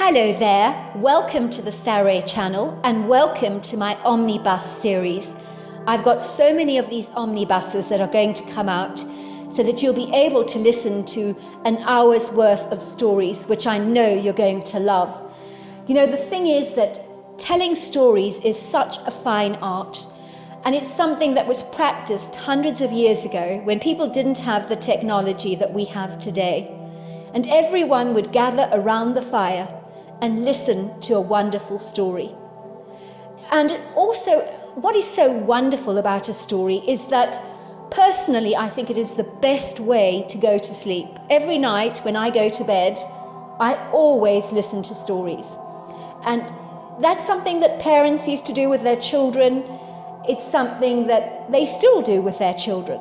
Hello there, welcome to the Saroy channel and welcome to my Omnibus series. I've got so many of these omnibuses that are going to come out so that you'll be able to listen to an hour's worth of stories, which I know you're going to love. You know, the thing is that telling stories is such a fine art, and it's something that was practiced hundreds of years ago when people didn't have the technology that we have today. And everyone would gather around the fire and listen to a wonderful story. And also, what is so wonderful about a story is that personally, I think it is the best way to go to sleep. Every night when I go to bed, I always listen to stories. And that's something that parents used to do with their children. It's something that they still do with their children.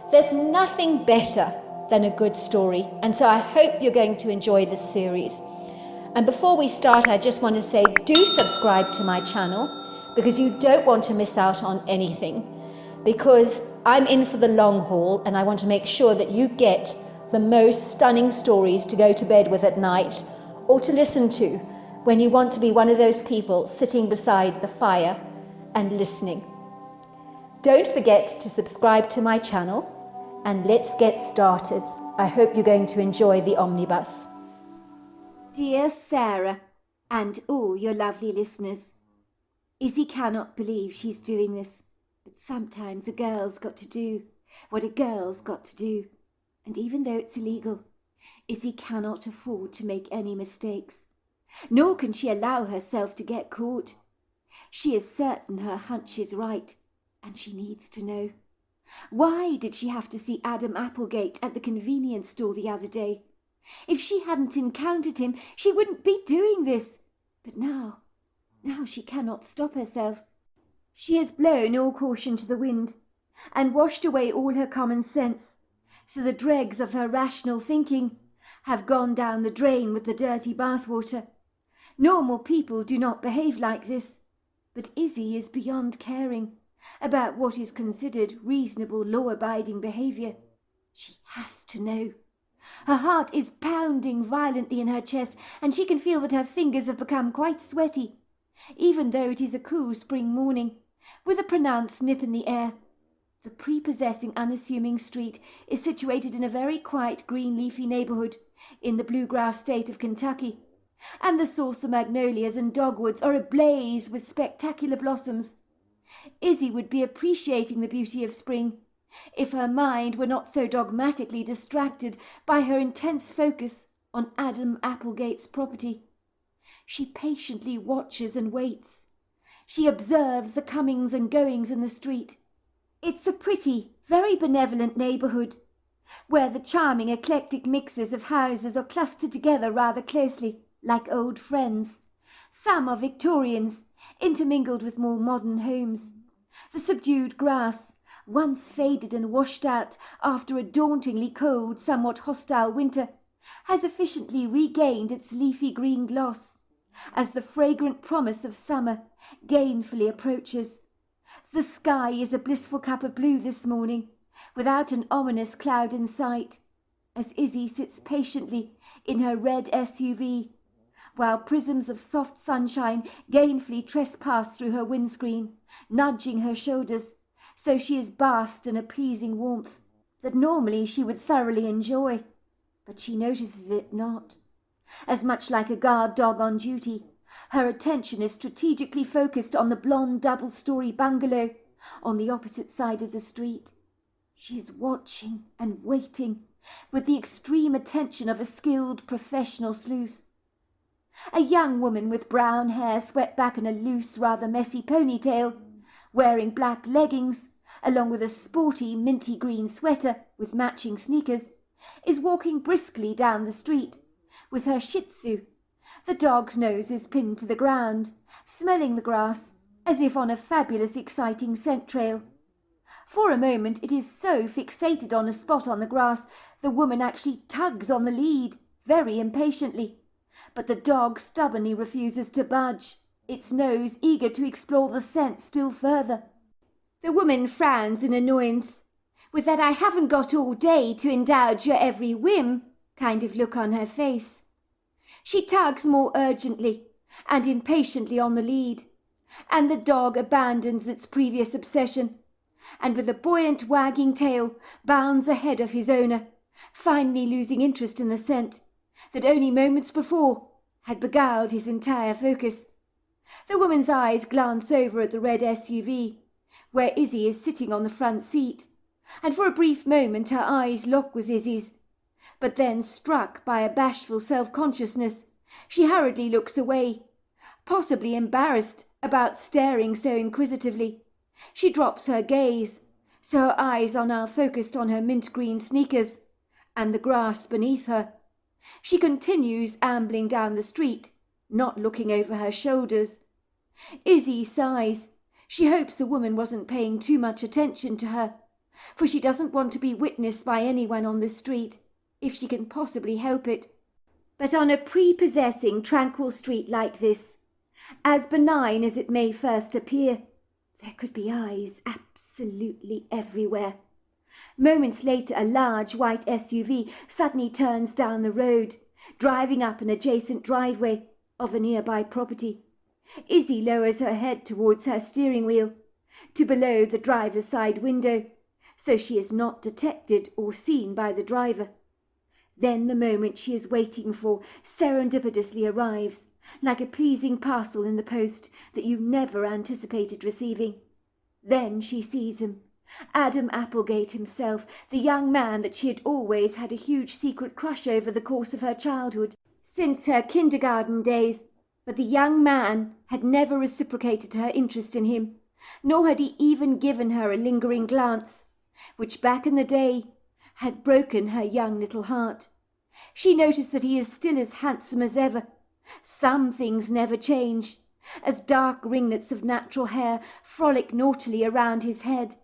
There's nothing better than a good story. And so I hope you're going to enjoy this series. And before we start, I just want to say, do subscribe to my channel because you don't want to miss out on anything. Because I'm in for the long haul and I want to make sure that you get the most stunning stories to go to bed with at night or to listen to when you want to be one of those people sitting beside the fire and listening. Don't forget to subscribe to my channel and let's get started. I hope you're going to enjoy the omnibus. Dear Sarah, and all your lovely listeners, Izzy cannot believe she's doing this, but sometimes a girl's got to do what a girl's got to do. And even though it's illegal, Izzy cannot afford to make any mistakes, nor can she allow herself to get caught. She is certain her hunch is right, and she needs to know. Why did she have to see Adam Applegate at the convenience store the other day? If she hadn't encountered him, she wouldn't be doing this. But now she cannot stop herself. She has blown all caution to the wind and washed away all her common sense, so the dregs of her rational thinking have gone down the drain with the dirty bathwater. Normal people do not behave like this, but Izzy is beyond caring about what is considered reasonable law-abiding behaviour. She has to know. Her heart is pounding violently in her chest, and she can feel that her fingers have become quite sweaty, even though it is a cool spring morning, with a pronounced nip in the air. The prepossessing, unassuming street is situated in a very quiet, green, leafy neighbourhood in the bluegrass state of Kentucky, and the saucer magnolias and dogwoods are ablaze with spectacular blossoms. Izzy would be appreciating the beauty of spring if her mind were not so dogmatically distracted by her intense focus on Adam Applegate's property. She patiently watches and waits. She observes the comings and goings in the street. It's a pretty, very benevolent neighbourhood, where the charming eclectic mixes of houses are clustered together rather closely, like old friends. Some are Victorians, intermingled with more modern homes. The subdued grass, once faded and washed out after a dauntingly cold, somewhat hostile winter, has efficiently regained its leafy green gloss as the fragrant promise of summer gainfully approaches. The sky is a blissful cup of blue this morning, without an ominous cloud in sight, as Izzy sits patiently in her red SUV, while prisms of soft sunshine gainfully trespass through her windscreen, nudging her shoulders, so she is basked in a pleasing warmth that normally she would thoroughly enjoy, but she notices it not. As much like a guard dog on duty, her attention is strategically focused on the blonde double-story bungalow on the opposite side of the street. She is watching and waiting with the extreme attention of a skilled professional sleuth. A young woman with brown hair swept back in a loose, rather messy ponytail, wearing black leggings, along with a sporty minty green sweater with matching sneakers, is walking briskly down the street, with her Shih Tzu. The dog's nose is pinned to the ground, smelling the grass, as if on a fabulous, exciting scent trail. For a moment it is so fixated on a spot on the grass, the woman actually tugs on the lead, very impatiently. But the dog stubbornly refuses to budge, its nose eager to explore the scent still further. The woman frowns in annoyance, with that "I haven't got all day to indulge your every whim" kind of look on her face. She tugs more urgently and impatiently on the lead, and the dog abandons its previous obsession, and with a buoyant wagging tail bounds ahead of his owner, finally losing interest in the scent that only moments before had beguiled his entire focus. The woman's eyes glance over at the red SUV, where Izzy is sitting on the front seat, and for a brief moment her eyes lock with Izzy's. But then, struck by a bashful self-consciousness, she hurriedly looks away, possibly embarrassed about staring so inquisitively. She drops her gaze, so her eyes are now focused on her mint-green sneakers and the grass beneath her. She continues ambling down the street, not looking over her shoulders. Izzy sighs. She hopes the woman wasn't paying too much attention to her, for she doesn't want to be witnessed by anyone on the street, if she can possibly help it. But on a prepossessing, tranquil street like this, as benign as it may first appear, there could be eyes absolutely everywhere. Moments later, a large white SUV suddenly turns down the road, driving up an adjacent driveway of a nearby property. Izzy lowers her head towards her steering wheel, to below the driver's side window, so she is not detected or seen by the driver. Then the moment she is waiting for serendipitously arrives, like a pleasing parcel in the post that you never anticipated receiving. Then she sees him, Adam Applegate himself, the young man that she had always had a huge secret crush over the course of her childhood, since her kindergarten days. But the young man had never reciprocated her interest in him, nor had he even given her a lingering glance, which back in the day had broken her young little heart. She noticed that he is still as handsome as ever. Some things never change, as dark ringlets of natural hair frolic naughtily around his head,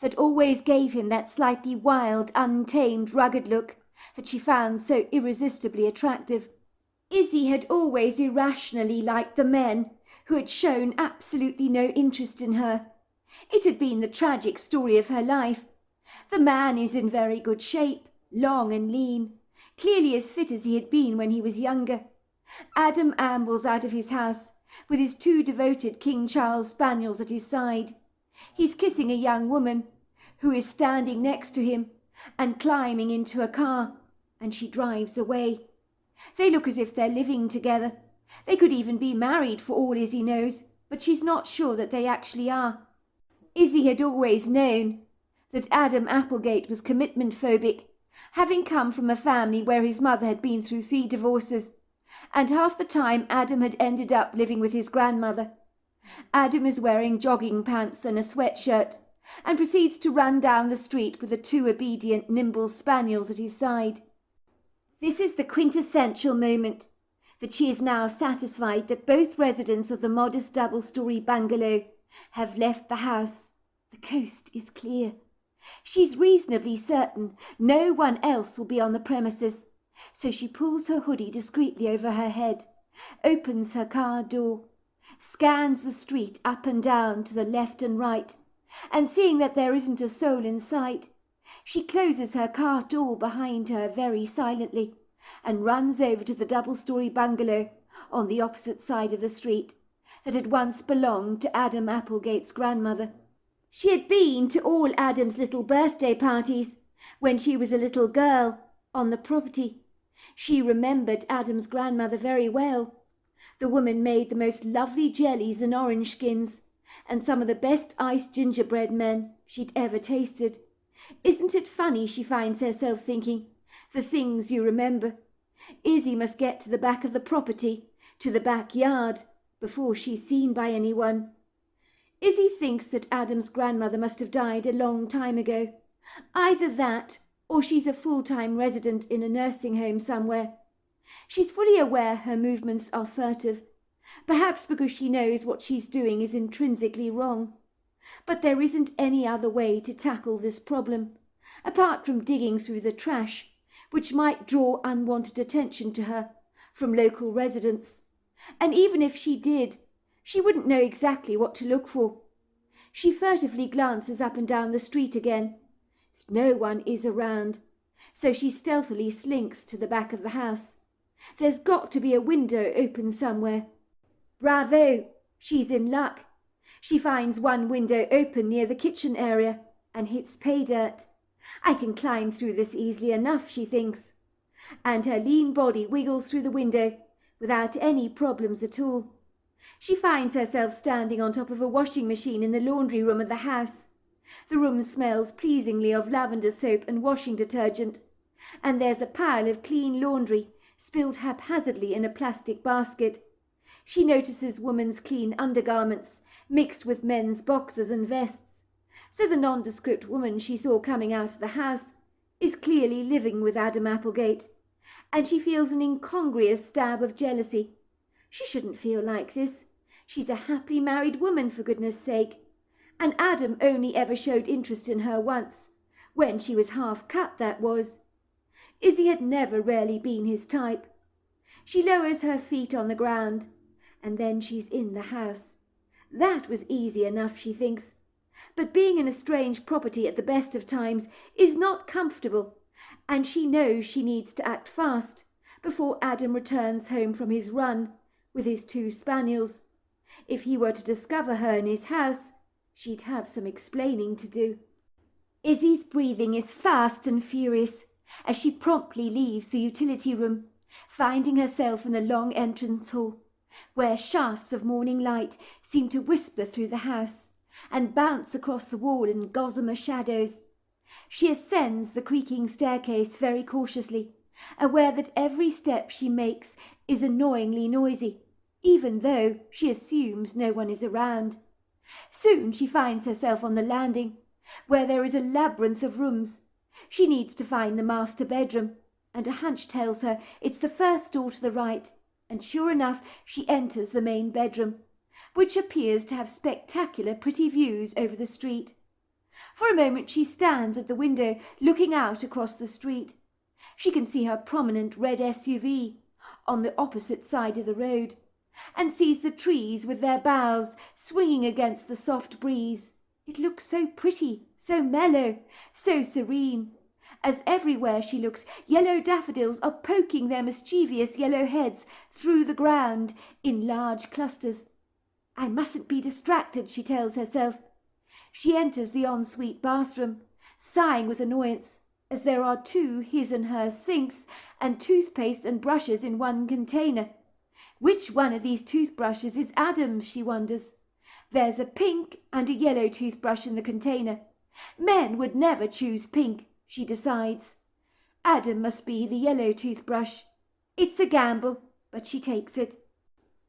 that always gave him that slightly wild, untamed, rugged look that she found so irresistibly attractive. Izzy had always irrationally liked the men who had shown absolutely no interest in her. It had been the tragic story of her life. The man is in very good shape, long and lean, clearly as fit as he had been when he was younger. Adam ambles out of his house with his 2 devoted King Charles spaniels at his side. He's kissing a young woman who is standing next to him and climbing into a car, and she drives away. They look as if they're living together. They could even be married for all Izzy knows, but she's not sure that they actually are. Izzy had always known that Adam Applegate was commitment phobic, having come from a family where his mother had been through 3 divorces, and half the time Adam had ended up living with his grandmother. Adam is wearing jogging pants and a sweatshirt, and proceeds to run down the street with the 2 obedient, nimble spaniels at his side. This is the quintessential moment that she is now satisfied that both residents of the modest double-story bungalow have left the house. The coast is clear. She's reasonably certain no one else will be on the premises, so she pulls her hoodie discreetly over her head, opens her car door, scans the street up and down to the left and right, and seeing that there isn't a soul in sight, she closes her car door behind her very silently and runs over to the double-story bungalow on the opposite side of the street that had once belonged to Adam Applegate's grandmother. She had been to all Adam's little birthday parties when she was a little girl on the property. She remembered Adam's grandmother very well. The woman made the most lovely jellies and orange skins, and some of the best iced gingerbread men she'd ever tasted. Isn't it funny, she finds herself thinking, the things you remember. Izzy must get to the back of the property, to the backyard, before she's seen by anyone. Izzy thinks that Adam's grandmother must have died a long time ago. Either that, or she's a full-time resident in a nursing home somewhere. She's fully aware her movements are furtive, perhaps because she knows what she's doing is intrinsically wrong. But there isn't any other way to tackle this problem, apart from digging through the trash, which might draw unwanted attention to her from local residents. And even if she did, she wouldn't know exactly what to look for. She furtively glances up and down the street again. No one is around, so she stealthily slinks to the back of the house. There's got to be a window open somewhere. Bravo! She's in luck. She finds one window open near the kitchen area and hits pay dirt. I can climb through this easily enough, she thinks. And her lean body wiggles through the window without any problems at all. She finds herself standing on top of a washing machine in the laundry room of the house. The room smells pleasingly of lavender soap and washing detergent, and there's a pile of clean laundry spilled haphazardly in a plastic basket. She notices women's clean undergarments mixed with men's boxers and vests. So the nondescript woman she saw coming out of the house is clearly living with Adam Applegate, and she feels an incongruous stab of jealousy. She shouldn't feel like this. She's a happily married woman, for goodness sake. And Adam only ever showed interest in her once, when she was half cut, that was. Izzy had never really been his type. She lowers her feet on the ground, and then she's in the house. That was easy enough, she thinks. But being in a strange property at the best of times is not comfortable, and she knows she needs to act fast before Adam returns home from his run with his 2 spaniels. If he were to discover her in his house, she'd have some explaining to do. Izzy's breathing is fast and furious as she promptly leaves the utility room, finding herself in the long entrance hall, where shafts of morning light seem to whisper through the house and bounce across the wall in gossamer shadows. She ascends the creaking staircase very cautiously, aware that every step she makes is annoyingly noisy, even though she assumes no one is around. Soon she finds herself on the landing, where there is a labyrinth of rooms. She needs to find the master bedroom, and a hunch tells her it's the first door to the right, and sure enough she enters the main bedroom, which appears to have spectacular pretty views over the street. For a moment she stands at the window looking out across the street. She can see her prominent red SUV on the opposite side of the road, and sees the trees with their boughs swinging against the soft breeze. It looks so pretty, so mellow, so serene, as everywhere she looks yellow daffodils are poking their mischievous yellow heads through the ground in large clusters. I mustn't be distracted, she tells herself. She enters the ensuite bathroom, sighing with annoyance, as there are 2 his and her sinks and toothpaste and brushes in one container. Which one of these toothbrushes is Adam's, she wonders. There's a pink and a yellow toothbrush in the container. Men would never choose pink, she decides. Adam must be the yellow toothbrush. It's a gamble, but she takes it.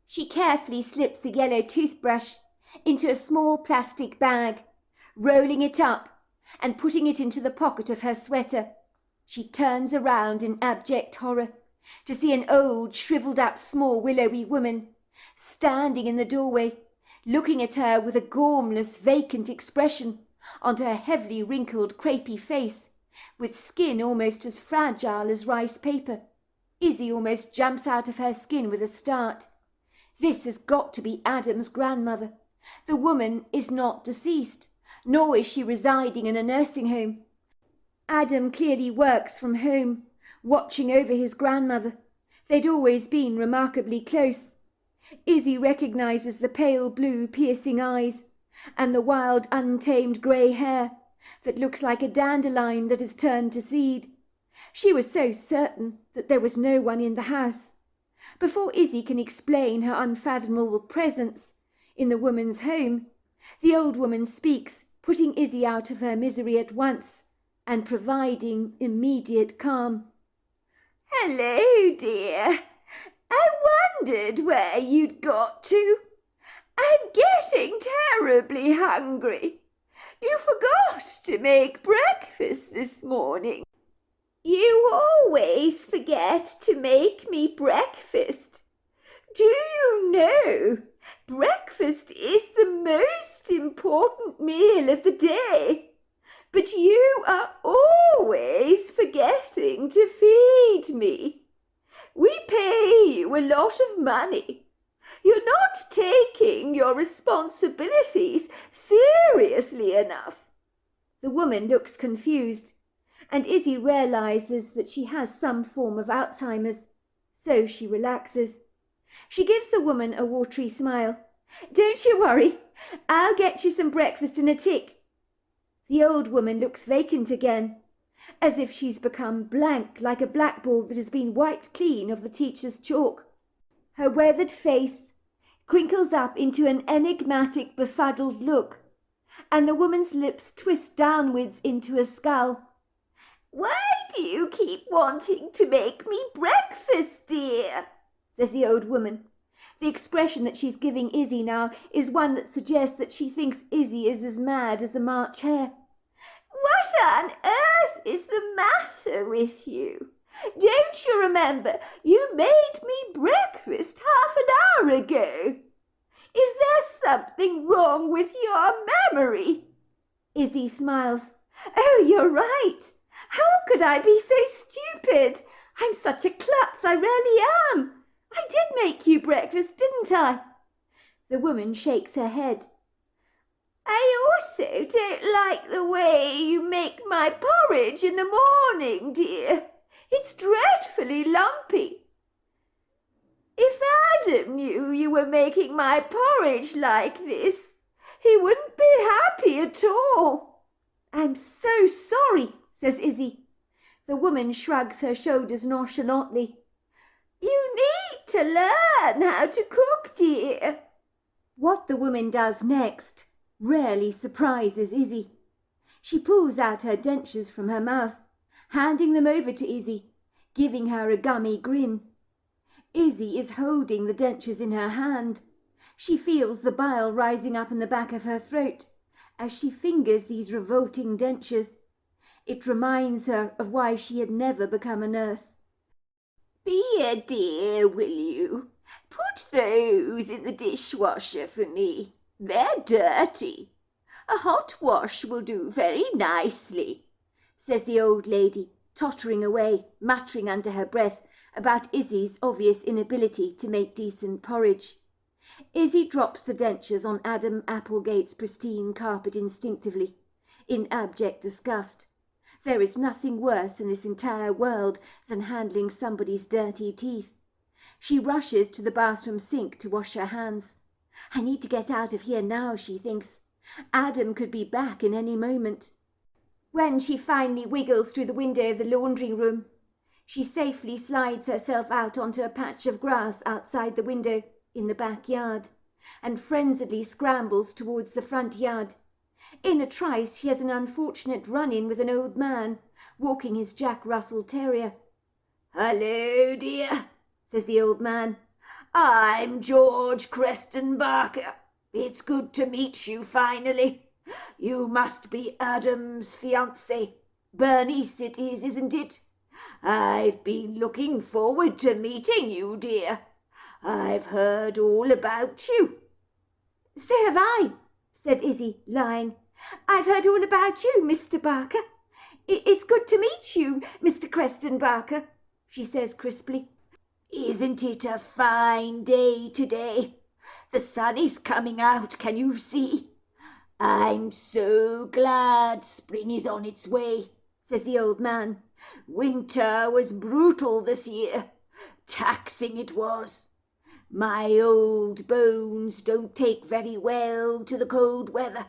She carefully slips the yellow toothbrush into a small plastic bag, rolling it up and putting it into the pocket of her sweater. She turns around in abject horror to see an old, shriveled-up, small, willowy woman standing in the doorway, looking at her with a gormless, vacant expression on her heavily wrinkled, crepey face, with skin almost as fragile as rice paper. Izzy almost jumps out of her skin with a start. This has got to be Adam's grandmother. The woman is not deceased, nor is she residing in a nursing home. Adam clearly works from home, watching over his grandmother. They'd always been remarkably close. Izzy recognises the pale blue piercing eyes and the wild untamed grey hair that looks like a dandelion that has turned to seed. She was so certain that there was no one in the house. Before Izzy can explain her unfathomable presence in the woman's home, the old woman speaks, putting Izzy out of her misery at once and providing immediate calm. "Hello, dear. I wondered where you'd got to. I'm getting terribly hungry. You forgot to make breakfast this morning." "You always forget to make me breakfast. Do you know, breakfast is the most important meal of the day, but you are always forgetting to feed me. We pay you a lot of money. You're not taking your responsibilities seriously enough." The woman looks confused, and Izzy realizes that she has some form of Alzheimer's, So she relaxes. She gives the woman a watery smile. "Don't you worry. I'll get you some breakfast in a tick." The old woman looks vacant again, as if she's become blank, like a blackboard that has been wiped clean of the teacher's chalk. Her weathered face crinkles up into an enigmatic, befuddled look, and the woman's lips twist downwards into a scowl. "Why do you keep wanting to make me breakfast, dear?" says the old woman. The expression that she's giving Izzy now is one that suggests that she thinks Izzy is as mad as a March hare. "What on earth is the matter with you? Don't you remember you made me breakfast half an hour ago? Is there something wrong with your memory?" Izzy smiles. "Oh, you're right. How could I be so stupid? I'm such a klutz, I really am. I did make you breakfast, didn't I?" The woman shakes her head. "I also don't like the way you make my porridge in the morning, dear. It's dreadfully lumpy. If Adam knew you were making my porridge like this, he wouldn't be happy at all." "I'm so sorry," says Izzy. The woman shrugs her shoulders nonchalantly. "You need to learn how to cook, dear." What the woman does next rarely surprises Izzy. She pulls out her dentures from her mouth, handing them over to Izzy, giving her a gummy grin. Izzy is holding the dentures in her hand. She feels the bile rising up in the back of her throat as she fingers these revolting dentures. It reminds her of why she had never become a nurse. "Be a dear, will you? Put those in the dishwasher for me. They're dirty. A hot wash will do very nicely," says the old lady, tottering away, muttering under her breath about Izzy's obvious inability to make decent porridge. Izzy drops the dentures on Adam Applegate's pristine carpet instinctively, in abject disgust. There is nothing worse in this entire world than handling somebody's dirty teeth. She rushes to the bathroom sink to wash her hands. "I need to get out of here now," she thinks. Adam could be back in any moment. When she finally wiggles through the window of the laundry room, she safely slides herself out onto a patch of grass outside the window in the backyard and frenziedly scrambles towards the front yard. In a trice she has an unfortunate run-in with an old man walking his Jack Russell Terrier. "Hello, dear," says the old man. "I'm George Creston Barker. It's good to meet you finally. You must be Adam's fiancée. Bernice it is, isn't it? I've been looking forward to meeting you, dear. I've heard all about you." "So have I," said Izzy, lying. "I've heard all about you, Mr. Barker. It's good to meet you, Mr. Creston Barker," she says crisply. "Isn't it a fine day today? The sun is coming out, can you see? I'm so glad spring is on its way," says the old man. "Winter was brutal this year. Taxing it was. My old bones don't take very well to the cold weather,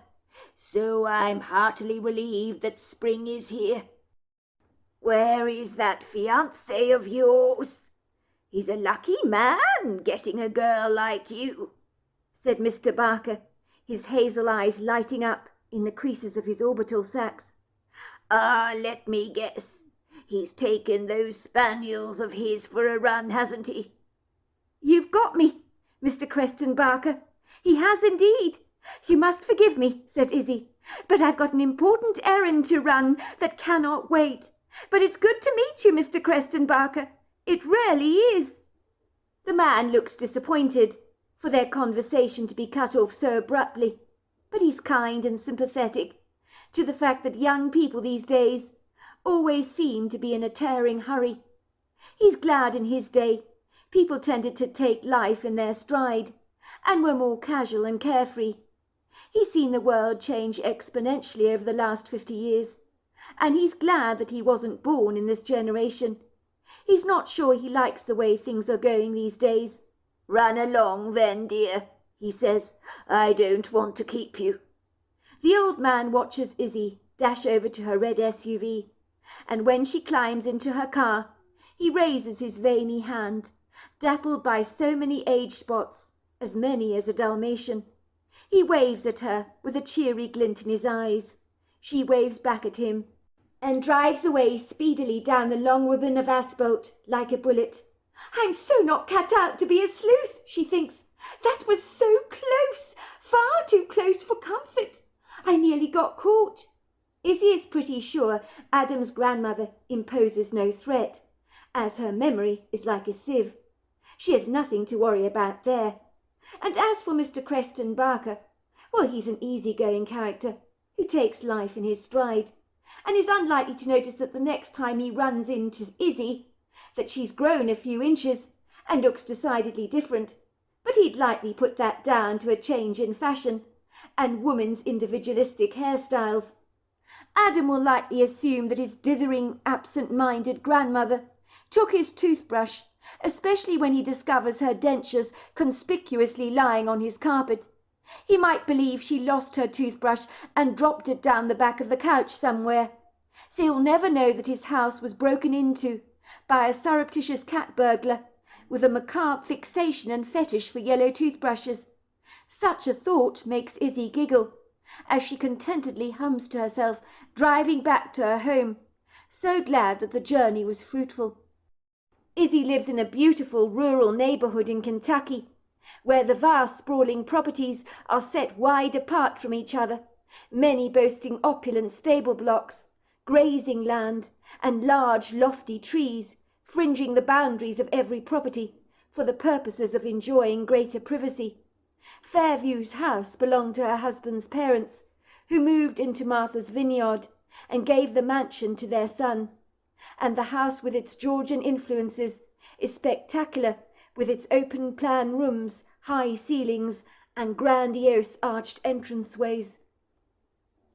so I'm heartily relieved that spring is here. Where is that fiancé of yours? He's a lucky man getting a girl like you," said Mr. Barker, his hazel eyes lighting up in the creases of his orbital sacs. Let me guess. He's taken those spaniels of his for a run, hasn't he?" "You've got me, Mr. Creston Barker. He has indeed. You must forgive me," said Izzy, "but I've got an important errand to run that cannot wait. But it's good to meet you, Mr. Creston Barker. It really is." The man looks disappointed for their conversation to be cut off so abruptly, but he's kind and sympathetic to the fact that young people these days always seem to be in a tearing hurry. He's glad in his day people tended to take life in their stride and were more casual and carefree. He's seen the world change exponentially over the last 50 years, and he's glad that he wasn't born in this generation. He's not sure he likes the way things are going these days. "Run along then, dear," he says. "I don't want to keep you." The old man watches Izzy dash over to her red SUV, and when she climbs into her car, he raises his veiny hand, dappled by so many age spots, as many as a Dalmatian. He waves at her with a cheery glint in his eyes. She waves back at him and drives away speedily down the long ribbon of asphalt like a bullet. "I'm so not cut out to be a sleuth," she thinks. "That was so close, far too close for comfort. I nearly got caught." Izzy is pretty sure Adam's grandmother imposes no threat, as her memory is like a sieve. She has nothing to worry about there. And as for Mr. Creston Barker, well, he's an easy-going character who takes life in his stride, and is unlikely to notice that the next time he runs into Izzy, that she's grown a few inches and looks decidedly different, but he'd likely put that down to a change in fashion and woman's individualistic hairstyles. Adam will likely assume that his dithering, absent-minded grandmother took his toothbrush, especially when he discovers her dentures conspicuously lying on his carpet. He might believe she lost her toothbrush and dropped it down the back of the couch somewhere. So he'll never know that his house was broken into by a surreptitious cat burglar with a macabre fixation and fetish for yellow toothbrushes. Such a thought makes Izzy giggle, as she contentedly hums to herself, driving back to her home, so glad that the journey was fruitful. Izzy lives in a beautiful rural neighborhood in Kentucky, where the vast sprawling properties are set wide apart from each other, many boasting opulent stable blocks, grazing land, and large lofty trees, fringing the boundaries of every property for the purposes of enjoying greater privacy. Fairview's house belonged to her husband's parents, who moved into Martha's Vineyard and gave the mansion to their son. And the house with its Georgian influences is spectacular, with its open-plan rooms, high ceilings, and grandiose arched entranceways.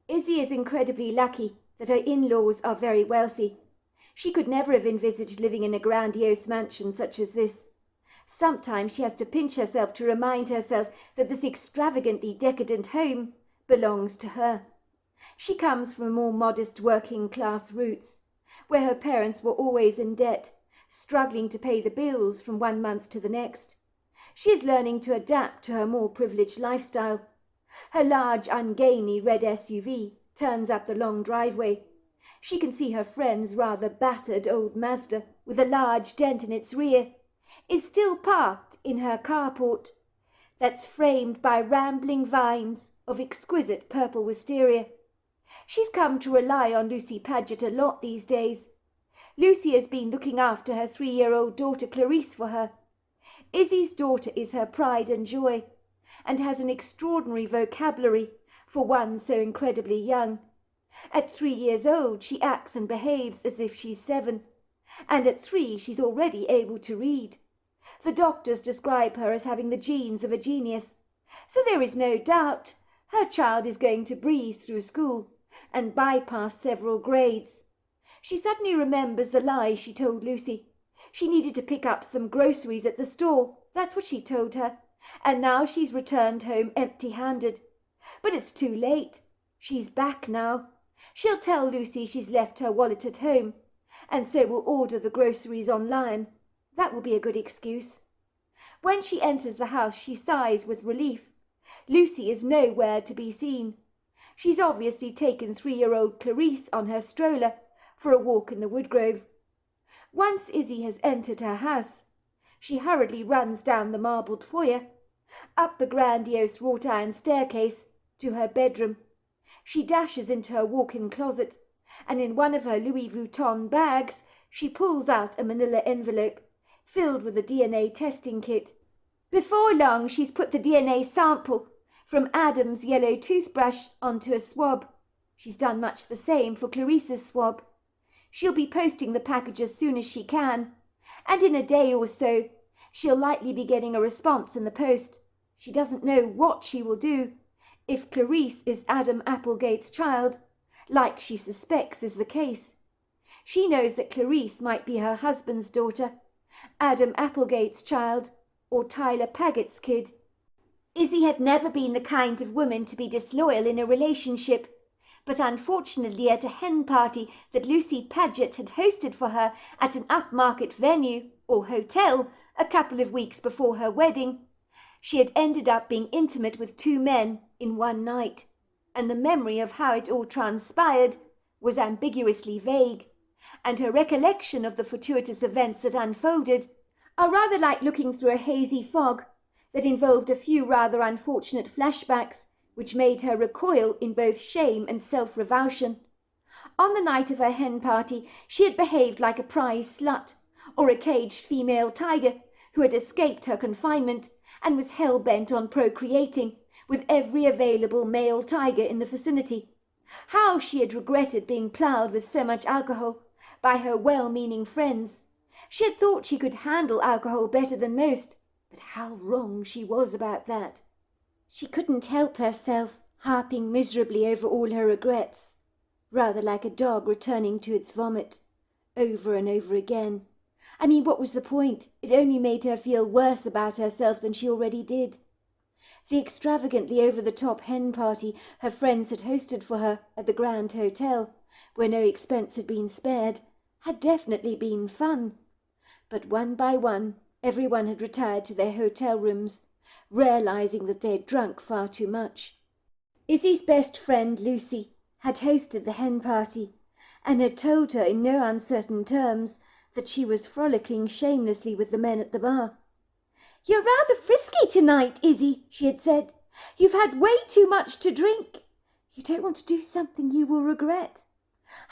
Izzy is incredibly lucky that her in-laws are very wealthy. She could never have envisaged living in a grandiose mansion such as this. Sometimes she has to pinch herself to remind herself that this extravagantly decadent home belongs to her. She comes from more modest working-class roots, where her parents were always in debt, struggling to pay the bills from one month to the next. She is learning to adapt to her more privileged lifestyle. Her large, ungainly red SUV turns up the long driveway. She can see her friend's rather battered old Mazda, with a large dent in its rear, is still parked in her carport that's framed by rambling vines of exquisite purple wisteria. She's come to rely on Lucy Paget a lot these days. Lucy has been looking after her 3-year-old daughter Clarice for her. Izzy's daughter is her pride and joy, and has an extraordinary vocabulary for one so incredibly young. At 3 years old she acts and behaves as if she's 7, and at 3 she's already able to read. The doctors describe her as having the genes of a genius, so there is no doubt her child is going to breeze through school and bypass several grades. She suddenly remembers the lie she told Lucy. She needed to pick up some groceries at the store, that's what she told her, and now she's returned home empty-handed. But it's too late. She's back now. She'll tell Lucy she's left her wallet at home, and so will order the groceries online. That will be a good excuse. When she enters the house, she sighs with relief. Lucy is nowhere to be seen. She's obviously taken 3-year-old Clarice on her stroller for a walk in the woodgrove. Once Izzy has entered her house, she hurriedly runs down the marbled foyer, up the grandiose wrought-iron staircase to her bedroom. She dashes into her walk-in closet, and in one of her Louis Vuitton bags she pulls out a manila envelope filled with a DNA testing kit. Before long she's put the DNA sample from Adam's yellow toothbrush onto a swab. She's done much the same for Clarice's swab. She'll be posting the package as soon as she can, and in a day or so she'll likely be getting a response in the post. She doesn't know what she will do if Clarice is Adam Applegate's child, like she suspects is the case. She knows that Clarice might be her husband's daughter, Adam Applegate's child, or Tyler Paggett's kid. Izzy had never been the kind of woman to be disloyal in a relationship, but unfortunately at a hen party that Lucy Paget had hosted for her at an upmarket venue, or hotel, a couple of weeks before her wedding, she had ended up being intimate with two men in one night, and the memory of how it all transpired was ambiguously vague, and her recollection of the fortuitous events that unfolded are rather like looking through a hazy fog that involved a few rather unfortunate flashbacks which made her recoil in both shame and self-revulsion. On the night of her hen party she had behaved like a prize slut, or a caged female tiger who had escaped her confinement and was hell-bent on procreating with every available male tiger in the vicinity. How she had regretted being ploughed with so much alcohol by her well-meaning friends. She had thought she could handle alcohol better than most, but how wrong she was about that. She couldn't help herself harping miserably over all her regrets, rather like a dog returning to its vomit, over and over again. I mean, what was the point? It only made her feel worse about herself than she already did. The extravagantly over-the-top hen party her friends had hosted for her at the Grand Hotel, where no expense had been spared, had definitely been fun. But one by one, everyone had retired to their hotel rooms, realizing that they had drunk far too much. Izzy's best friend, Lucy, had hosted the hen party, and had told her in no uncertain terms that she was frolicking shamelessly with the men at the bar. "You're rather frisky tonight, Izzy," she had said. "You've had way too much to drink. You don't want to do something you will regret.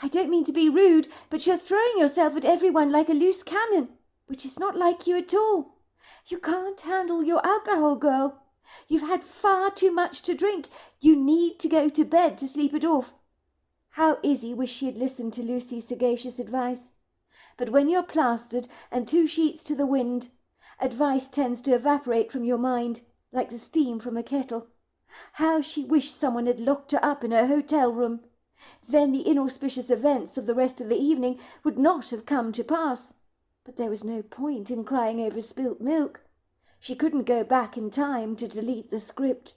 I don't mean to be rude, but you're throwing yourself at everyone like a loose cannon, which is not like you at all. You can't handle your alcohol, girl. You've had far too much to drink. You need to go to bed to sleep it off." How Izzy wished she had listened to Lucy's sagacious advice. But when you're plastered and two sheets to the wind, advice tends to evaporate from your mind like the steam from a kettle. How she wished someone had locked her up in her hotel room. Then the inauspicious events of the rest of the evening would not have come to pass. But there was no point in crying over spilt milk. She couldn't go back in time to delete the script.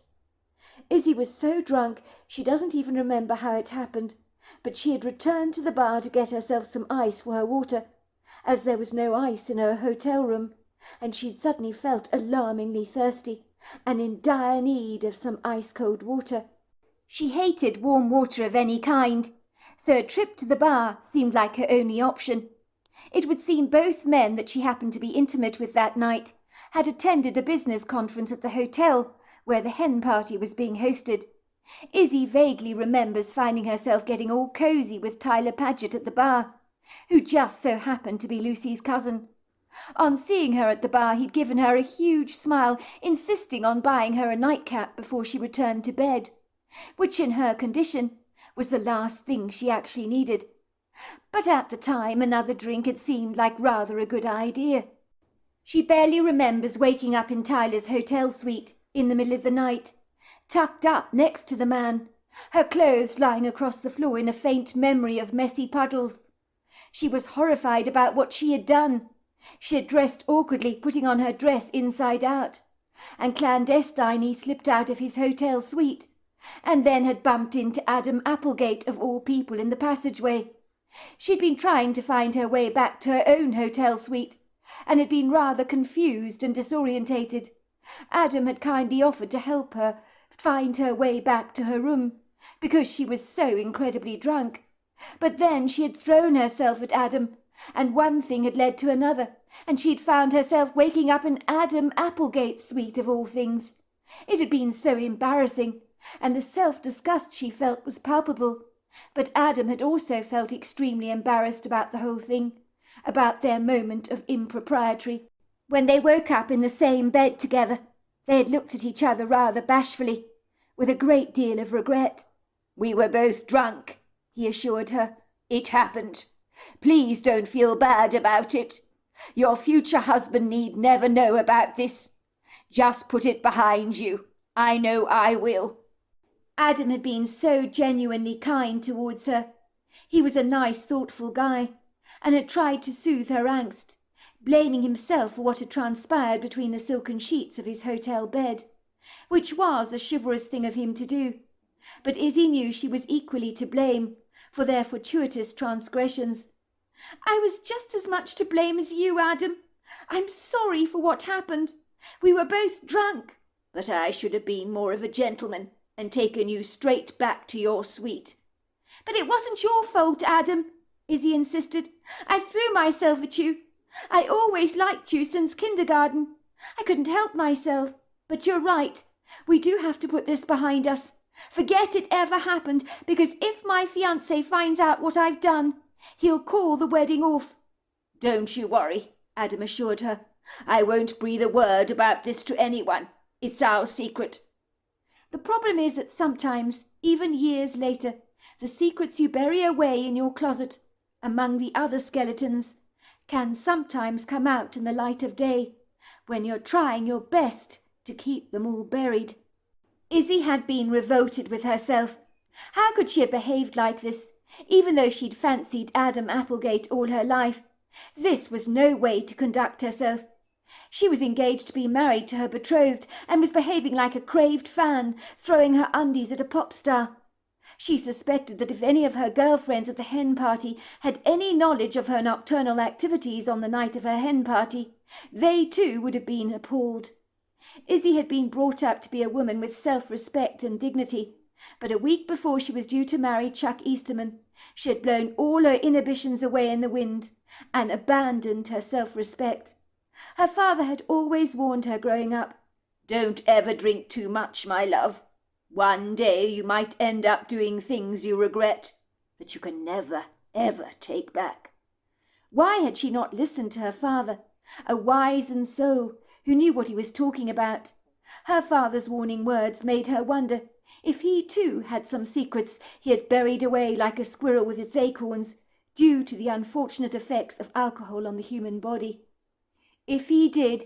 Izzy was so drunk she doesn't even remember how it happened, but she had returned to the bar to get herself some ice for her water, as there was no ice in her hotel room, and she'd suddenly felt alarmingly thirsty and in dire need of some ice-cold water. She hated warm water of any kind, so a trip to the bar seemed like her only option. It would seem both men that she happened to be intimate with that night had attended a business conference at the hotel where the hen party was being hosted. Izzy vaguely remembers finding herself getting all cosy with Tyler Paget at the bar, who just so happened to be Lucy's cousin. On seeing her at the bar, he'd given her a huge smile, insisting on buying her a nightcap before she returned to bed, which in her condition was the last thing she actually needed. But at the time, another drink had seemed like rather a good idea. She barely remembers waking up in Tyler's hotel suite in the middle of the night, tucked up next to the man, her clothes lying across the floor in a faint memory of messy puddles. She was horrified about what she had done. She had dressed awkwardly, putting on her dress inside out, and clandestinely slipped out of his hotel suite, and then had bumped into Adam Applegate of all people in the passageway. She'd been trying to find her way back to her own hotel suite, and had been rather confused and disorientated. Adam had kindly offered to help her find her way back to her room, because she was so incredibly drunk. But then she had thrown herself at Adam, and one thing had led to another, and she had found herself waking up in Adam Applegate's suite of all things. It had been so embarrassing, and the self-disgust she felt was palpable. But Adam had also felt extremely embarrassed about the whole thing, about their moment of impropriety. When they woke up in the same bed together, they had looked at each other rather bashfully, with a great deal of regret. "We were both drunk," he assured her. "It happened. Please don't feel bad about it. Your future husband need never know about this. Just put it behind you. I know I will." Adam had been so genuinely kind towards her. He was a nice, thoughtful guy, and had tried to soothe her angst, blaming himself for what had transpired between the silken sheets of his hotel bed, which was a chivalrous thing of him to do. But Izzy knew she was equally to blame for their fortuitous transgressions. "I was just as much to blame as you, Adam. I'm sorry for what happened. We were both drunk." "But I should have been more of a gentleman and taken you straight back to your suite." "But it wasn't your fault, Adam," Izzy insisted. "I threw myself at you. I always liked you since kindergarten. I couldn't help myself. But you're right. We do have to put this behind us. Forget it ever happened, because if my fiancé finds out what I've done, he'll call the wedding off." "Don't you worry," Adam assured her. "I won't breathe a word about this to anyone. It's our secret." The problem is that sometimes, even years later, the secrets you bury away in your closet, among the other skeletons, can sometimes come out in the light of day, when you're trying your best to keep them all buried. Izzy had been revolted with herself. How could she have behaved like this, even though she'd fancied Adam Applegate all her life? This was no way to conduct herself. She was engaged to be married to her betrothed, and was behaving like a craved fan, throwing her undies at a pop star. She suspected that if any of her girlfriends at the hen party had any knowledge of her nocturnal activities on the night of her hen party, they too would have been appalled. Izzy had been brought up to be a woman with self-respect and dignity, but a week before she was due to marry Chuck Easterman, she had blown all her inhibitions away in the wind and abandoned her self-respect. Her father had always warned her growing up, "Don't ever drink too much, my love. One day you might end up doing things you regret, that you can never, ever take back." Why had she not listened to her father, a wizened soul who knew what he was talking about? Her father's warning words made her wonder if he too had some secrets he had buried away like a squirrel with its acorns, due to the unfortunate effects of alcohol on the human body. If he did,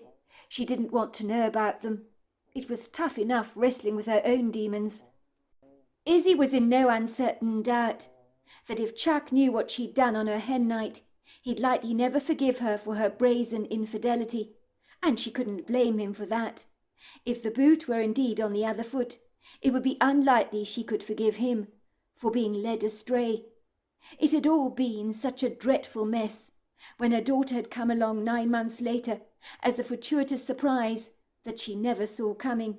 she didn't want to know about them. It was tough enough wrestling with her own demons. Izzy was in no uncertain doubt that if Chuck knew what she'd done on her hen night, he'd likely never forgive her for her brazen infidelity, and she couldn't blame him for that. If the boot were indeed on the other foot, it would be unlikely she could forgive him for being led astray. It had all been such a dreadful mess, when her daughter had come along 9 months later as a fortuitous surprise that she never saw coming.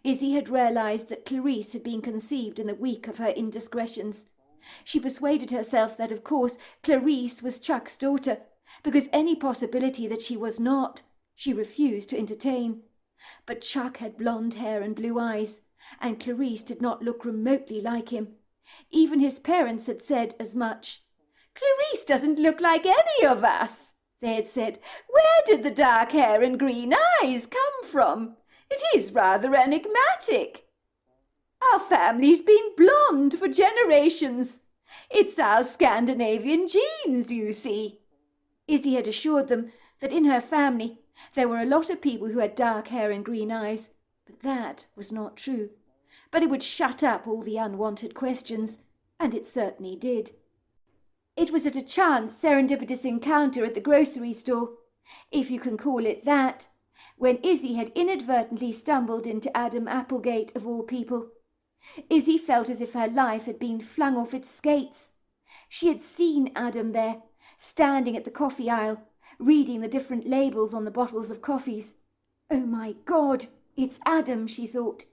Izzy had realized that Clarice had been conceived in the week of her indiscretions. She persuaded herself that, of course, Clarice was Chuck's daughter, because any possibility that she was not, she refused to entertain. But Chuck had blonde hair and blue eyes, and Clarice did not look remotely like him. Even his parents had said as much. "Clarice doesn't look like any of us," they had said. "Where did the dark hair and green eyes come from? It is rather enigmatic. Our family's been blonde for generations. It's our Scandinavian genes, you see." Izzy had assured them that in her family there were a lot of people who had dark hair and green eyes, but that was not true. But it would shut up all the unwanted questions, and it certainly did. It was at a chance serendipitous encounter at the grocery store, if you can call it that, when Izzy had inadvertently stumbled into Adam Applegate of all people. Izzy felt as if her life had been flung off its skates. She had seen Adam there, standing at the coffee aisle, reading the different labels on the bottles of coffees. "Oh my God, it's Adam," she thought.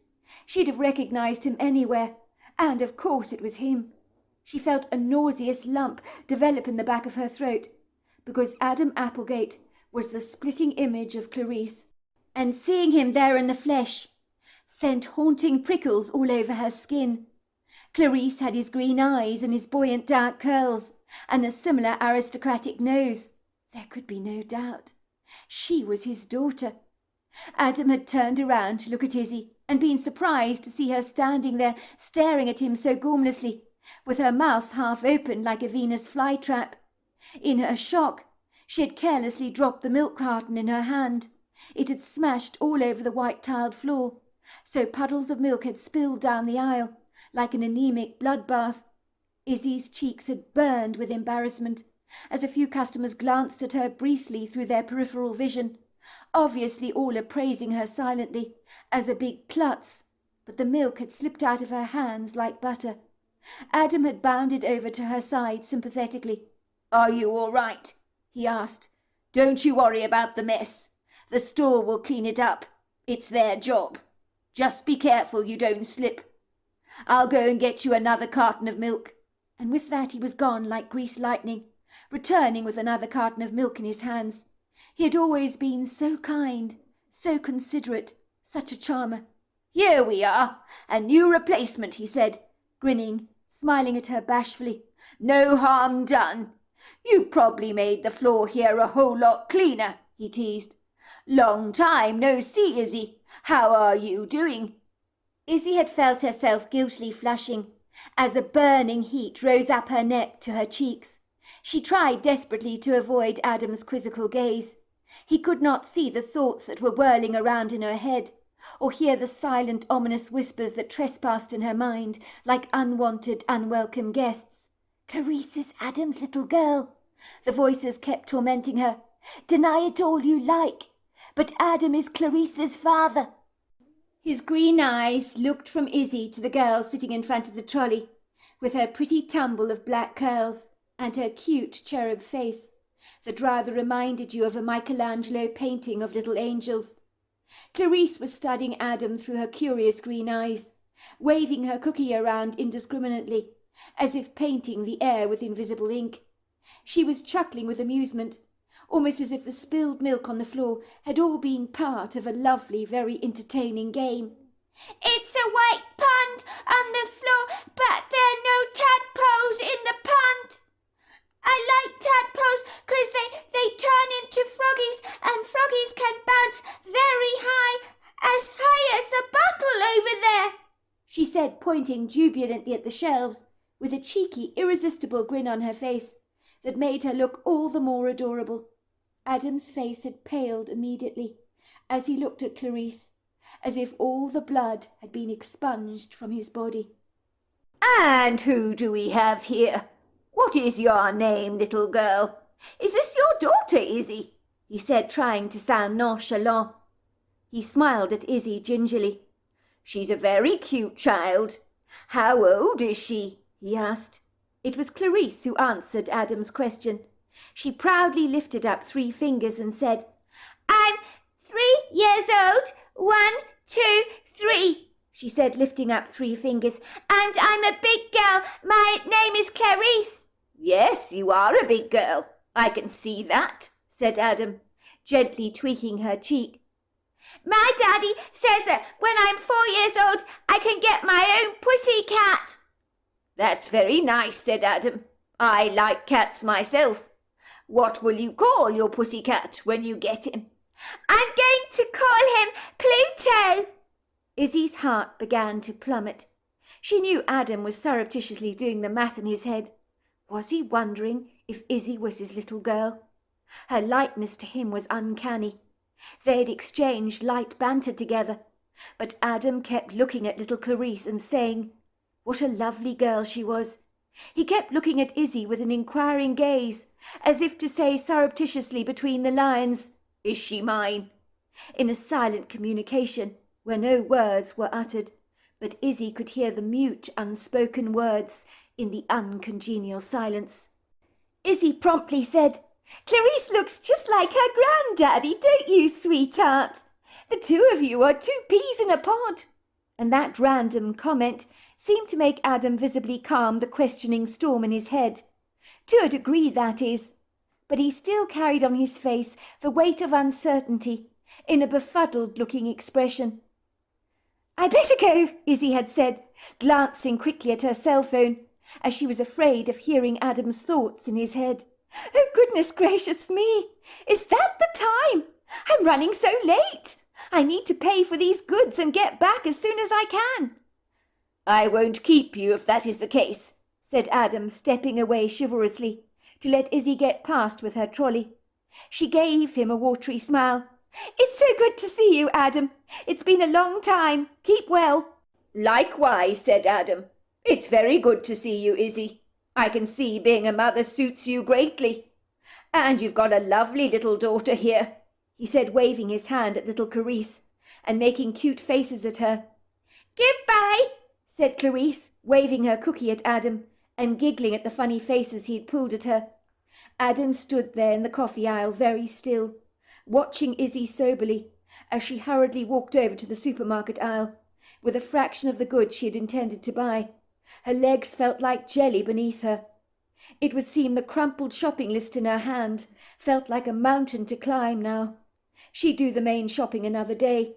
She'd have recognized him anywhere, and of course it was him. She felt a nauseous lump develop in the back of her throat, because Adam Applegate was the splitting image of Clarice, and seeing him there in the flesh sent haunting prickles all over her skin. Clarice had his green eyes and his buoyant dark curls, and a similar aristocratic nose. There could be no doubt. She was his daughter. Adam had turned around to look at Izzy, and been surprised to see her standing there staring at him so gormlessly, with her mouth half open like a Venus flytrap. In her shock, she had carelessly dropped the milk carton in her hand. It had smashed all over the white-tiled floor, so puddles of milk had spilled down the aisle like an anemic bloodbath. Izzy's cheeks had burned with embarrassment, as a few customers glanced at her briefly through their peripheral vision, obviously all appraising her silently as a big klutz, but the milk had slipped out of her hands like butter. Adam had bounded over to her side sympathetically. "Are you all right?" he asked. "Don't you worry about the mess. The store will clean it up. It's their job. Just be careful you don't slip. I'll go and get you another carton of milk." And with that he was gone like greased lightning, returning with another carton of milk in his hands. He had always been so kind, so considerate, such a charmer. "Here we are, a new replacement," he said, grinning, smiling at her bashfully. "No harm done. You probably made the floor here a whole lot cleaner," he teased. "Long time no see, Izzy. How are you doing?" Izzy had felt herself guiltily flushing as a burning heat rose up her neck to her cheeks. She tried desperately to avoid Adam's quizzical gaze. He could not see the thoughts that were whirling around in her head, or hear the silent, ominous whispers that trespassed in her mind like unwanted, unwelcome guests. "Clarice is Adam's little girl," the voices kept tormenting her. "Deny it all you like, but Adam is Clarice's father." His green eyes looked from Izzy to the girl sitting in front of the trolley, with her pretty tumble of black curls and her cute cherub face that rather reminded you of a Michelangelo painting of little angels. Clarice was studying Adam through her curious green eyes, waving her cookie around indiscriminately, as if painting the air with invisible ink. She was chuckling with amusement, almost as if the spilled milk on the floor had all been part of a lovely, very entertaining game. "It's a white pond on the floor, but there are no tadpoles in the pond. I like tadpoles because they turn into froggies, and froggies can bounce very high as a bottle over there," she said, pointing jubilantly at the shelves, with a cheeky, irresistible grin on her face that made her look all the more adorable. Adam's face had paled immediately as he looked at Clarice, as if all the blood had been expunged from his body. "And who do we have here? What is your name, little girl? Is this your daughter, Izzy?" he said, trying to sound nonchalant. He smiled at Izzy gingerly. "She's a very cute child. How old is she?" he asked. It was Clarice who answered Adam's question. She proudly lifted up 3 fingers and said, "I'm 3 years old. 1, 2, 3, she said, lifting up 3 fingers. "And I'm a big girl. My name is Clarice." "Yes, you are a big girl. I can see that," said Adam, gently tweaking her cheek. "My daddy says that when I'm 4 years old, I can get my own pussy cat." "That's very nice," said Adam. "I like cats myself. What will you call your pussy cat when you get him?" "I'm going to call him Pluto." Izzy's heart began to plummet. She knew Adam was surreptitiously doing the math in his head. Was he wondering if Izzy was his little girl? Her likeness to him was uncanny. They had exchanged light banter together, but Adam kept looking at little Clarice and saying, "What a lovely girl she was." He kept looking at Izzy with an inquiring gaze, as if to say surreptitiously between the lines, "Is she mine?" in a silent communication where no words were uttered, but Izzy could hear the mute, unspoken words in the uncongenial silence. Izzy promptly said, "Clarice looks just like her granddaddy, don't you, sweetheart? The 2 of you are 2 peas in a pod." And that random comment seemed to make Adam visibly calm the questioning storm in his head. To a degree, that is. But he still carried on his face the weight of uncertainty, in a befuddled-looking expression. "I better go," Izzy had said, glancing quickly at her cell phone, as she was afraid of hearing Adam's thoughts in his head. "Oh, goodness gracious me! Is that the time? I'm running so late! I need to pay for these goods and get back as soon as I can." "I won't keep you if that is the case," said Adam, stepping away chivalrously to let Izzy get past with her trolley. She gave him a watery smile. "It's so good to see you, Adam. It's been a long time. Keep well." "Likewise," said Adam. "It's very good to see you, Izzy. I can see being a mother suits you greatly. And you've got a lovely little daughter here," he said, waving his hand at little Clarice and making cute faces at her. "Goodbye," said Clarice, waving her cookie at Adam and giggling at the funny faces he had pulled at her. Adam stood there in the coffee aisle very still, watching Izzy soberly as she hurriedly walked over to the supermarket aisle with a fraction of the goods she had intended to buy. Her legs felt like jelly beneath her. It would seem the crumpled shopping list in her hand felt like a mountain to climb now. She'd do the main shopping another day.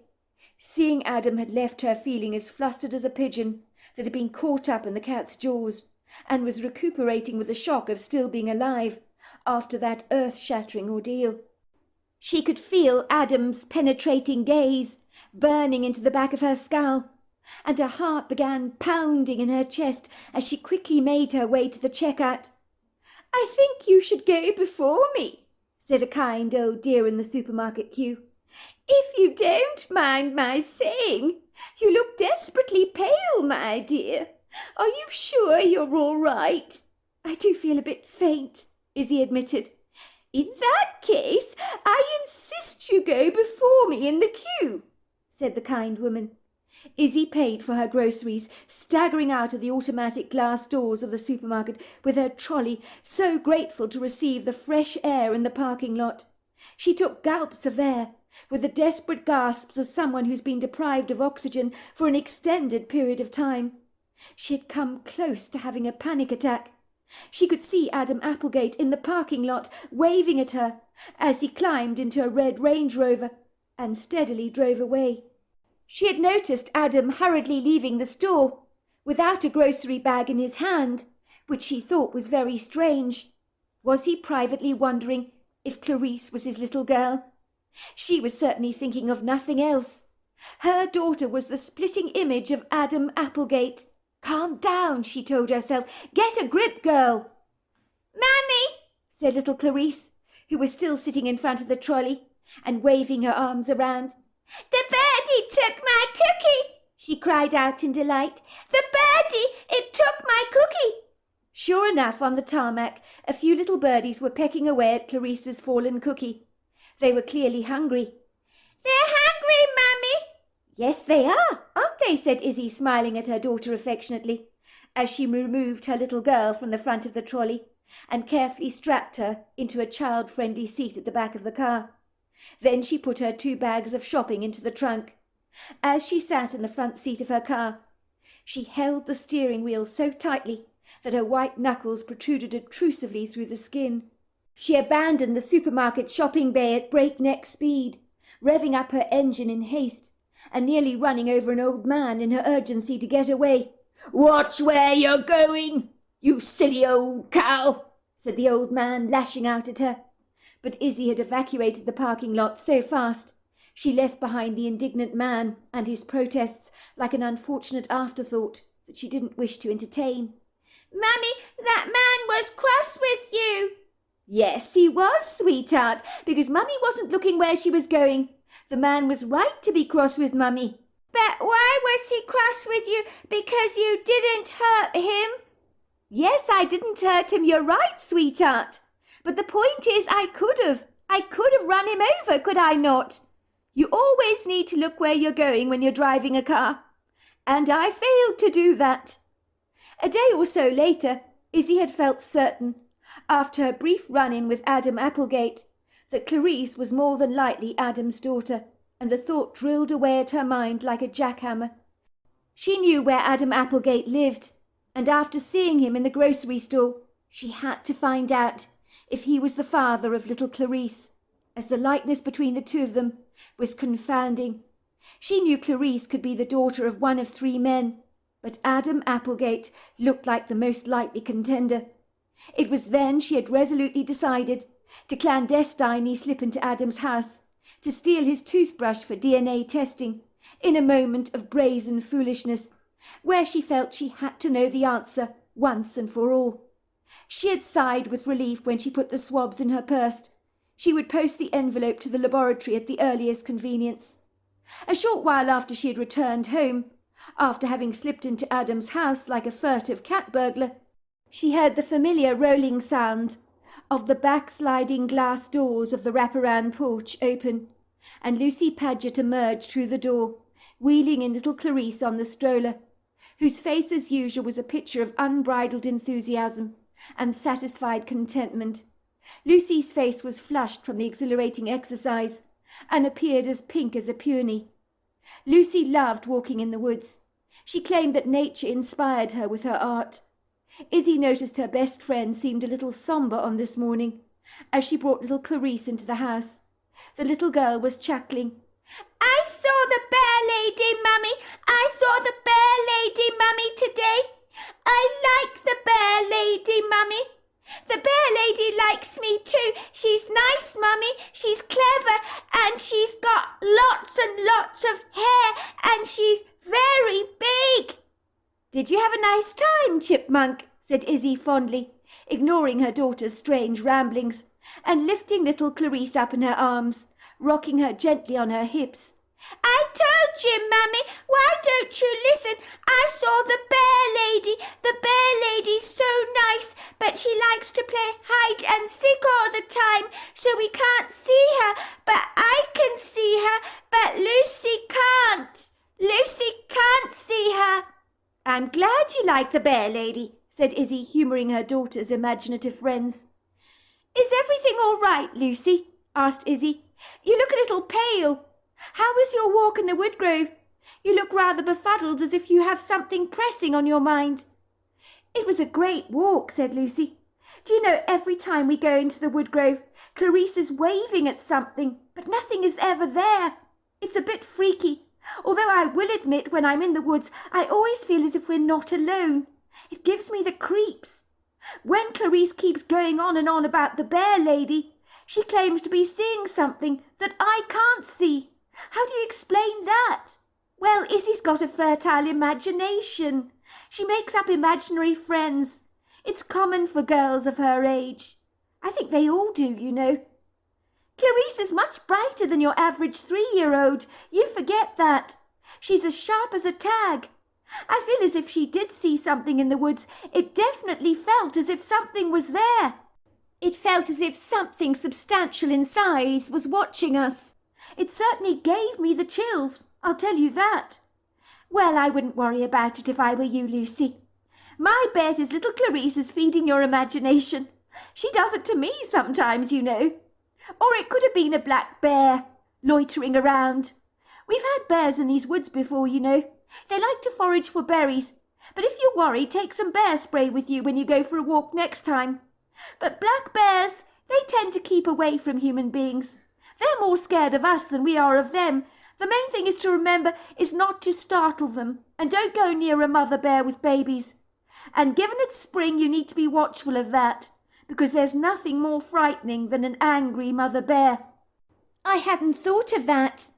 Seeing Adam had left her feeling as flustered as a pigeon that had been caught up in the cat's jaws and was recuperating with the shock of still being alive after that earth-shattering ordeal. She could feel Adam's penetrating gaze burning into the back of her skull, and her heart began pounding in her chest as she quickly made her way to the checkout. "I think you should go before me," said a kind old dear in the supermarket queue. "If you don't mind my saying, you look desperately pale, my dear. Are you sure you're all right?" "I do feel a bit faint," Izzy admitted. "In that case, I insist you go before me in the queue," said the kind woman. Izzy paid for her groceries, staggering out of the automatic glass doors of the supermarket with her trolley, so grateful to receive the fresh air in the parking lot. She took gulps of air, with the desperate gasps of someone who's been deprived of oxygen for an extended period of time. She had come close to having a panic attack. She could see Adam Applegate in the parking lot waving at her as he climbed into a red Range Rover and steadily drove away. She had noticed Adam hurriedly leaving the store without a grocery bag in his hand, which she thought was very strange. Was he privately wondering if Clarice was his little girl? She was certainly thinking of nothing else. Her daughter was the splitting image of Adam Applegate. "Calm down," she told herself. "Get a grip, girl." "Mammy," said little Clarice, who was still sitting in front of the trolley and waving her arms around. "The birdie took my cookie," she cried out in delight. "The birdie, it took my cookie." Sure enough, on the tarmac, a few little birdies were pecking away at Clarice's fallen cookie. They were clearly hungry. "They're hungry, Mummy." "Yes, they are, aren't they?" said Izzy, smiling at her daughter affectionately, as she removed her little girl from the front of the trolley and carefully strapped her into a child-friendly seat at the back of the car. Then she put her 2 bags of shopping into the trunk. As she sat in the front seat of her car, she held the steering wheel so tightly that her white knuckles protruded obtrusively through the skin. She abandoned the supermarket shopping bay at breakneck speed, revving up her engine in haste and nearly running over an old man in her urgency to get away. "Watch where you're going, you silly old cow," said the old man, lashing out at her. But Izzy had evacuated the parking lot so fast she left behind the indignant man and his protests like an unfortunate afterthought that she didn't wish to entertain. "Mummy, that man was cross with you." "Yes, he was, sweetheart, because Mummy wasn't looking where she was going. The man was right to be cross with Mummy." "But why was he cross with you? Because you didn't hurt him?" "Yes, I didn't hurt him, you're right, sweetheart. But the point is, I could have run him over, could I not? You always need to look where you're going when you're driving a car. And I failed to do that." A day or so later, Izzy had felt certain, after her brief run-in with Adam Applegate, that Clarice was more than likely Adam's daughter, and the thought drilled away at her mind like a jackhammer. She knew where Adam Applegate lived, and after seeing him in the grocery store, she had to find out if he was the father of little Clarice, as the likeness between the two of them was confounding. She knew Clarice could be the daughter of one of 3 men, but Adam Applegate looked like the most likely contender. It was then she had resolutely decided to clandestinely slip into Adam's house, to steal his toothbrush for DNA testing, in a moment of brazen foolishness, where she felt she had to know the answer once and for all. She had sighed with relief when she put the swabs in her purse. She would post the envelope to the laboratory at the earliest convenience. A short while after she had returned home, after having slipped into Adam's house like a furtive cat burglar, She heard the familiar rolling sound of the backsliding glass doors of the wraparound porch open, and Lucy Paget emerged through the door, wheeling in little Clarice on the stroller, whose face as usual was a picture of unbridled enthusiasm and satisfied contentment. Lucy's face was flushed from the exhilarating exercise and appeared as pink as a peony. Lucy loved walking in the woods. She claimed that nature inspired her with her art. Izzy noticed her best friend seemed a little sombre on this morning as she brought little Clarice into the house. The little girl was chuckling. "I saw the bear lady, Mummy. I saw the bear lady, Mummy, today. I like the bear lady, Mummy. The bear lady likes me too. She's nice, Mummy. She's clever and she's got lots and lots of hair and she's very big." "Did you have a nice time, Chipmunk?" said Izzy fondly, ignoring her daughter's strange ramblings and lifting little Clarice up in her arms, rocking her gently on her hips. "I told you, Mummy. Why don't you listen? I saw the bear lady. The bear lady's so nice, but she likes to play hide and seek all the time, so we can't see her. But I can see her, but Lucy can't. Lucy can't see her." "I'm glad you like the bear lady," said Izzy, humouring her daughter's imaginative friends. "Is everything all right, Lucy?" asked Izzy. "You look a little pale. How was your walk in the woodgrove? You look rather befuddled, as if you have something pressing on your mind." "It was a great walk," said Lucy. "Do you know, every time we go into the woodgrove, Clarice is waving at something, but nothing is ever there. It's a bit freaky. Although I will admit, when I'm in the woods, I always feel as if we're not alone. It gives me the creeps. When Clarice keeps going on and on about the bear lady, she claims to be seeing something that I can't see. How do you explain that?" "Well, Izzy's got a fertile imagination. She makes up imaginary friends. It's common for girls of her age. I think they all do, you know." "Clarice is much brighter than your average 3-year-old. You forget that. She's as sharp as a tag. I feel as if she did see something in the woods. It definitely felt as if something was there. It felt as if something substantial in size was watching us. It certainly gave me the chills, I'll tell you that." "Well, I wouldn't worry about it if I were you, Lucy. My bet is little Clarice is feeding your imagination. She does it to me sometimes, you know. Or it could have been a black bear loitering around. We've had bears in these woods before, you know. They like to forage for berries. But if you worry, take some bear spray with you when you go for a walk next time. But black bears, they tend to keep away from human beings. They're more scared of us than we are of them. The main thing is to remember is not to startle them, and don't go near a mother bear with babies. And given it's spring, you need to be watchful of that, because there's nothing more frightening than an angry mother bear." "I hadn't thought of that.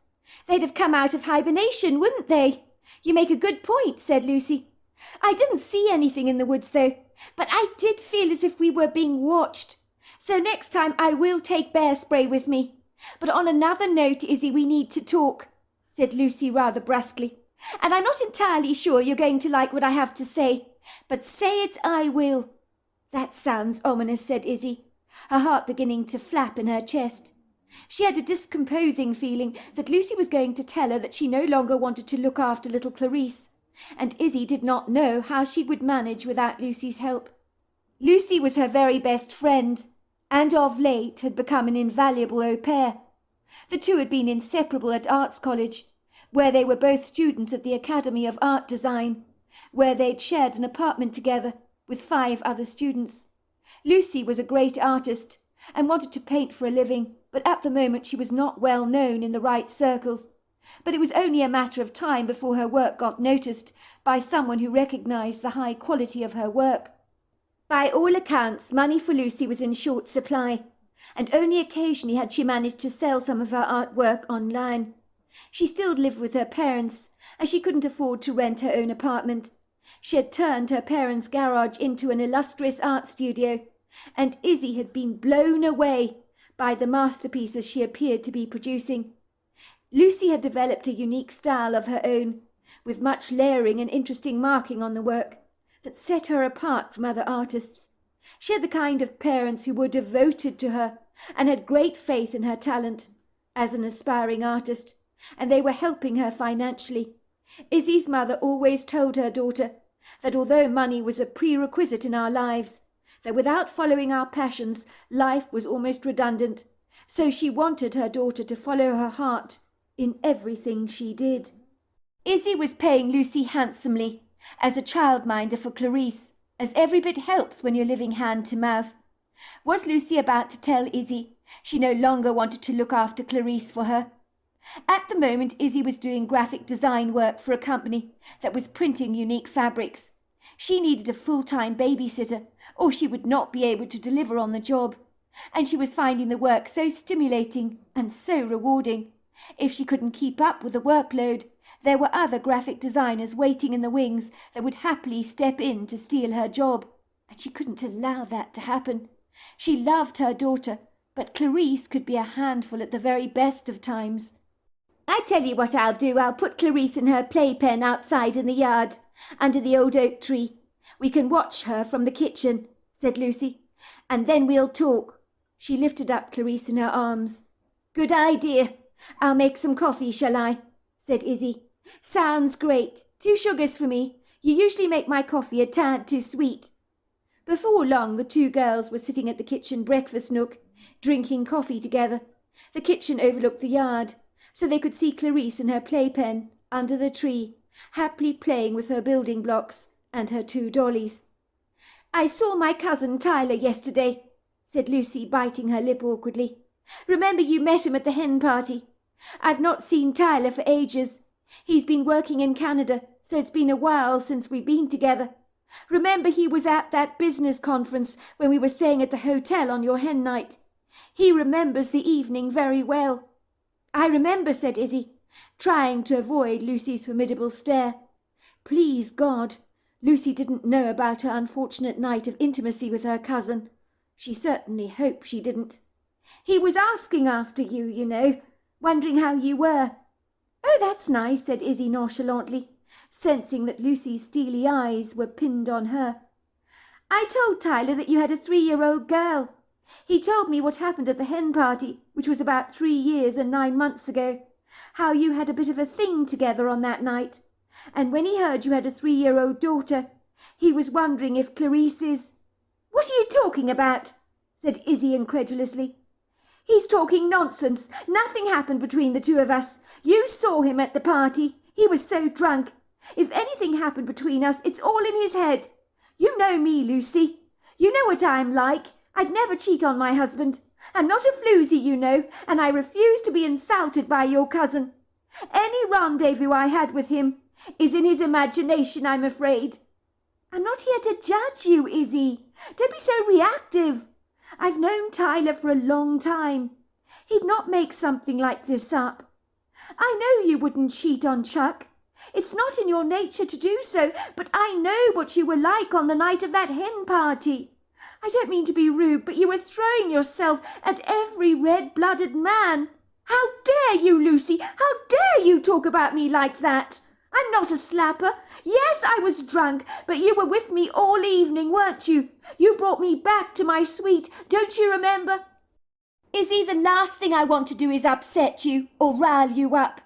They'd have come out of hibernation, wouldn't they? You make a good point," said Lucy. "I didn't see anything in the woods, though, but I did feel as if we were being watched. So next time I will take bear spray with me. But on another note, Izzy, we need to talk," said Lucy rather brusquely. "And I'm not entirely sure you're going to like what I have to say, but say it I will." "That sounds ominous," said Izzy, her heart beginning to flap in her chest. She had a discomposing feeling that Lucy was going to tell her that she no longer wanted to look after little Clarice, and Izzy did not know how she would manage without Lucy's help. Lucy was her very best friend, and of late had become an invaluable au pair. The two had been inseparable at Arts College, where they were both students at the Academy of Art Design, where they'd shared an apartment together with 5 other students. Lucy was a great artist and wanted to paint for a living, but at the moment she was not well known in the right circles. But it was only a matter of time before her work got noticed by someone who recognised the high quality of her work. By all accounts, money for Lucy was in short supply, and only occasionally had she managed to sell some of her artwork online. She still lived with her parents, as she couldn't afford to rent her own apartment. She had turned her parents' garage into an illustrious art studio, and Izzy had been blown away by the masterpieces she appeared to be producing. Lucy had developed a unique style of her own, with much layering and interesting marking on the work. that set her apart from other artists. She had the kind of parents who were devoted to her and had great faith in her talent as an aspiring artist, and they were helping her financially. Izzy's mother always told her daughter that although money was a prerequisite in our lives, that without following our passions, life was almost redundant. So she wanted her daughter to follow her heart in everything she did. Izzy was paying Lucy handsomely as a childminder for Clarice, as every bit helps when you're living hand to mouth. Was Lucy about to tell Izzy she no longer wanted to look after Clarice for her? At the moment, Izzy was doing graphic design work for a company that was printing unique fabrics. She needed a full-time babysitter, or she would not be able to deliver on the job, and she was finding the work so stimulating and so rewarding. If she couldn't keep up with the workload, there were other graphic designers waiting in the wings that would happily step in to steal her job, and she couldn't allow that to happen. She loved her daughter, but Clarice could be a handful at the very best of times. "I tell you what I'll do, I'll put Clarice in her playpen outside in the yard, under the old oak tree. We can watch her from the kitchen," said Lucy, "and then we'll talk." She lifted up Clarice in her arms. "Good idea. I'll make some coffee, shall I?" said Izzy. "Sounds great. 2 sugars for me. You usually make my coffee a tad too sweet." Before long, the 2 girls were sitting at the kitchen breakfast nook, drinking coffee together. The kitchen overlooked the yard, so they could see Clarice in her playpen under the tree, happily playing with her building blocks and her 2 dollies. "I saw my cousin Tyler yesterday," said Lucy, biting her lip awkwardly. "Remember you met him at the hen party? I've not seen Tyler for ages. He's been working in Canada, so it's been a while since we've been together. Remember he was at that business conference when we were staying at the hotel on your hen night? He remembers the evening very well." "I remember," said Izzy, trying to avoid Lucy's formidable stare. Please God, Lucy didn't know about her unfortunate night of intimacy with her cousin. She certainly hoped she didn't. "He was asking after you, you know, wondering how you were." "Oh, that's nice," said Izzy nonchalantly, sensing that Lucy's steely eyes were pinned on her. "I told Tyler that you had a 3-year-old girl. He told me what happened at the hen party, which was about 3 years and 9 months ago, how you had a bit of a thing together on that night. And when he heard you had a 3-year-old daughter, he was wondering if Clarice is—" "What are you talking about?" said Izzy incredulously. "He's talking nonsense. Nothing happened between the 2 of us. You saw him at the party. He was so drunk. If anything happened between us, it's all in his head. You know me, Lucy. You know what I'm like. I'd never cheat on my husband. I'm not a floozy, you know, and I refuse to be insulted by your cousin. Any rendezvous I had with him is in his imagination, I'm afraid." "I'm not here to judge you, Izzy. Don't be so reactive. I've known Tyler for a long time. He'd not make something like this up. I know you wouldn't cheat on Chuck. It's not in your nature to do so, but I know what you were like on the night of that hen party. I don't mean to be rude, but you were throwing yourself at every red-blooded man. How dare you, Lucy? How dare you talk about me like that? I'm not a slapper. Yes, I was drunk, but you were with me all evening, weren't you? You brought me back to my suite, don't you remember? Izzy, the last thing I want to do is upset you or rile you up.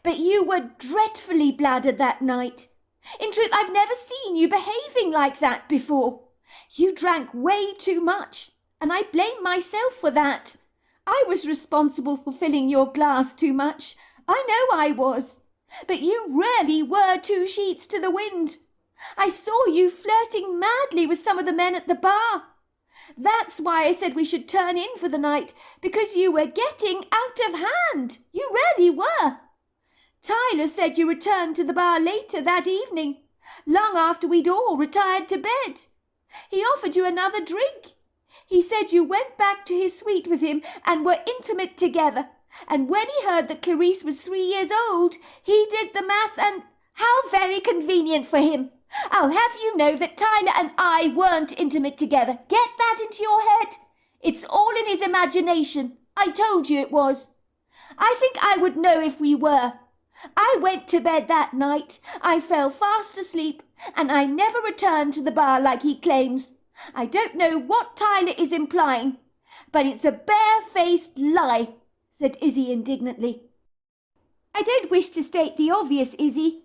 But you were dreadfully bladdered that night. In truth, I've never seen you behaving like that before. You drank way too much, and I blame myself for that. I was responsible for filling your glass too much. I know I was. But you really were 2 sheets to the wind. I saw you flirting madly with some of the men at the bar. That's why I said we should turn in for the night, because you were getting out of hand. You really were. Tyler said you returned to the bar later that evening, long after we'd all retired to bed. He offered you another drink. He said you went back to his suite with him and were intimate together. And when he heard that Clarice was 3 years old, he did the math and— How very convenient for him. I'll have you know that Tyler and I weren't intimate together. Get that into your head. It's all in his imagination. I told you it was. I think I would know if we were. I went to bed that night. I fell fast asleep, and I never returned to the bar like he claims. I don't know what Tyler is implying, but it's a bare-faced lie, said Izzy indignantly. I don't wish to state the obvious, Izzy,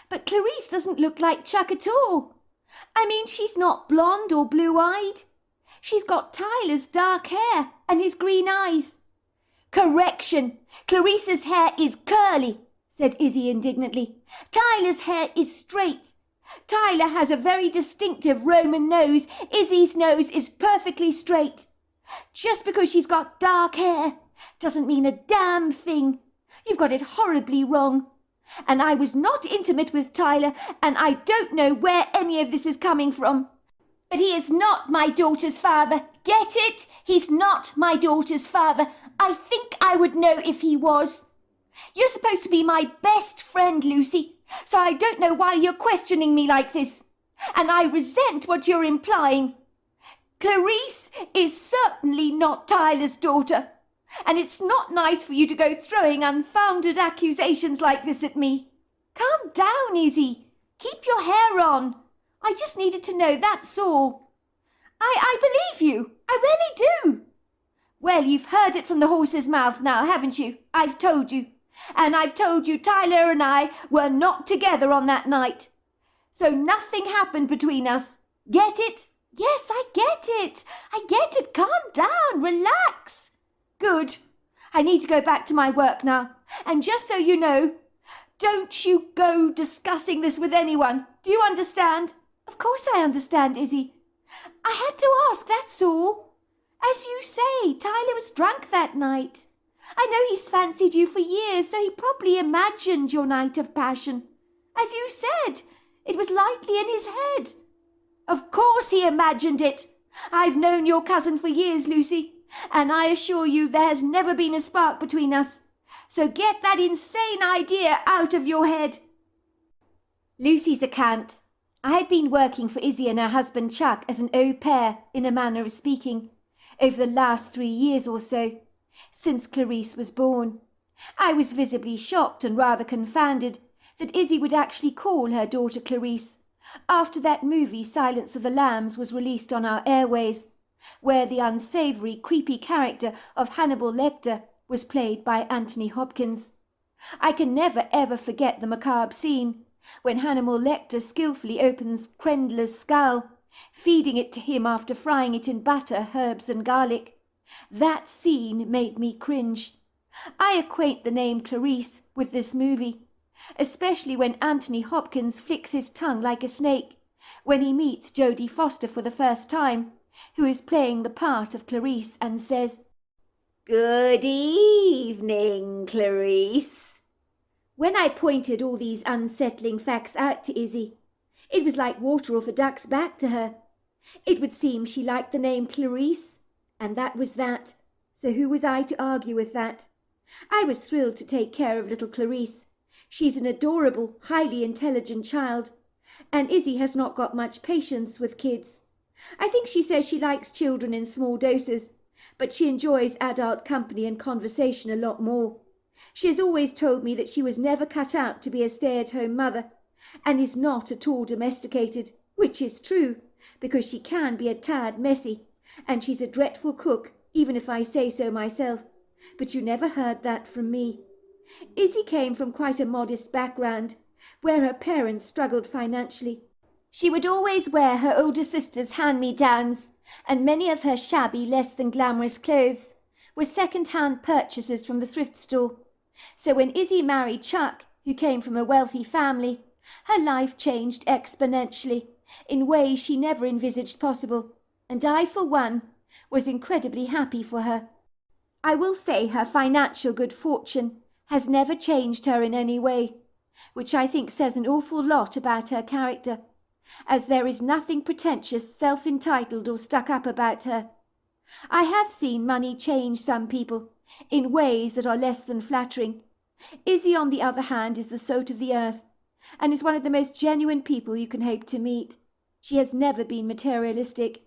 but Clarice doesn't look like Chuck at all. I mean, she's not blonde or blue-eyed. She's got Tyler's dark hair and his green eyes. Correction! Clarice's hair is curly, said Izzy indignantly. Tyler's hair is straight. Tyler has a very distinctive Roman nose. Izzy's nose is perfectly straight. Just because she's got dark hair doesn't mean a damn thing. You've got it horribly wrong. And I was not intimate with Tyler, and I don't know where any of this is coming from. But he is not my daughter's father. Get it? He's not my daughter's father. I think I would know if he was. You're supposed to be my best friend, Lucy, so I don't know why you're questioning me like this. And I resent what you're implying. Clarice is certainly not Tyler's daughter, and it's not nice for you to go throwing unfounded accusations like this at me. Calm down, Izzy. Keep your hair on. I just needed to know, that's all. I believe you. I really do. Well, you've heard it from the horse's mouth now, haven't you? I've told you. And I've told you Tyler and I were not together on that night. So nothing happened between us. Get it? Yes, I get it. I get it. Calm down. Relax. Good. I need to go back to my work now. And just so you know, don't you go discussing this with anyone. Do you understand? Of course I understand, Izzy. I had to ask, that's all. As you say, Tyler was drunk that night. I know he's fancied you for years, so he probably imagined your night of passion. As you said, it was lightly in his head. Of course he imagined it. I've known your cousin for years, Lucy, and I assure you there has never been a spark between us. So get that insane idea out of your head. Lucy's account. I had been working for Izzy and her husband Chuck as an au pair, in a manner of speaking, over the last 3 years or so, since Clarice was born. I was visibly shocked and rather confounded that Izzy would actually call her daughter Clarice, after that movie Silence of the Lambs was released on our airways, where the unsavoury, creepy character of Hannibal Lecter was played by Anthony Hopkins. I can never ever forget the macabre scene when Hannibal Lecter skillfully opens Krendler's skull, feeding it to him after frying it in butter, herbs and garlic. That scene made me cringe. I acquaint the name Clarice with this movie, especially when Anthony Hopkins flicks his tongue like a snake when he meets Jodie Foster for the first time, who is playing the part of Clarice, and says, "Good evening, Clarice." When I pointed all these unsettling facts out to Izzy, it was like water off a duck's back to her. It would seem she liked the name Clarice, and that was that. So who was I to argue with that? I was thrilled to take care of little Clarice. She's an adorable, highly intelligent child, and Izzy has not got much patience with kids. I think she says she likes children in small doses, but she enjoys adult company and conversation a lot more. She has always told me that she was never cut out to be a stay-at-home mother, and is not at all domesticated, which is true, because she can be a tad messy, and she's a dreadful cook, even if I say so myself. But you never heard that from me. Izzy came from quite a modest background, where her parents struggled financially. She would always wear her older sister's hand-me-downs, and many of her shabby, less than glamorous clothes were second-hand purchases from the thrift store. So when Izzy married Chuck, who came from a wealthy family, her life changed exponentially, in ways she never envisaged possible, and I, for one, was incredibly happy for her. I will say her financial good fortune has never changed her in any way, which I think says an awful lot about her character, as there is nothing pretentious, self-entitled or stuck-up about her. I have seen money change some people in ways that are less than flattering. Izzy, on the other hand, is the salt of the earth, and is one of the most genuine people you can hope to meet. She has never been materialistic.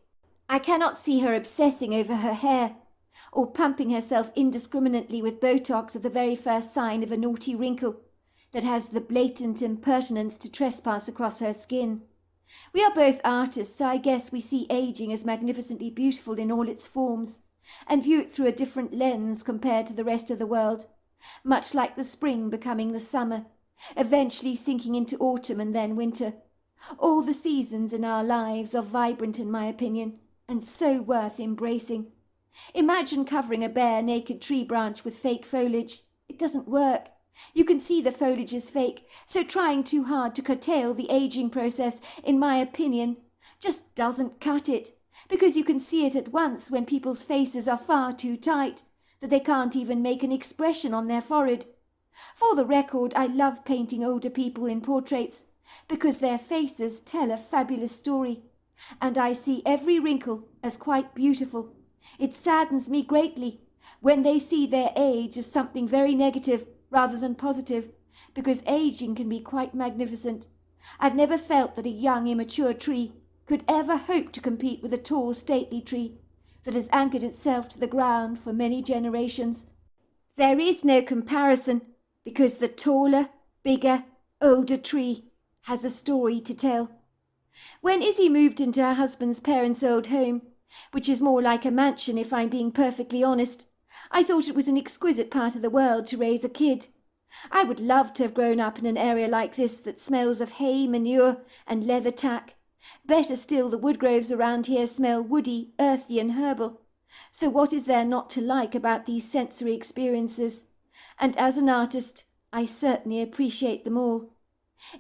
I cannot see her obsessing over her hair, or pumping herself indiscriminately with Botox at the very first sign of a naughty wrinkle that has the blatant impertinence to trespass across her skin. We are both artists, so I guess we see aging as magnificently beautiful in all its forms, and view it through a different lens compared to the rest of the world, much like the spring becoming the summer, eventually sinking into autumn and then winter. All the seasons in our lives are vibrant, in my opinion, and so worth embracing. Imagine covering a bare, naked tree branch with fake foliage. It doesn't work. You can see the foliage is fake, so trying too hard to curtail the aging process, in my opinion, just doesn't cut it, because you can see it at once when people's faces are far too tight, that they can't even make an expression on their forehead. For the record, I love painting older people in portraits, because their faces tell a fabulous story, and I see every wrinkle as quite beautiful. It saddens me greatly when they see their age as something very negative rather than positive, because aging can be quite magnificent. I've never felt that a young, immature tree could ever hope to compete with a tall, stately tree that has anchored itself to the ground for many generations. There is no comparison, because the taller, bigger, older tree has a story to tell. When Izzy moved into her husband's parents' old home, which is more like a mansion if I'm being perfectly honest, I thought it was an exquisite part of the world to raise a kid. I would love to have grown up in an area like this that smells of hay, manure and leather tack. Better still, the woodgroves around here smell woody, earthy and herbal. So what is there not to like about these sensory experiences? And as an artist, I certainly appreciate them all.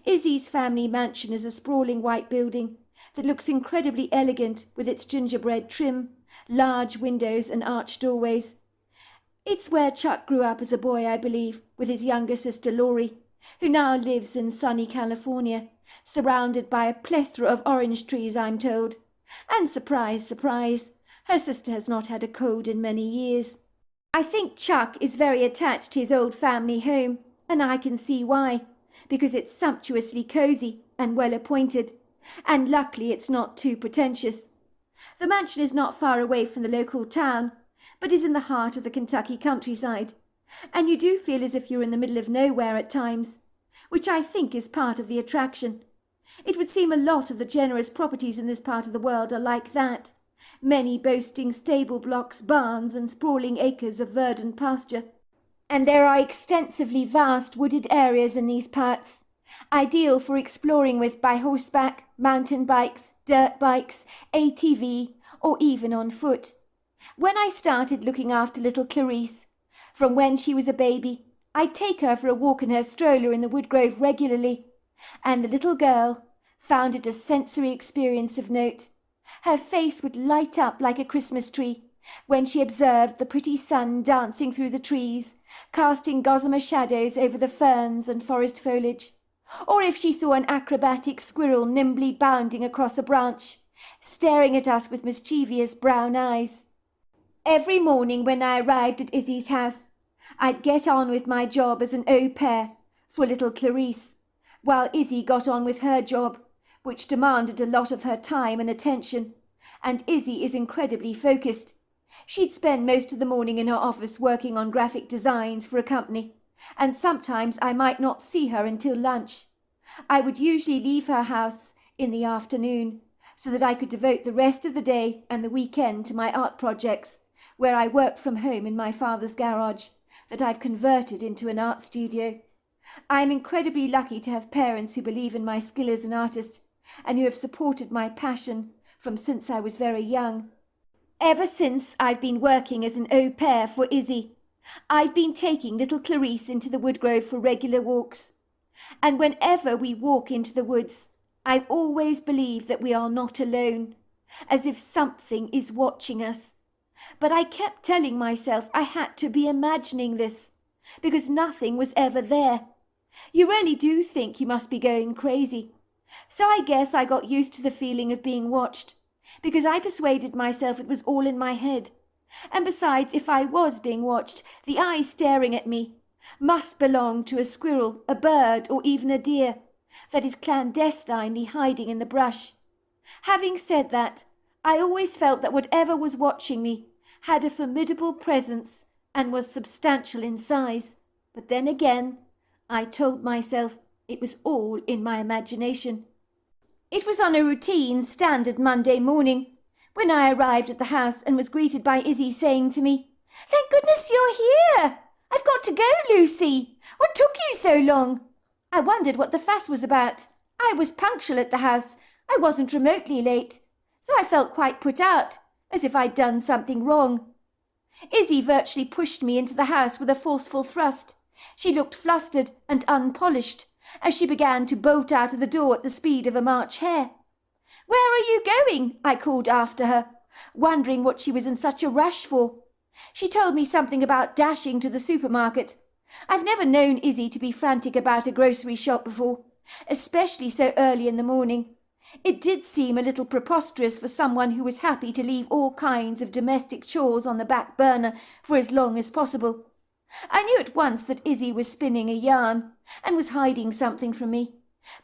Izzy's family mansion is a sprawling white building that looks incredibly elegant with its gingerbread trim, large windows and arched doorways. It's where Chuck grew up as a boy, I believe, with his younger sister Laurie, who now lives in sunny California, surrounded by a plethora of orange trees, I'm told. And surprise, surprise, her sister has not had a cold in many years. I think Chuck is very attached to his old family home, and I can see why, because it's sumptuously cosy and well appointed, and luckily it's not too pretentious. The mansion is not far away from the local town, but is in the heart of the Kentucky countryside, and you do feel as if you're in the middle of nowhere at times, which I think is part of the attraction. It would seem a lot of the generous properties in this part of the world are like that, many boasting stable blocks, barns and sprawling acres of verdant pasture. And there are extensively vast wooded areas in these parts, ideal for exploring with by horseback, mountain bikes, dirt bikes, ATV, or even on foot. When I started looking after little Clarice, from when she was a baby, I'd take her for a walk in her stroller in the woodgrove regularly, and the little girl found it a sensory experience of note. Her face would light up like a Christmas tree when she observed the pretty sun dancing through the trees, casting gossamer shadows over the ferns and forest foliage, or if she saw an acrobatic squirrel nimbly bounding across a branch, staring at us with mischievous brown eyes. Every morning when I arrived at Izzy's house, I'd get on with my job as an au pair for little Clarice, while Izzy got on with her job, which demanded a lot of her time and attention, and Izzy is incredibly focused. She'd spend most of the morning in her office working on graphic designs for a company, and sometimes I might not see her until lunch. I would usually leave her house in the afternoon, so that I could devote the rest of the day and the weekend to my art projects, where I work from home in my father's garage, that I've converted into an art studio. I am incredibly lucky to have parents who believe in my skill as an artist, and who have supported my passion from since I was very young. Ever since I've been working as an au pair for Izzy, I've been taking little Clarice into the woodgrove for regular walks. And whenever we walk into the woods, I always believe that we are not alone, as if something is watching us. But I kept telling myself I had to be imagining this, because nothing was ever there. You really do think you must be going crazy. So I guess I got used to the feeling of being watched, because I persuaded myself it was all in my head. And besides, if I was being watched, the eye staring at me must belong to a squirrel, a bird, or even a deer that is clandestinely hiding in the brush. Having said that, I always felt that whatever was watching me had a formidable presence and was substantial in size. But then again, I told myself it was all in my imagination. It was on a routine, standard Monday morning, when I arrived at the house and was greeted by Izzy saying to me, "Thank goodness you're here! I've got to go, Lucy. What took you so long?" I wondered what the fuss was about. I was punctual at the house. I wasn't remotely late, so I felt quite put out, as if I'd done something wrong. Izzy virtually pushed me into the house with a forceful thrust. She looked flustered and unpolished as she began to bolt out of the door at the speed of a March hare. "Where are you going?" I called after her, wondering what she was in such a rush for. She told me something about dashing to the supermarket. I've never known Izzy to be frantic about a grocery shop before, especially so early in the morning. It did seem a little preposterous for someone who was happy to leave all kinds of domestic chores on the back burner for as long as possible. I knew at once that Izzy was spinning a yarn and was hiding something from me,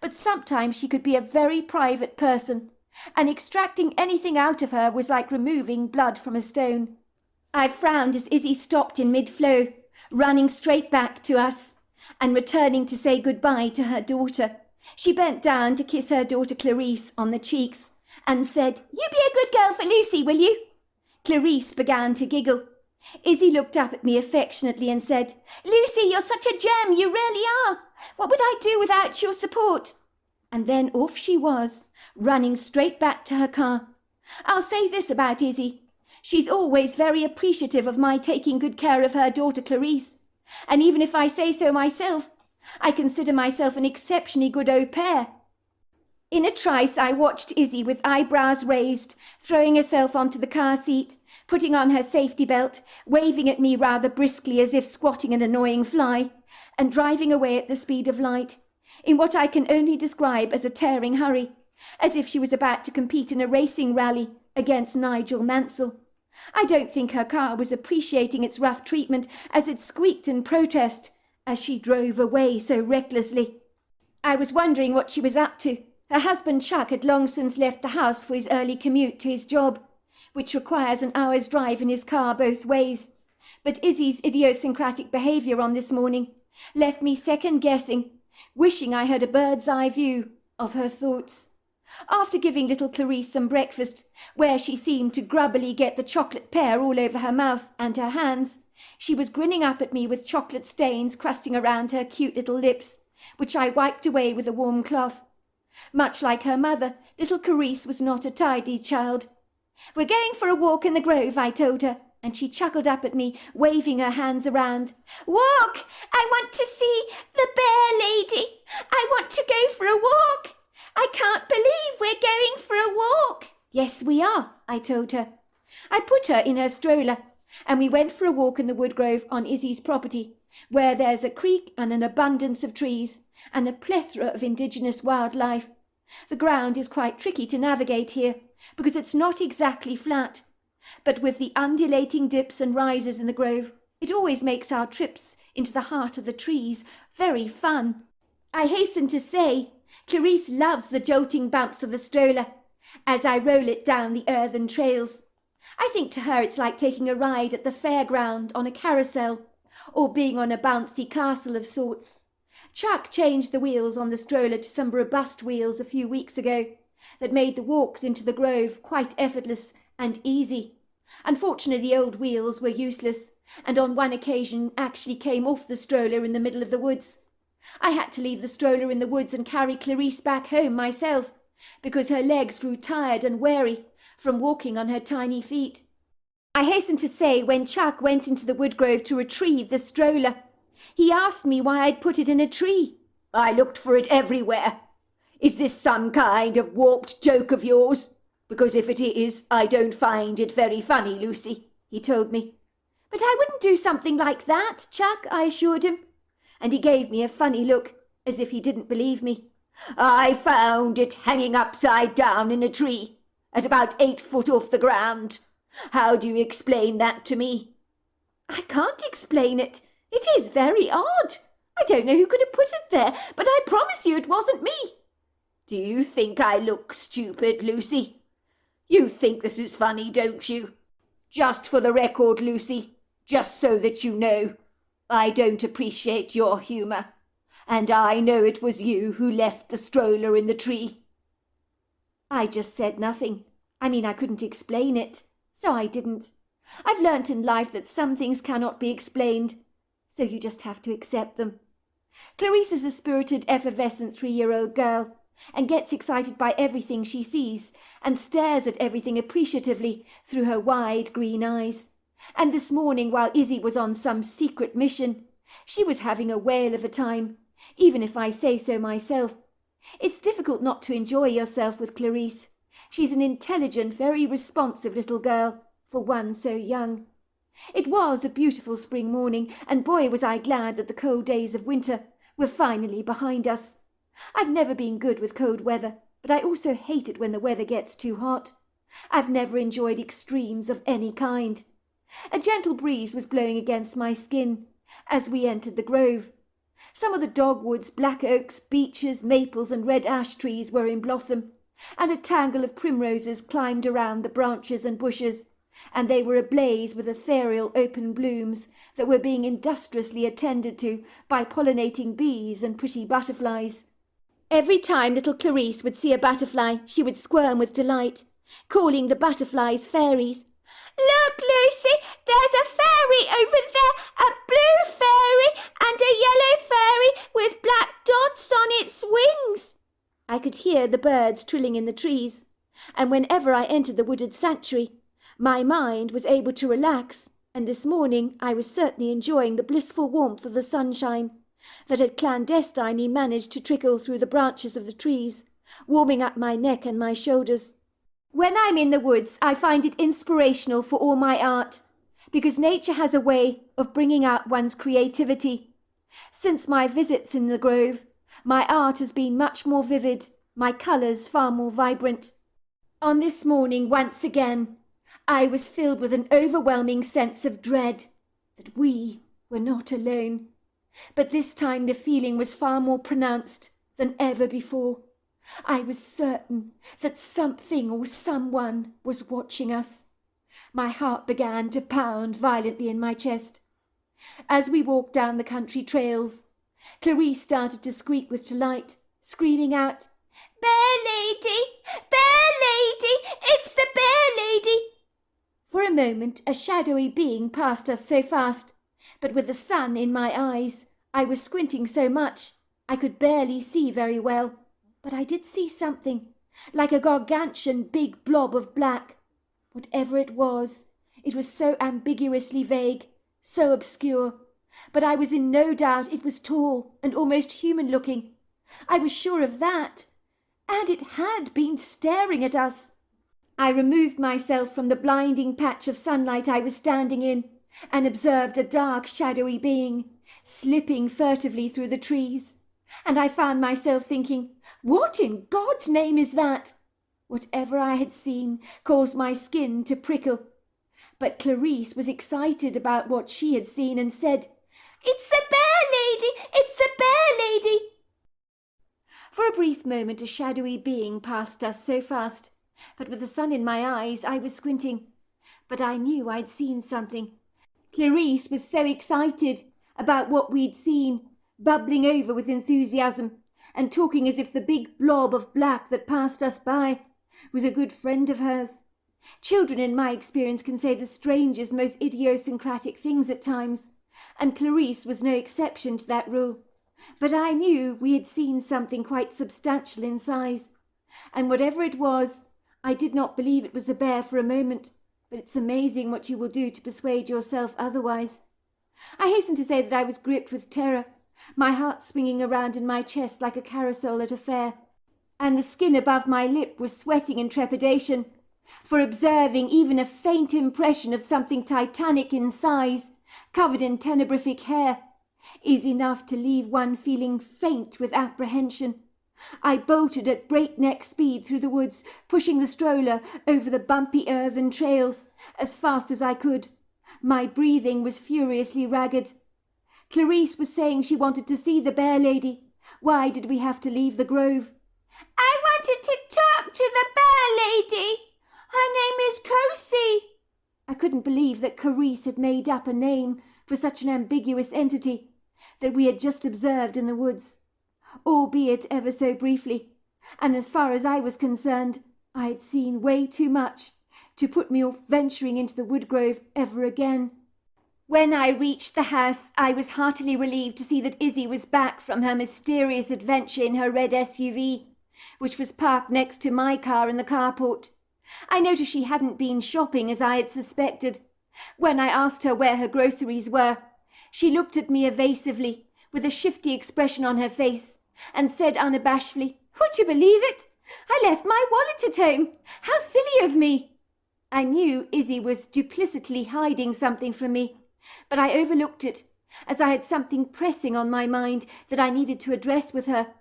but sometimes she could be a very private person, and extracting anything out of her was like removing blood from a stone. I frowned as Izzy stopped in mid-flow, running straight back to us and returning to say goodbye to her daughter. She bent down to kiss her daughter Clarice on the cheeks and said, "You be a good girl for Lucy, will you?" Clarice began to giggle. Izzy looked up at me affectionately and said, "Lucy, you're such a gem, you really are. What would I do without your support?" And then off she was, running straight back to her car. I'll say this about Izzy. She's always very appreciative of my taking good care of her daughter Clarice. And even if I say so myself, I consider myself an exceptionally good au pair. In a trice, I watched Izzy with eyebrows raised, throwing herself onto the car seat, putting on her safety belt, waving at me rather briskly as if squatting an annoying fly, and driving away at the speed of light, in what I can only describe as a tearing hurry, as if she was about to compete in a racing rally against Nigel Mansell. I don't think her car was appreciating its rough treatment as it squeaked in protest as she drove away so recklessly. I was wondering what she was up to. Her husband Chuck had long since left the house for his early commute to his job, which requires an hour's drive in his car both ways. But Izzy's idiosyncratic behaviour on this morning left me second-guessing, wishing I had a bird's-eye view of her thoughts. After giving little Clarice some breakfast, where she seemed to grubbily get the chocolate pear all over her mouth and her hands, she was grinning up at me with chocolate stains crusting around her cute little lips, which I wiped away with a warm cloth. Much like her mother, little Clarice was not a tidy child. "We're going for a walk in the grove," I told her, and she chuckled up at me, waving her hands around. "Walk! I want to see the bear lady! I want to go for a walk! I can't believe we're going for a walk!" "Yes, we are," I told her. I put her in her stroller, and we went for a walk in the woodgrove on Izzy's property, where there's a creek and an abundance of trees, and a plethora of indigenous wildlife. The ground is quite tricky to navigate here, because it's not exactly flat, but with the undulating dips and rises in the grove, it always makes our trips into the heart of the trees very fun. I hasten to say, Clarice loves the jolting bumps of the stroller as I roll it down the earthen trails. I think to her it's like taking a ride at the fairground on a carousel, or being on a bouncy castle of sorts. Chuck changed the wheels on the stroller to some robust wheels a few weeks ago that made the walks into the grove quite effortless and easy. Unfortunately, the old wheels were useless, and on one occasion actually came off the stroller in the middle of the woods. I had to leave the stroller in the woods and carry Clarice back home myself, because her legs grew tired and weary from walking on her tiny feet. I hasten to say, when Chuck went into the woodgrove to retrieve the stroller, he asked me why I'd put it in a tree. "I looked for it everywhere. Is this some kind of warped joke of yours? Because if it is, I don't find it very funny, Lucy," he told me. "But I wouldn't do something like that, Chuck," I assured him, and he gave me a funny look, as if he didn't believe me. "I found it hanging upside down in a tree, at about 8 foot off the ground. How do you explain that to me?" "I can't explain it. It is very odd. I don't know who could have put it there, but I promise you it wasn't me." "Do you think I look stupid, Lucy? You think this is funny, don't you? Just for the record, Lucy, just so that you know, I don't appreciate your humour, and I know it was you who left the stroller in the tree." I just said nothing. I couldn't explain it, so I didn't. I've learnt in life that some things cannot be explained, so you just have to accept them. Clarice is a spirited, effervescent 3-year-old girl, and gets excited by everything she sees, and stares at everything appreciatively through her wide green eyes. And this morning, while Izzy was on some secret mission, she was having a whale of a time, even if I say so myself. It's difficult not to enjoy yourself with Clarice. She's an intelligent, very responsive little girl, for one so young. It was a beautiful spring morning, and boy was I glad that the cold days of winter were finally behind us. I've never been good with cold weather, but I also hate it when the weather gets too hot. I've never enjoyed extremes of any kind. A gentle breeze was blowing against my skin as we entered the grove. Some of the dogwoods, black oaks, beeches, maples and red ash trees were in blossom, and a tangle of primroses climbed around the branches and bushes, and they were ablaze with ethereal open blooms that were being industriously attended to by pollinating bees and pretty butterflies. Every time little Clarice would see a butterfly, she would squirm with delight, calling the butterflies fairies. "Look, Lucy, there's a fairy over there, a blue fairy and a yellow fairy with black dots on its wings." I could hear the birds trilling in the trees, and whenever I entered the wooded sanctuary, my mind was able to relax, and this morning I was certainly enjoying the blissful warmth of the sunshine that had clandestinely managed to trickle through the branches of the trees, warming up my neck and my shoulders. When I'm in the woods, I find it inspirational for all my art, because nature has a way of bringing out one's creativity. Since my visits in the grove, my art has been much more vivid, my colours far more vibrant. On this morning, once again, I was filled with an overwhelming sense of dread that we were not alone. But this time the feeling was far more pronounced than ever before. I was certain that something or someone was watching us. My heart began to pound violently in my chest. As we walked down the country trails, Clarice started to squeak with delight, screaming out, "Bear lady! Bear lady! It's the bear lady!" For a moment a shadowy being passed us so fast, but with the sun in my eyes, I was squinting so much I could barely see very well. But I did see something, like a gargantuan big blob of black. Whatever it was so ambiguously vague, so obscure, but I was in no doubt it was tall and almost human-looking. I was sure of that, and it had been staring at us. I removed myself from the blinding patch of sunlight I was standing in, and observed a dark, shadowy being slipping furtively through the trees. And I found myself thinking, what in God's name is that? Whatever I had seen caused my skin to prickle. But Clarice was excited about what she had seen and said, "It's the bear lady! It's the bear lady!" For a brief moment a shadowy being passed us so fast, but with the sun in my eyes I was squinting. But I knew I'd seen something. Clarice was so excited about what we'd seen, bubbling over with enthusiasm, and talking as if the big blob of black that passed us by was a good friend of hers. Children, in my experience, can say the strangest, most idiosyncratic things at times, and Clarice was no exception to that rule. But I knew we had seen something quite substantial in size, and whatever it was, I did not believe it was a bear for a moment, but it's amazing what you will do to persuade yourself otherwise. I hasten to say that I was gripped with terror, my heart swinging around in my chest like a carousel at a fair, and the skin above my lip was sweating in trepidation, for observing even a faint impression of something titanic in size, covered in tenebrific hair, is enough to leave one feeling faint with apprehension. I bolted at breakneck speed through the woods, pushing the stroller over the bumpy earthen trails as fast as I could. My breathing was furiously ragged. Clarice was saying she wanted to see the bear lady. Why did we have to leave the grove? "I wanted to talk to the bear lady. Her name is Cosie." I couldn't believe that Clarice had made up a name for such an ambiguous entity that we had just observed in the woods, albeit ever so briefly, and as far as I was concerned, I had seen way too much to put me off venturing into the woodgrove ever again. When I reached the house, I was heartily relieved to see that Izzy was back from her mysterious adventure in her red SUV, which was parked next to my car in the carport. I noticed she hadn't been shopping as I had suspected. When I asked her where her groceries were, she looked at me evasively, with a shifty expression on her face, and said unabashedly, "Would you believe it? I left my wallet at home. How silly of me!" I knew Izzy was duplicitously hiding something from me, but I overlooked it, as I had something pressing on my mind that I needed to address with her,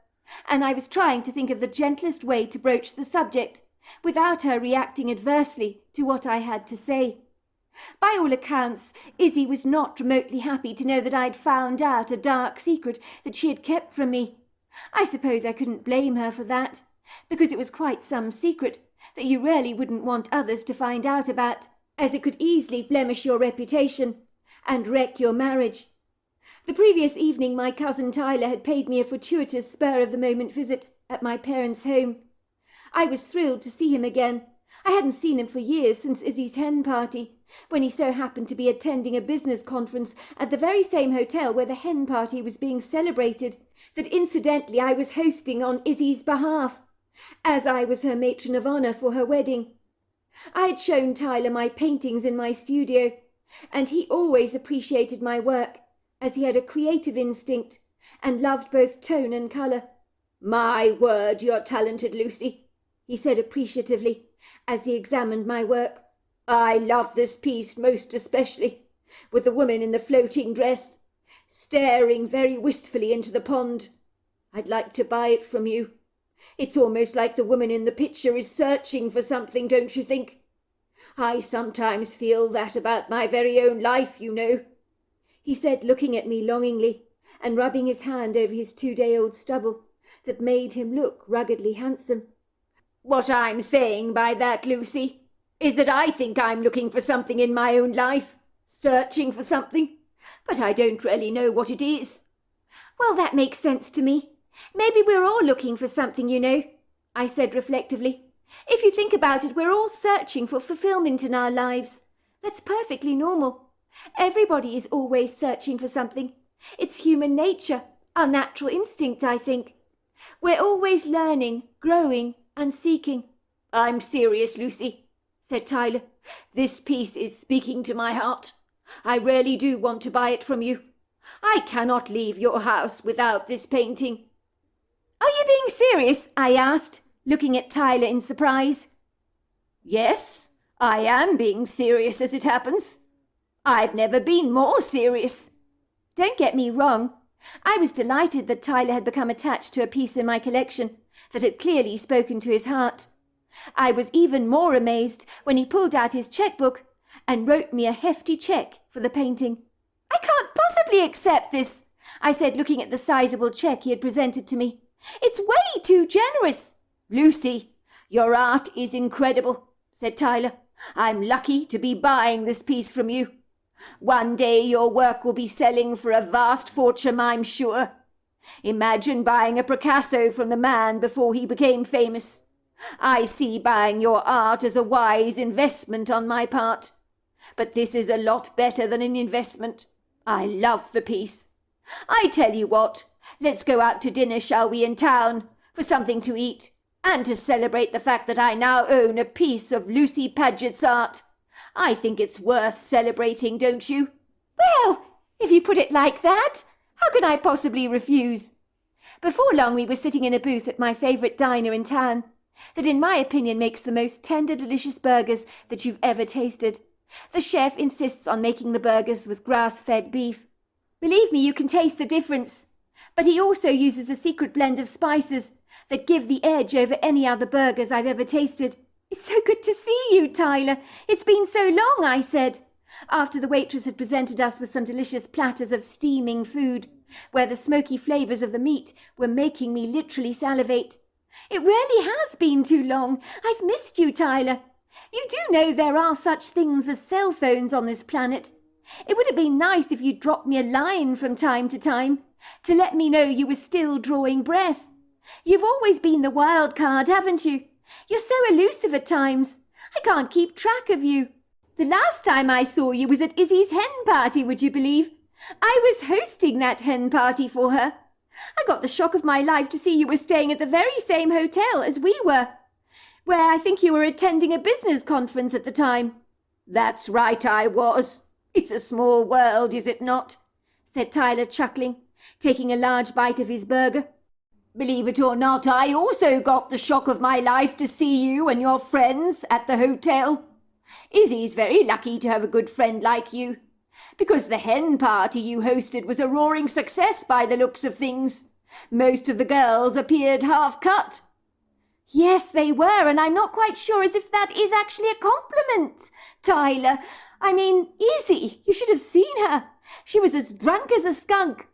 and I was trying to think of the gentlest way to broach the subject, without her reacting adversely to what I had to say. By all accounts, Izzy was not remotely happy to know that I'd found out a dark secret that she had kept from me. I suppose I couldn't blame her for that, because it was quite some secret that you really wouldn't want others to find out about, as it could easily blemish your reputation and wreck your marriage. The previous evening my cousin Tyler had paid me a fortuitous spur-of-the-moment visit at my parents' home. I was thrilled to see him again. I hadn't seen him for years, since Izzy's hen party, when he so happened to be attending a business conference at the very same hotel where the hen party was being celebrated, that incidentally I was hosting on Izzy's behalf, as I was her matron of honour for her wedding. I had shown Tyler my paintings in my studio, and he always appreciated my work, as he had a creative instinct and loved both tone and colour. "My word, you're talented, Lucy," he said appreciatively, as he examined my work. "I love this piece most especially, with the woman in the floating dress, staring very wistfully into the pond. I'd like to buy it from you. It's almost like the woman in the picture is searching for something, don't you think? I sometimes feel that about my very own life, you know," he said, looking at me longingly, and rubbing his hand over his 2-day-old stubble that made him look ruggedly handsome. "What I'm saying by that, Lucy, is that I think I'm looking for something in my own life, searching for something, but I don't really know what it is." "Well, that makes sense to me. Maybe we're all looking for something, you know," I said reflectively. "If you think about it, we're all searching for fulfillment in our lives. That's perfectly normal. Everybody is always searching for something. It's human nature, our natural instinct, I think. We're always learning, growing, and seeking." "I'm serious, Lucy," said Tyler. "This piece is speaking to my heart. I really do want to buy it from you. I cannot leave your house without this painting." "Are you being serious?" I asked, looking at Tyler in surprise. "Yes, I am being serious, as it happens. I've never been more serious." Don't get me wrong. I was delighted that Tyler had become attached to a piece in my collection that had clearly spoken to his heart. I was even more amazed when he pulled out his checkbook and wrote me a hefty check for the painting. "I can't possibly accept this," I said, looking at the sizable check he had presented to me. "It's way too generous." "Lucy, your art is incredible," said Tyler. "I'm lucky to be buying this piece from you. One day your work will be selling for a vast fortune, I'm sure. Imagine buying a Picasso from the man before he became famous. I see buying your art as a wise investment on my part. But this is a lot better than an investment. I love the piece. I tell you what, let's go out to dinner, shall we, in town, for something to eat, and to celebrate the fact that I now own a piece of Lucy Paget's art. I think it's worth celebrating, don't you?" "Well, if you put it like that, how could I possibly refuse?" Before long we were sitting in a booth at my favourite diner in town, that in my opinion makes the most tender, delicious burgers that you've ever tasted. The chef insists on making the burgers with grass-fed beef. Believe me, you can taste the difference. But he also uses a secret blend of spices that give the edge over any other burgers I've ever tasted. "It's so good to see you, Tyler. It's been so long," I said, after the waitress had presented us with some delicious platters of steaming food, where the smoky flavours of the meat were making me literally salivate. "It really has been too long. I've missed you, Tyler. You do know there are such things as cell phones on this planet. It would have been nice if you'd dropped me a line from time to let me know you were still drawing breath. You've always been the wild card, haven't you? You're so elusive at times. I can't keep track of you. The last time I saw you was at Izzy's hen party, would you believe? I was hosting that hen party for her. I got the shock of my life to see you were staying at the very same hotel as we were, where I think you were attending a business conference at the time. That's right, I was. It's a small world, is it not? Said Tyler, chuckling, taking a large bite of his burger. Believe it or not, I also got the shock of my life to see you and your friends at the hotel. Izzy's very lucky to have a good friend like you, because the hen party you hosted was a roaring success by the looks of things. Most of the girls appeared half-cut. Yes, they were, and I'm not quite sure as if that is actually a compliment, Tyler. I mean, Izzy, you should have seen her. She was as drunk as a skunk.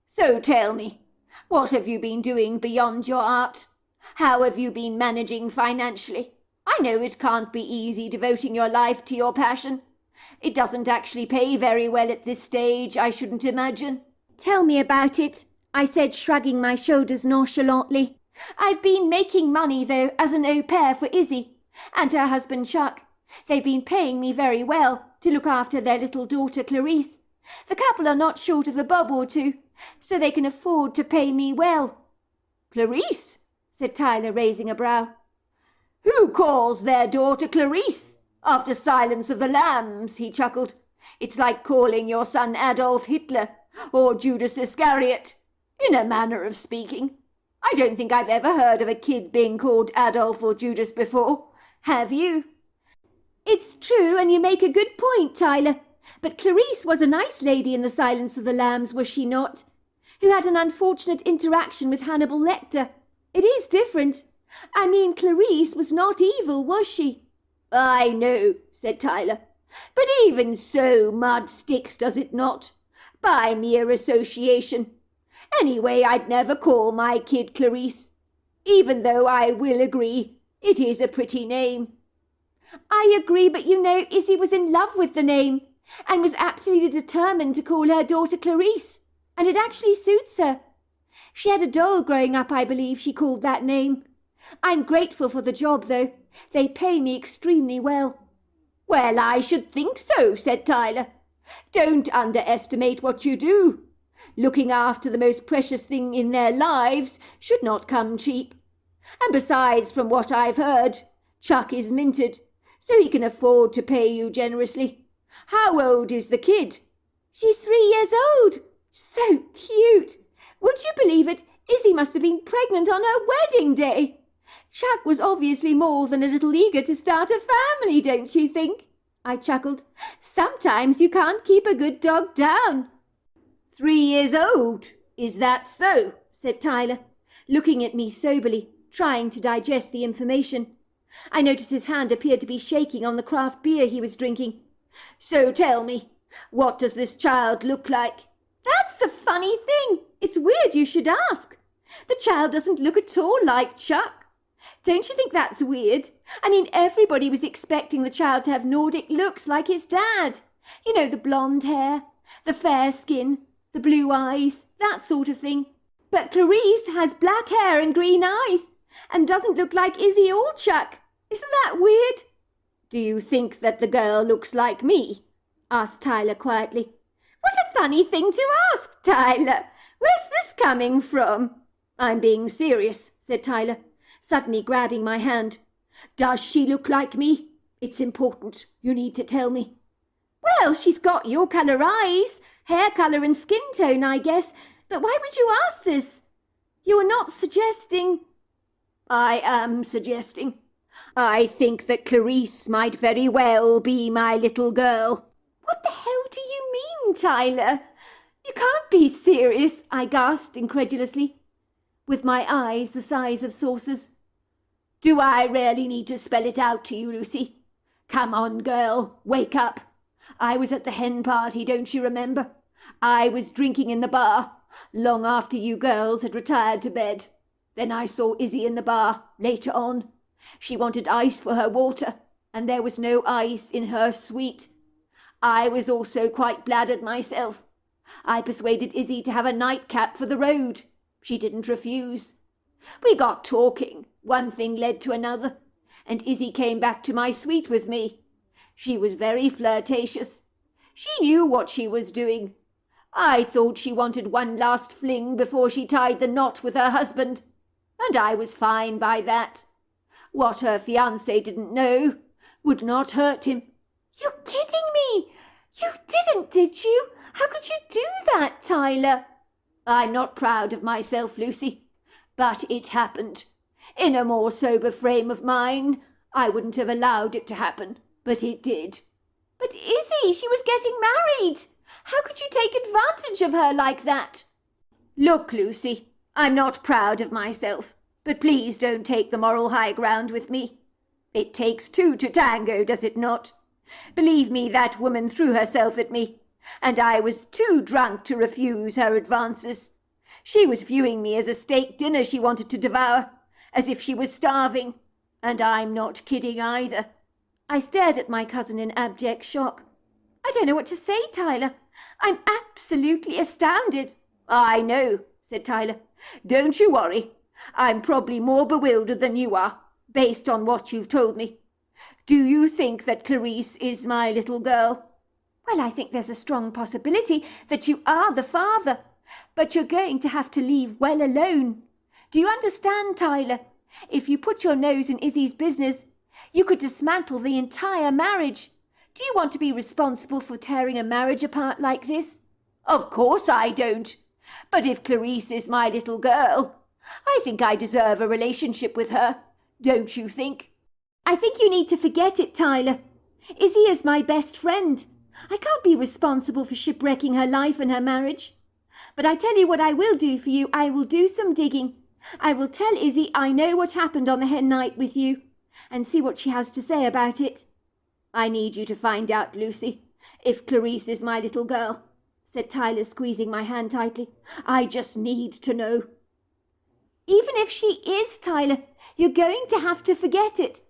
So tell me, what have you been doing beyond your art? How have you been managing financially? I know it can't be easy devoting your life to your passion. It doesn't actually pay very well at this stage, I shouldn't imagine. Tell me about it, I said, shrugging my shoulders nonchalantly. I've been making money, though, as an au pair for Izzy and her husband Chuck. They've been paying me very well to look after their little daughter Clarice. The couple are not short of a bob or two, so they can afford to pay me well. Clarice? Said Tyler, raising a brow. Who calls their daughter Clarice? After Silence of the Lambs, he chuckled. It's like calling your son Adolf Hitler or Judas Iscariot, in a manner of speaking. I don't think I've ever heard of a kid being called Adolf or Judas before. Have you? It's true, and you make a good point, Tyler. But Clarice was a nice lady in the Silence of the Lambs, was she not? Who had an unfortunate interaction with Hannibal Lecter. It is different. I mean, Clarice was not evil, was she? I know, said Tyler. But even so, mud sticks, does it not? By mere association. Anyway, I'd never call my kid Clarice, even though I will agree it is a pretty name. I agree, but you know, Izzy was in love with the name and was absolutely determined to call her daughter Clarice, and it actually suits her. She had a doll growing up, I believe she called that name. I'm grateful for the job, though. They pay me extremely well. Well, I should think so, said Tyler. Don't underestimate what you do. Looking after the most precious thing in their lives should not come cheap. And besides, from what I've heard, Chuck is minted, so he can afford to pay you generously. How old is the kid? She's 3 years old. So cute. Would you believe it? Izzy must have been pregnant on her wedding day. Chuck was obviously more than a little eager to start a family, don't you think? I chuckled. Sometimes you can't keep a good dog down. 3 years old? Is that so? Said Tyler, looking at me soberly, trying to digest the information. I noticed his hand appeared to be shaking on the craft beer he was drinking. So tell me, what does this child look like? That's the funny thing. It's weird you should ask. The child doesn't look at all like Chuck. Don't you think that's weird? I mean, everybody was expecting the child to have Nordic looks like his dad. You know, the blonde hair, the fair skin, the blue eyes, that sort of thing. But Clarice has black hair and green eyes and doesn't look like Izzy or Chuck. Isn't that weird? Do you think that the girl looks like me? Asked Tyler quietly. What a funny thing to ask, Tyler. Where's this coming from? I'm being serious, said Tyler, suddenly grabbing my hand. Does she look like me? It's important. You need to tell me. Well, she's got your colour eyes, hair colour and skin tone, I guess. But why would you ask this? You are not suggesting... I am suggesting. I think that Clarice might very well be my little girl. What the hell do you mean, Tyler? You can't be serious, I gasped incredulously, with my eyes the size of saucers. Do I really need to spell it out to you, Lucy? Come on, girl, wake up. I was at the hen party, don't you remember? I was drinking in the bar, long after you girls had retired to bed. Then I saw Izzy in the bar, later on. She wanted ice for her water, and there was no ice in her sweet. I was also quite bladdered myself. I persuaded Izzy to have a nightcap for the road. She didn't refuse. We got talking. One thing led to another, and Izzy came back to my suite with me. She was very flirtatious. She knew what she was doing. I thought she wanted one last fling before she tied the knot with her husband, and I was fine by that. What her fiancé didn't know would not hurt him. You're kidding me! You didn't, did you? How could you do that, Tyler? I'm not proud of myself, Lucy, but it happened. In a more sober frame of mind, I wouldn't have allowed it to happen, but it did. But Izzy, she was getting married. How could you take advantage of her like that? Look, Lucy, I'm not proud of myself, but please don't take the moral high ground with me. It takes two to tango, does it not? Believe me, that woman threw herself at me, and I was too drunk to refuse her advances. She was viewing me as a steak dinner she wanted to devour, as if she was starving, and I'm not kidding either. I stared at my cousin in abject shock. I don't know what to say, Tyler. I'm absolutely astounded. I know, said Tyler. Don't you worry. I'm probably more bewildered than you are, based on what you've told me. Do you think that Clarice is my little girl? Well, I think there's a strong possibility that you are the father, but you're going to have to leave well alone. Do you understand, Tyler? If you put your nose in Izzy's business, you could dismantle the entire marriage. Do you want to be responsible for tearing a marriage apart like this? Of course I don't. But if Clarice is my little girl, I think I deserve a relationship with her. Don't you think? I think you need to forget it, Tyler. Izzy is my best friend. I can't be responsible for shipwrecking her life and her marriage. But I tell you what I will do for you. I will do some digging. I will tell Izzy I know what happened on the hen night with you, and see what she has to say about it. I need you to find out, Lucy, if Clarice is my little girl, said Tyler, squeezing my hand tightly. I just need to know. Even if she is, Tyler, you're going to have to forget it.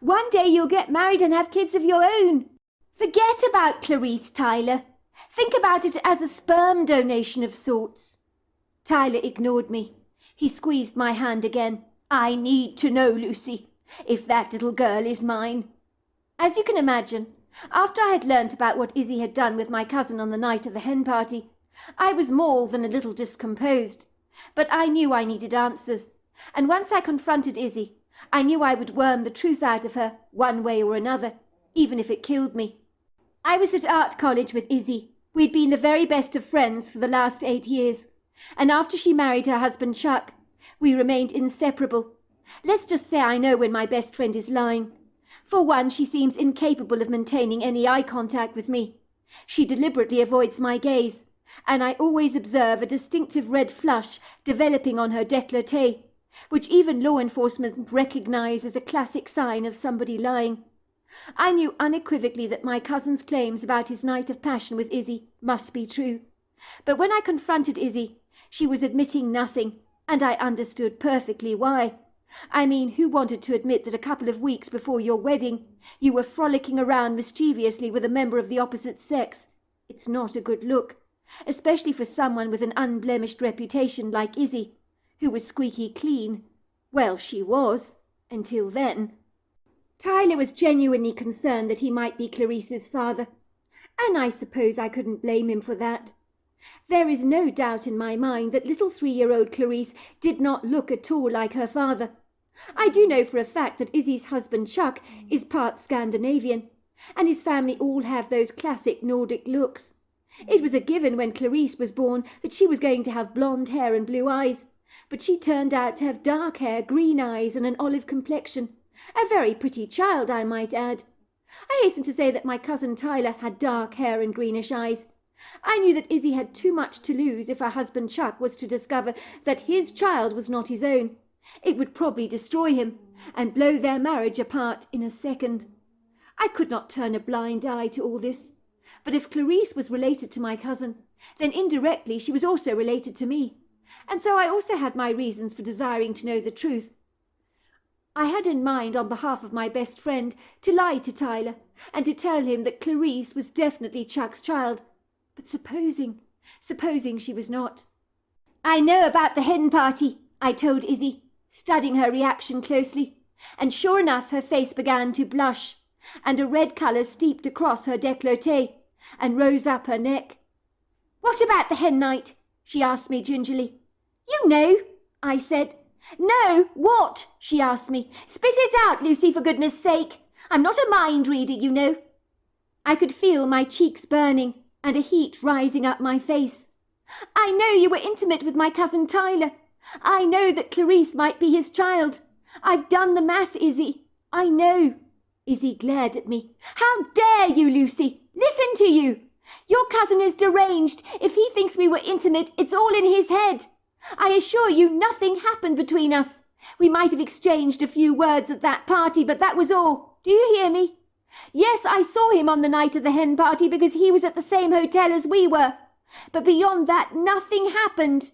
One day you'll get married and have kids of your own. Forget about Clarice, Tyler. Think about it as a sperm donation of sorts. Tyler ignored me. He squeezed my hand again. I need to know, Lucy, if that little girl is mine. As you can imagine, after I had learnt about what Izzy had done with my cousin on the night of the hen party, I was more than a little discomposed. But I knew I needed answers, and once I confronted Izzy, I knew I would worm the truth out of her one way or another, even if it killed me. I was at art college with Izzy. We'd been the very best of friends for the last 8 years, and after she married her husband Chuck, we remained inseparable. Let's just say I know when my best friend is lying. For one, she seems incapable of maintaining any eye contact with me. She deliberately avoids my gaze, and I always observe a distinctive red flush developing on her décolleté, which even law enforcement recognise as a classic sign of somebody lying. I knew unequivocally that my cousin's claims about his night of passion with Izzy must be true. But when I confronted Izzy, she was admitting nothing, and I understood perfectly why. I mean, who wanted to admit that a couple of weeks before your wedding, you were frolicking around mischievously with a member of the opposite sex? It's not a good look, especially for someone with an unblemished reputation like Izzy, who was squeaky clean. Well, she was, until then. Tyler was genuinely concerned that he might be Clarice's father, and I suppose I couldn't blame him for that. There is no doubt in my mind that little 3-year-old Clarice did not look at all like her father. I do know for a fact that Izzy's husband Chuck is part Scandinavian, and his family all have those classic Nordic looks. It was a given when Clarice was born that she was going to have blonde hair and blue eyes, but she turned out to have dark hair, green eyes, and an olive complexion. A very pretty child, I might add. I hasten to say that my cousin Tyler had dark hair and greenish eyes. I knew that Izzy had too much to lose if her husband Chuck was to discover that his child was not his own. It would probably destroy him and blow their marriage apart in a second. I could not turn a blind eye to all this. But if Clarice was related to my cousin, then indirectly she was also related to me. And so I also had my reasons for desiring to know the truth. I had in mind, on behalf of my best friend, to lie to Tyler and to tell him that Clarice was definitely Chuck's child. But supposing she was not. I know about the hen party, I told Izzy. studying her reaction closely, and sure enough her face began to blush, and a red colour steeped across her décolleté and rose up her neck. "What about the hen night?" she asked me gingerly. "You know," I said. "No, what?" she asked me. "Spit it out, Lucy, for goodness sake. I'm not a mind reader, you know." I could feel my cheeks burning and a heat rising up my face. "I know you were intimate with my cousin Tyler. I know that Clarice might be his child. I've done the math, Izzy. I know." Izzy glared at me. "How dare you, Lucy? Listen to you. Your cousin is deranged. If he thinks we were intimate, it's all in his head. I assure you nothing happened between us. We might have exchanged a few words at that party, but that was all. Do you hear me? Yes, I saw him on the night of the hen party because he was at the same hotel as we were. But beyond that, nothing happened."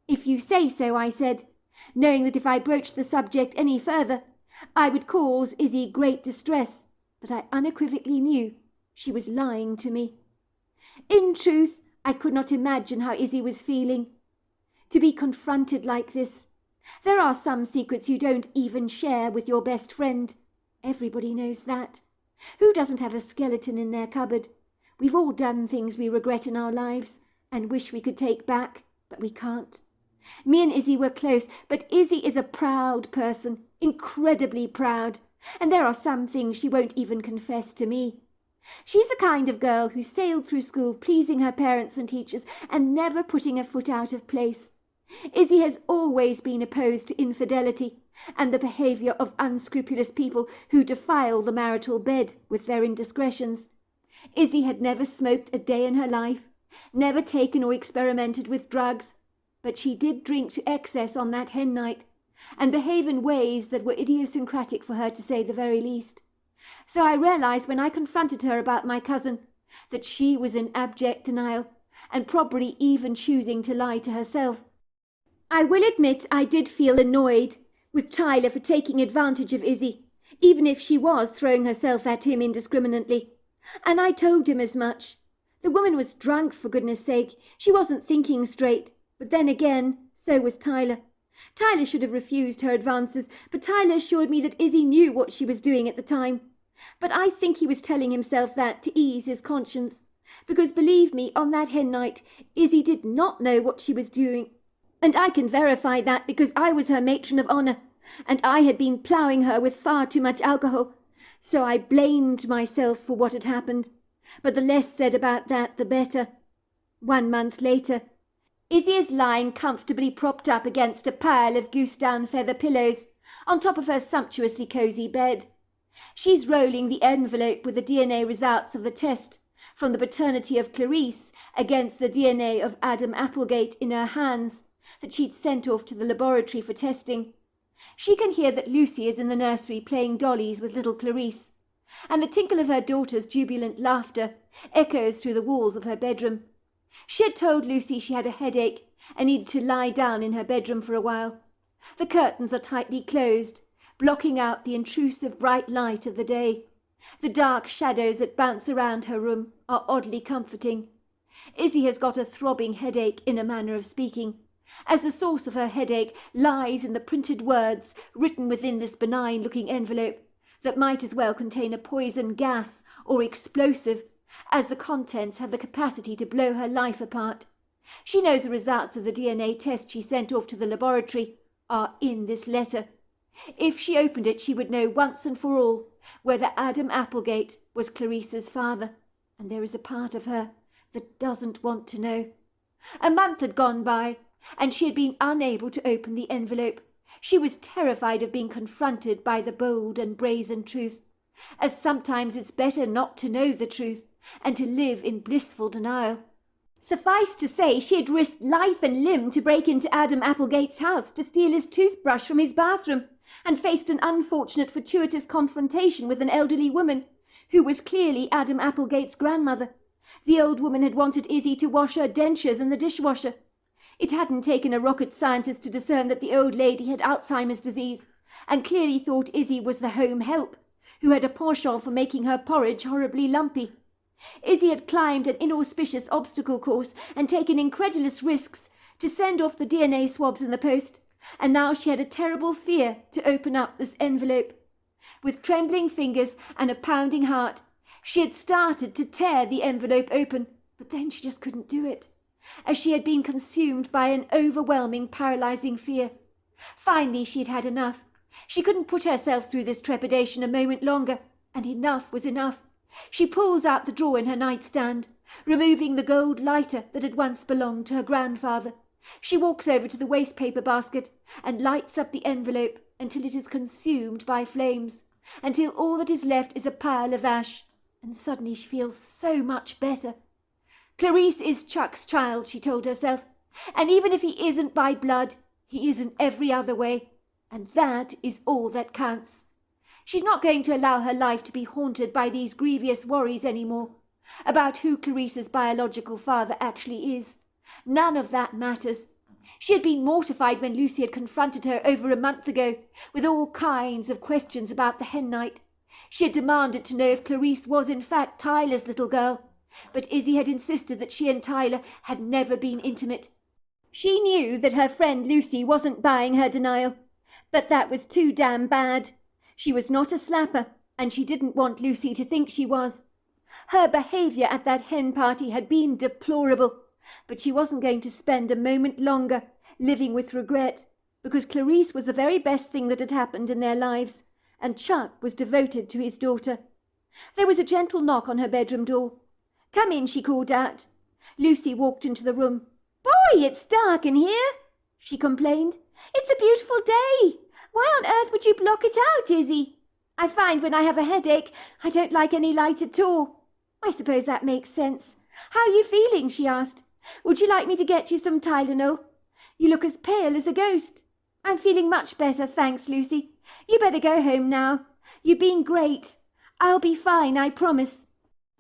"If you say so," I said, knowing that if I broached the subject any further, I would cause Izzy great distress, but I unequivocally knew she was lying to me. In truth, I could not imagine how Izzy was feeling. To be confronted like this. There are some secrets you don't even share with your best friend. Everybody knows that. Who doesn't have a skeleton in their cupboard? We've all done things we regret in our lives and wish we could take back, but we can't. Me and Izzy were close, but Izzy is a proud person, incredibly proud, and there are some things she won't even confess to me. She's the kind of girl who sailed through school pleasing her parents and teachers and never putting a foot out of place. Izzy has always been opposed to infidelity and the behaviour of unscrupulous people who defile the marital bed with their indiscretions. Izzy had never smoked a day in her life, never taken or experimented with drugs, but she did drink to excess on that hen night, and behave in ways that were idiosyncratic for her to say the very least. So I realised when I confronted her about my cousin that she was in abject denial, and probably even choosing to lie to herself. I will admit I did feel annoyed with Tyler for taking advantage of Izzy, even if she was throwing herself at him indiscriminately, and I told him as much. The woman was drunk, for goodness sake. She wasn't thinking straight, but then again, so was Tyler. Tyler should have refused her advances, but Tyler assured me that Izzy knew what she was doing at the time. But I think he was telling himself that to ease his conscience, because believe me, on that hen night, Izzy did not know what she was doing. And I can verify that because I was her matron of honour, and I had been ploughing her with far too much alcohol, so I blamed myself for what had happened. But the less said about that, the better. 1 month later, Izzy is lying comfortably propped up against a pile of goose-down feather pillows on top of her sumptuously cosy bed. She's rolling the envelope with the DNA results of the test from the paternity of Clarice against the DNA of Adam Applegate in her hands that she'd sent off to the laboratory for testing. She can hear that Lucy is in the nursery playing dollies with little Clarice, and the tinkle of her daughter's jubilant laughter echoes through the walls of her bedroom. She had told Lucy she had a headache and needed to lie down in her bedroom for a while. The curtains are tightly closed, blocking out the intrusive bright light of the day. The dark shadows that bounce around her room are oddly comforting. Izzy has got a throbbing headache, in a manner of speaking, as the source of her headache lies in the printed words written within this benign-looking envelope that might as well contain a poison gas or explosive, as the contents have the capacity to blow her life apart. She knows the results of the DNA test she sent off to the laboratory are in this letter. If she opened it, she would know once and for all whether Adam Applegate was Clarice's father, and there is a part of her that doesn't want to know. A month had gone by, and she had been unable to open the envelope. She was terrified of being confronted by the bold and brazen truth, as sometimes it's better not to know the truth and to live in blissful denial. Suffice to say, she had risked life and limb to break into Adam Applegate's house to steal his toothbrush from his bathroom, and faced an unfortunate fortuitous confrontation with an elderly woman, who was clearly Adam Applegate's grandmother. The old woman had wanted Izzy to wash her dentures in the dishwasher. It hadn't taken a rocket scientist to discern that the old lady had Alzheimer's disease, and clearly thought Izzy was the home help, who had a penchant for making her porridge horribly lumpy. Izzy had climbed an inauspicious obstacle course and taken incredulous risks to send off the DNA swabs in the post, and now she had a terrible fear to open up this envelope. With trembling fingers and a pounding heart, she had started to tear the envelope open, but then she just couldn't do it, as she had been consumed by an overwhelming, paralyzing fear. Finally, she had had enough. She couldn't put herself through this trepidation a moment longer, and enough was enough. She pulls out the drawer in her nightstand, removing the gold lighter that had once belonged to her grandfather. She walks over to the waste paper basket and lights up the envelope until it is consumed by flames, until all that is left is a pile of ash, and suddenly she feels so much better. Clarice is Chuck's child, she told herself, and even if he isn't by blood, he is in every other way, and that is all that counts. She's not going to allow her life to be haunted by these grievous worries any more about who Clarice's biological father actually is. None of that matters. She had been mortified when Lucy had confronted her over a month ago with all kinds of questions about the hen night. She had demanded to know if Clarice was in fact Tyler's little girl, but Izzy had insisted that she and Tyler had never been intimate. She knew that her friend Lucy wasn't buying her denial, but that was too damn bad. She was not a slapper, and she didn't want Lucy to think she was. Her behaviour at that hen party had been deplorable, but she wasn't going to spend a moment longer living with regret, because Clarice was the very best thing that had happened in their lives, and Chuck was devoted to his daughter. There was a gentle knock on her bedroom door. "Come in," she called out. Lucy walked into the room. "Boy, it's dark in here," she complained. "It's a beautiful day. Why on earth would you block it out, Izzy? I find when I have a headache, I don't like any light at all." "I suppose that makes sense. How are you feeling?" she asked. "Would you like me to get you some Tylenol? You look as pale as a ghost." "I'm feeling much better, thanks, Lucy. You better go home now. You've been great. I'll be fine, I promise."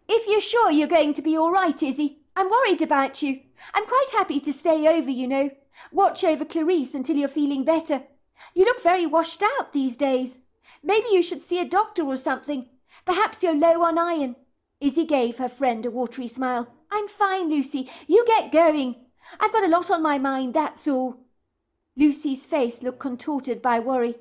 "If you're sure you're going to be all right, Izzy, I'm worried about you. I'm quite happy to stay over, you know. Watch over Clarice until you're feeling better. You look very washed out these days. Maybe you should see a doctor or something. Perhaps you're low on iron." Izzy gave her friend a watery smile. "I'm fine, Lucy. You get going. I've got a lot on my mind, that's all." Lucy's face looked contorted by worry.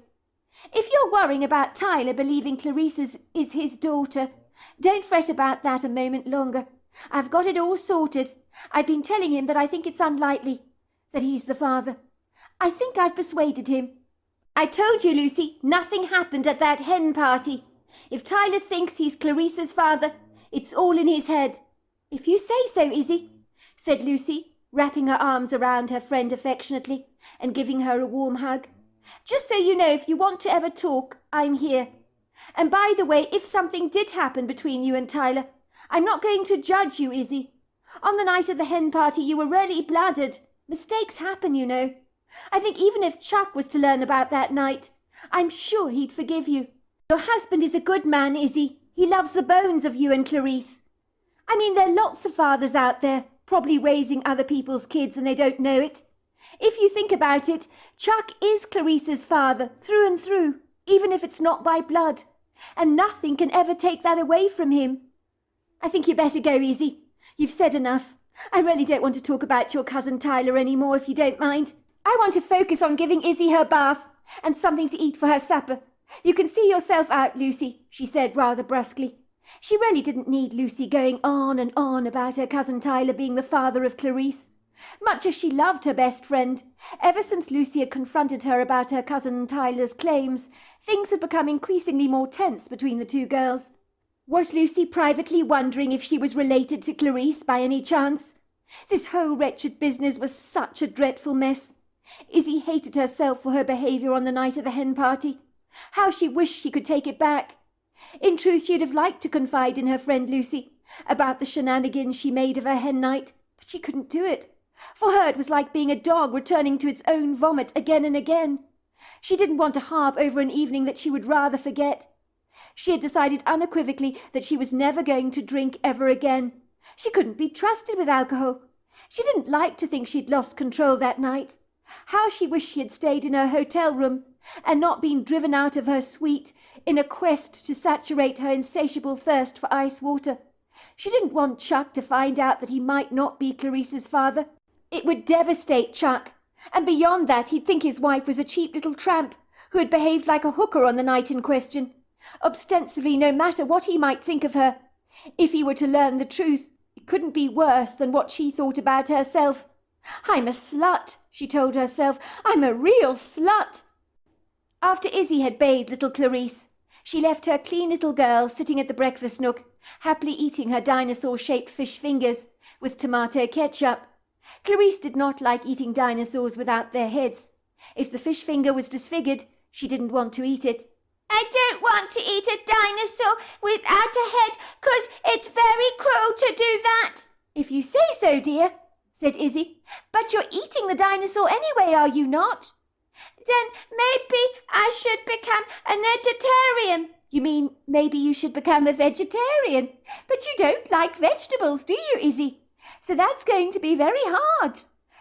"If you're worrying about Tyler believing Clarice is his daughter, don't fret about that a moment longer. I've got it all sorted. I've been telling him that I think it's unlikely that he's the father. I think I've persuaded him. I told you, Lucy, nothing happened at that hen party. If Tyler thinks he's Clarice's father, it's all in his head." "If you say so, Izzy," said Lucy, wrapping her arms around her friend affectionately and giving her a warm hug. "Just so you know, if you want to ever talk, I'm here. And by the way, if something did happen between you and Tyler, I'm not going to judge you, Izzy. On the night of the hen party, you were really blooded. Mistakes happen, you know. I think even if Chuck was to learn about that night, I'm sure he'd forgive you. Your husband is a good man, Izzy. He loves the bones of you and Clarice. I mean, there are lots of fathers out there, probably raising other people's kids and they don't know it. If you think about it, Chuck is Clarice's father through and through, even if it's not by blood, and nothing can ever take that away from him. I think you better go, Izzy. You've said enough. I really don't want to talk about your cousin Tyler any more, if you don't mind. I want to focus on giving Izzy her bath and something to eat for her supper. You can see yourself out, Lucy," she said rather brusquely. She really didn't need Lucy going on and on about her cousin Tyler being the father of Clarice. Much as she loved her best friend, ever since Lucy had confronted her about her cousin Tyler's claims, things had become increasingly more tense between the two girls. Was Lucy privately wondering if she was related to Clarice by any chance? This whole wretched business was such a dreadful mess. Izzy hated herself for her behaviour on the night of the hen party. How she wished she could take it back. In truth, she'd have liked to confide in her friend Lucy about the shenanigans she made of her hen night, but she couldn't do it. For her it was like being a dog returning to its own vomit again and again. She didn't want to harp over an evening that she would rather forget. She had decided unequivocally that she was never going to drink ever again. She couldn't be trusted with alcohol. She didn't like to think she'd lost control that night. How she wished she had stayed in her hotel room and not been driven out of her suite in a quest to saturate her insatiable thirst for ice water. She didn't want Chuck to find out that he might not be Clarice's father. It would devastate Chuck, And beyond that, he'd think his wife was a cheap little tramp who had behaved like a hooker on the night in question, ostensibly no matter what he might think of her. If he were to learn the truth, it couldn't be worse than what she thought about herself. "I'm a slut," she told herself. "I'm a real slut." After Izzy had bathed little Clarice, she left her clean little girl sitting at the breakfast nook, happily eating her dinosaur-shaped fish fingers with tomato ketchup. Clarice did not like eating dinosaurs without their heads. If the fish finger was disfigured, she didn't want to eat it. "I don't want to eat a dinosaur without a head, 'cause it's very cruel to do that." "If you say so, dear," said Izzy. "But you're eating the dinosaur anyway, are you not?" "Then maybe I should become a vegetarian." "You mean maybe you should become a vegetarian? But you don't like vegetables, do you, Izzy? So that's going to be very hard.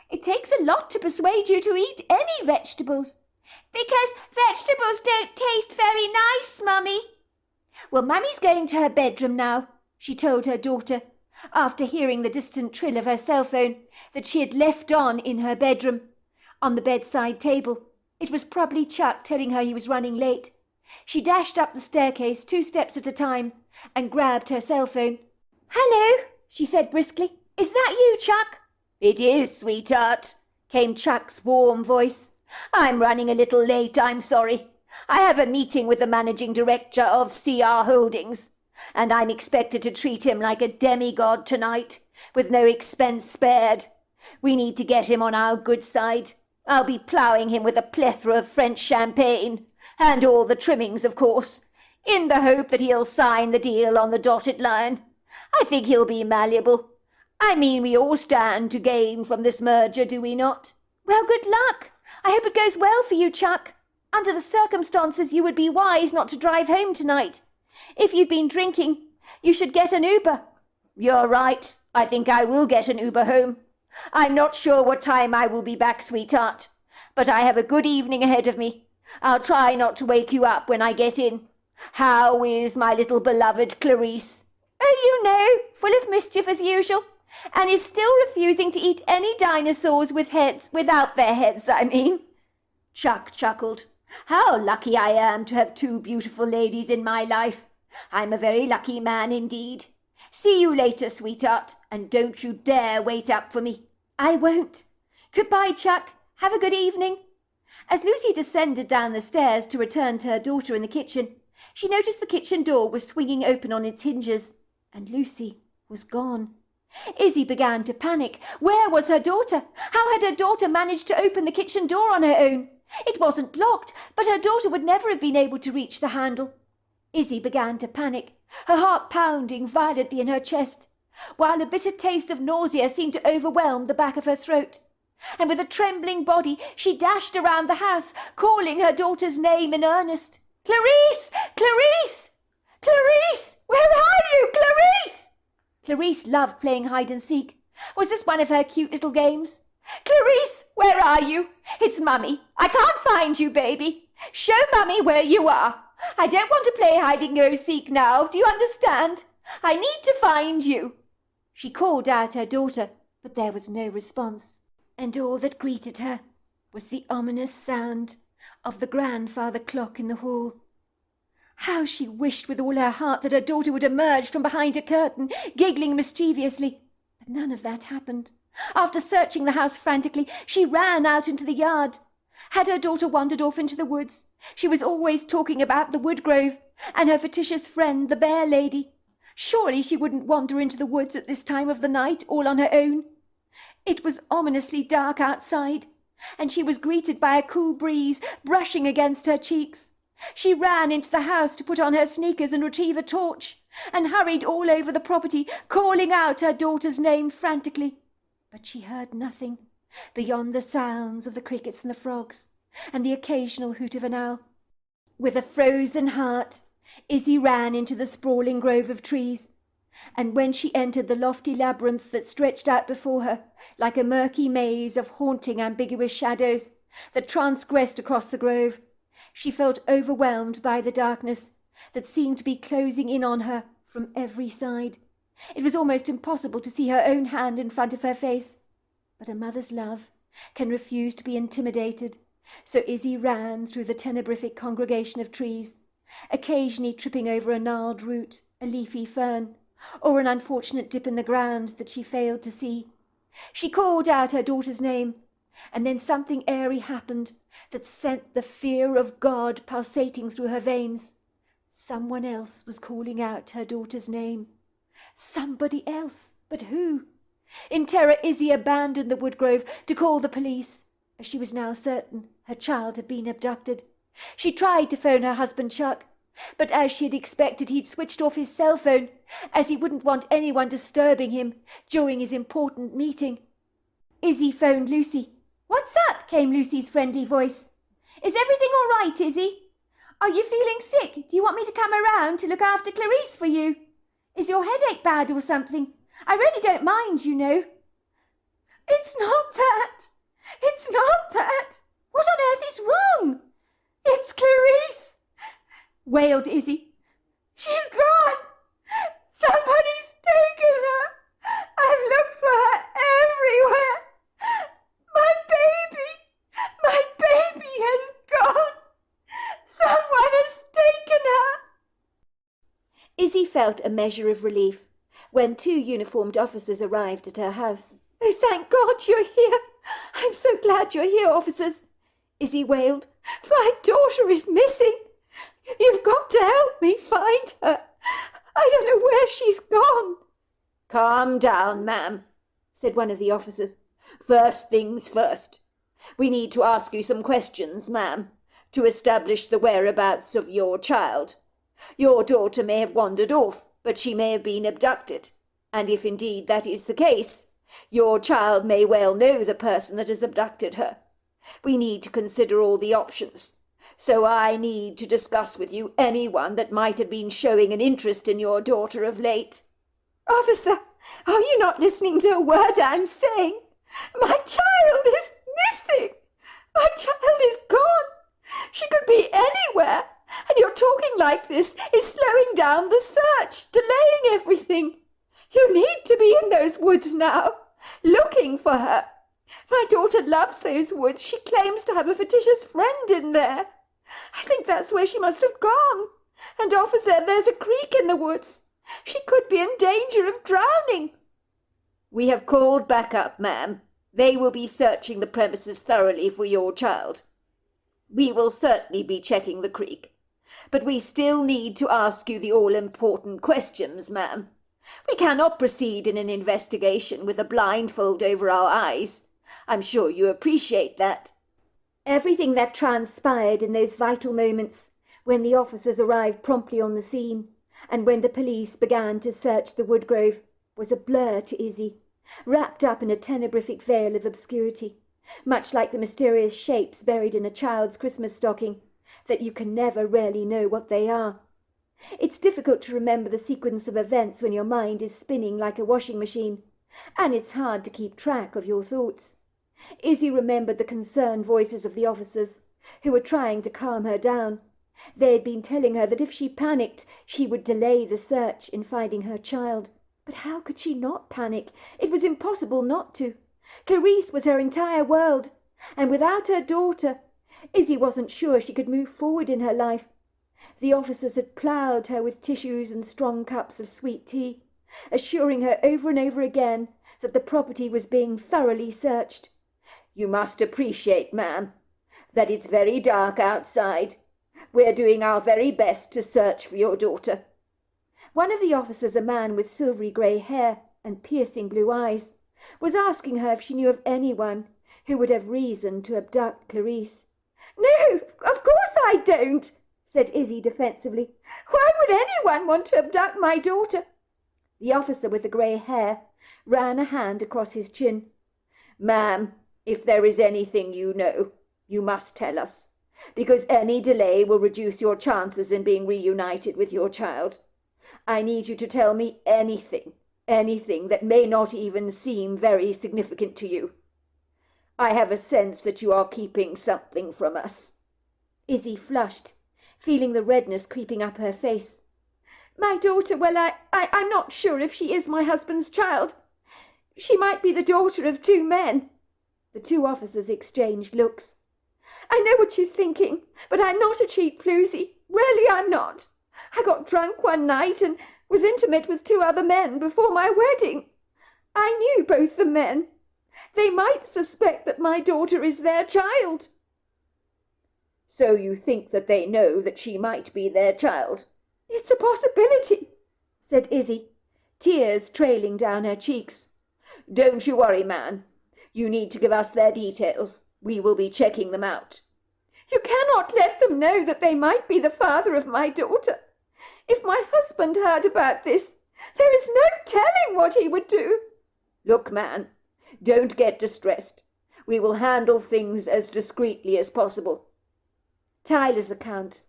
It takes a lot to persuade you to eat any vegetables." "Because vegetables don't taste very nice, Mummy." "Well, Mummy's going to her bedroom now," she told her daughter, after hearing the distant trill of her cell phone that she had left on in her bedroom, on the bedside table. It was probably Chuck telling her he was running late. She dashed up the staircase 2 steps at a time and grabbed her cell phone. "Hello," she said briskly. "Is that you, Chuck?" "It is, sweetheart," came Chuck's warm voice. "I'm running a little late, I'm sorry. I have a meeting with the managing director of CR Holdings, and I'm expected to treat him like a demigod tonight, with no expense spared. We need to get him on our good side. I'll be ploughing him with a plethora of French champagne, and all the trimmings, of course, in the hope that he'll sign the deal on the dotted line. I think he'll be malleable. I mean, we all stand to gain from this merger, do we not?" "Well, good luck. I hope it goes well for you, Chuck. Under the circumstances, you would be wise not to drive home tonight. If you've been drinking, you should get an Uber." "You're right. I think I will get an Uber home. I'm not sure what time I will be back, sweetheart, but I have a good evening ahead of me. I'll try not to wake you up when I get in. How is my little beloved Clarice?" "Oh, you know, full of mischief as usual, and is still refusing to eat any dinosaurs with heads, without their heads, I mean." Chuck chuckled. "How lucky I am to have 2 beautiful ladies in my life. I'm a very lucky man indeed. See you later, sweetheart, and don't you dare wait up for me." "I won't. Goodbye, Chuck. Have a good evening." As Lucy descended down the stairs to return to her daughter in the kitchen, she noticed the kitchen door was swinging open on its hinges, and Lucy was gone. Izzy began to panic. Where was her daughter? How had her daughter managed to open the kitchen door on her own? It wasn't locked, but her daughter would never have been able to reach the handle. Izzy began to panic, her heart pounding violently in her chest, while a bitter taste of nausea seemed to overwhelm the back of her throat. And with a trembling body, she dashed around the house, calling her daughter's name in earnest. "Clarice! Clarice! Clarice! Where are you, Clarice?" Clarice loved playing hide-and-seek. Was this one of her cute little games? "Clarice, where are you? It's Mummy. I can't find you, baby. Show Mummy where you are. I don't want to play hide-and-go-seek now, do you understand? I need to find you." She called out her daughter, but there was no response, and all that greeted her was the ominous sound of the grandfather clock in the hall. How she wished with all her heart that her daughter would emerge from behind a curtain, giggling mischievously. But none of that happened. After searching the house frantically, she ran out into the yard. Had her daughter wandered off into the woods? She was always talking about the wood grove and her fictitious friend, the bear lady. Surely she wouldn't wander into the woods at this time of the night, all on her own. It was ominously dark outside, and she was greeted by a cool breeze brushing against her cheeks. She ran into the house to put on her sneakers and retrieve a torch, and hurried all over the property, calling out her daughter's name frantically. But she heard nothing beyond the sounds of the crickets and the frogs, and the occasional hoot of an owl. With a frozen heart, Izzy ran into the sprawling grove of trees, and when she entered the lofty labyrinth that stretched out before her, like a murky maze of haunting, ambiguous shadows that transgressed across the grove, she felt overwhelmed by the darkness that seemed to be closing in on her from every side. It was almost impossible to see her own hand in front of her face, but a mother's love can refuse to be intimidated, so Izzy ran through the tenebrific congregation of trees, occasionally tripping over a gnarled root, a leafy fern, or an unfortunate dip in the ground that she failed to see. She called out her daughter's name, and then something airy happened that sent the fear of God pulsating through her veins. Someone else was calling out her daughter's name. Somebody else, but who? In terror, Izzy abandoned the woodgrove to call the police, as she was now certain her child had been abducted. She tried to phone her husband Chuck, but as she had expected, he'd switched off his cell phone, as he wouldn't want anyone disturbing him during his important meeting. Izzy phoned Lucy. "What's up?" came Lucy's friendly voice. "Is everything all right, Izzy? Are you feeling sick? Do you want me to come around to look after Clarice for you? Is your headache bad or something? I really don't mind, you know." "It's not that. It's not that. What on earth is wrong? It's Clarice," wailed Izzy. "She's gone. Somebody's taken her. I've looked for her everywhere. My baby has gone. Someone has taken her." Izzy felt a measure of relief when 2 uniformed officers arrived at her house. "Oh, thank God you're here. I'm so glad you're here, officers," Izzy wailed. "My daughter is missing. You've got to help me find her. I don't know where she's gone." "Calm down, ma'am," said one of the officers. "First things first. We need to ask you some questions, ma'am, to establish the whereabouts of your child. Your daughter may have wandered off, but she may have been abducted, and if indeed that is the case, your child may well know the person that has abducted her. We need to consider all the options, so I need to discuss with you anyone that might have been showing an interest in your daughter of late." "Officer, are you not listening to a word I'm saying? My child is missing. My child is gone. She could be anywhere, and your talking like this is slowing down the search, delaying everything. You need to be in those woods now, looking for her. My daughter loves those woods. She claims to have a fictitious friend in there. I think that's where she must have gone. And, officer, there's a creek in the woods. She could be in danger of drowning." "We have called back up, ma'am. They will be searching the premises thoroughly for your child. We will certainly be checking the creek. But we still need to ask you the all-important questions, ma'am. We cannot proceed in an investigation with a blindfold over our eyes. I'm sure you appreciate that." Everything that transpired in those vital moments, when the officers arrived promptly on the scene, and when the police began to search the woodgrove, was a blur to Izzy, wrapped up in a tenebrific veil of obscurity, much like the mysterious shapes buried in a child's Christmas stocking, that you can never really know what they are. It's difficult to remember the sequence of events when your mind is spinning like a washing machine, and it's hard to keep track of your thoughts. Izzy remembered the concerned voices of the officers, who were trying to calm her down. They had been telling her that if she panicked, she would delay the search in finding her child. But how could she not panic? It was impossible not to. Clarice was her entire world, and without her daughter, Izzy wasn't sure she could move forward in her life. The officers had ploughed her with tissues and strong cups of sweet tea, assuring her over and over again that the property was being thoroughly searched. "You must appreciate, ma'am, that it's very dark outside. We're doing our very best to search for your daughter." One of the officers, a man with silvery grey hair and piercing blue eyes, was asking her if she knew of anyone who would have reason to abduct Clarice. "No, of course I don't," said Izzy defensively. "Why would anyone want to abduct my daughter?" The officer with the grey hair ran a hand across his chin. "Ma'am, if there is anything you know, you must tell us, because any delay will reduce your chances in being reunited with your child. I need you to tell me anything that may not even seem very significant to you. I have a sense that you are keeping something from us." Izzy flushed, feeling the redness creeping up her face. "My daughter, well, I'm not sure if she is my husband's child. She might be the daughter of 2 men. The two officers exchanged looks. "I know what you're thinking, but I'm not a cheap floozy. Really, I'm not. I got drunk one night and was intimate with two other men before my wedding. I knew both the men. They might suspect that my daughter is their child." "So you think that they know that she might be their child?" "It's a possibility," said Izzy, tears trailing down her cheeks. "Don't you worry, man. You need to give us their details. We will be checking them out." "You cannot let them know that they might be the father of my daughter. If my husband heard about this, there is no telling what he would do." "Look, man, don't get distressed. We will handle things as discreetly as possible." Tyler's account.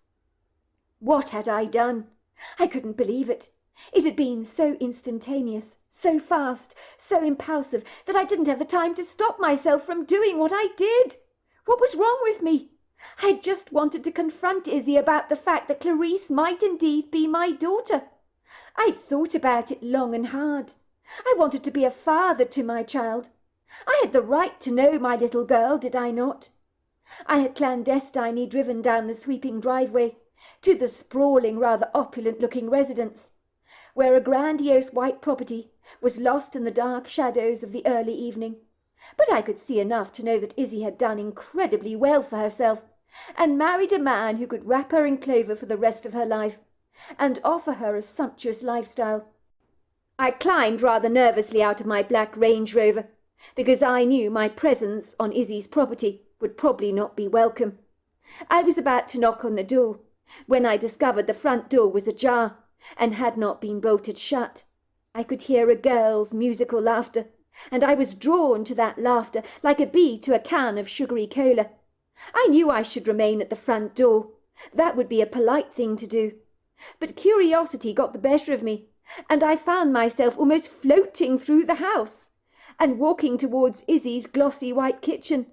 What had I done? I couldn't believe it. It had been so instantaneous, so fast, so impulsive, that I didn't have the time to stop myself from doing what I did. What was wrong with me? I had just wanted to confront Izzy about the fact that Clarice might indeed be my daughter. I'd thought about it long and hard. I wanted to be a father to my child. I had the right to know my little girl, did I not? I had clandestinely driven down the sweeping driveway to the sprawling, rather opulent-looking residence, where a grandiose white property was lost in the dark shadows of the early evening. But I could see enough to know that Izzy had done incredibly well for herself, and married a man who could wrap her in clover for the rest of her life, and offer her a sumptuous lifestyle. I climbed rather nervously out of my black Range Rover, because I knew my presence on Izzy's property would probably not be welcome. I was about to knock on the door, when I discovered the front door was ajar, and had not been bolted shut. I could hear a girl's musical laughter, and I was drawn to that laughter like a bee to a can of sugary cola. I knew I should remain at the front door. That would be a polite thing to do. But curiosity got the better of me, and I found myself almost floating through the house, and walking towards Izzy's glossy white kitchen.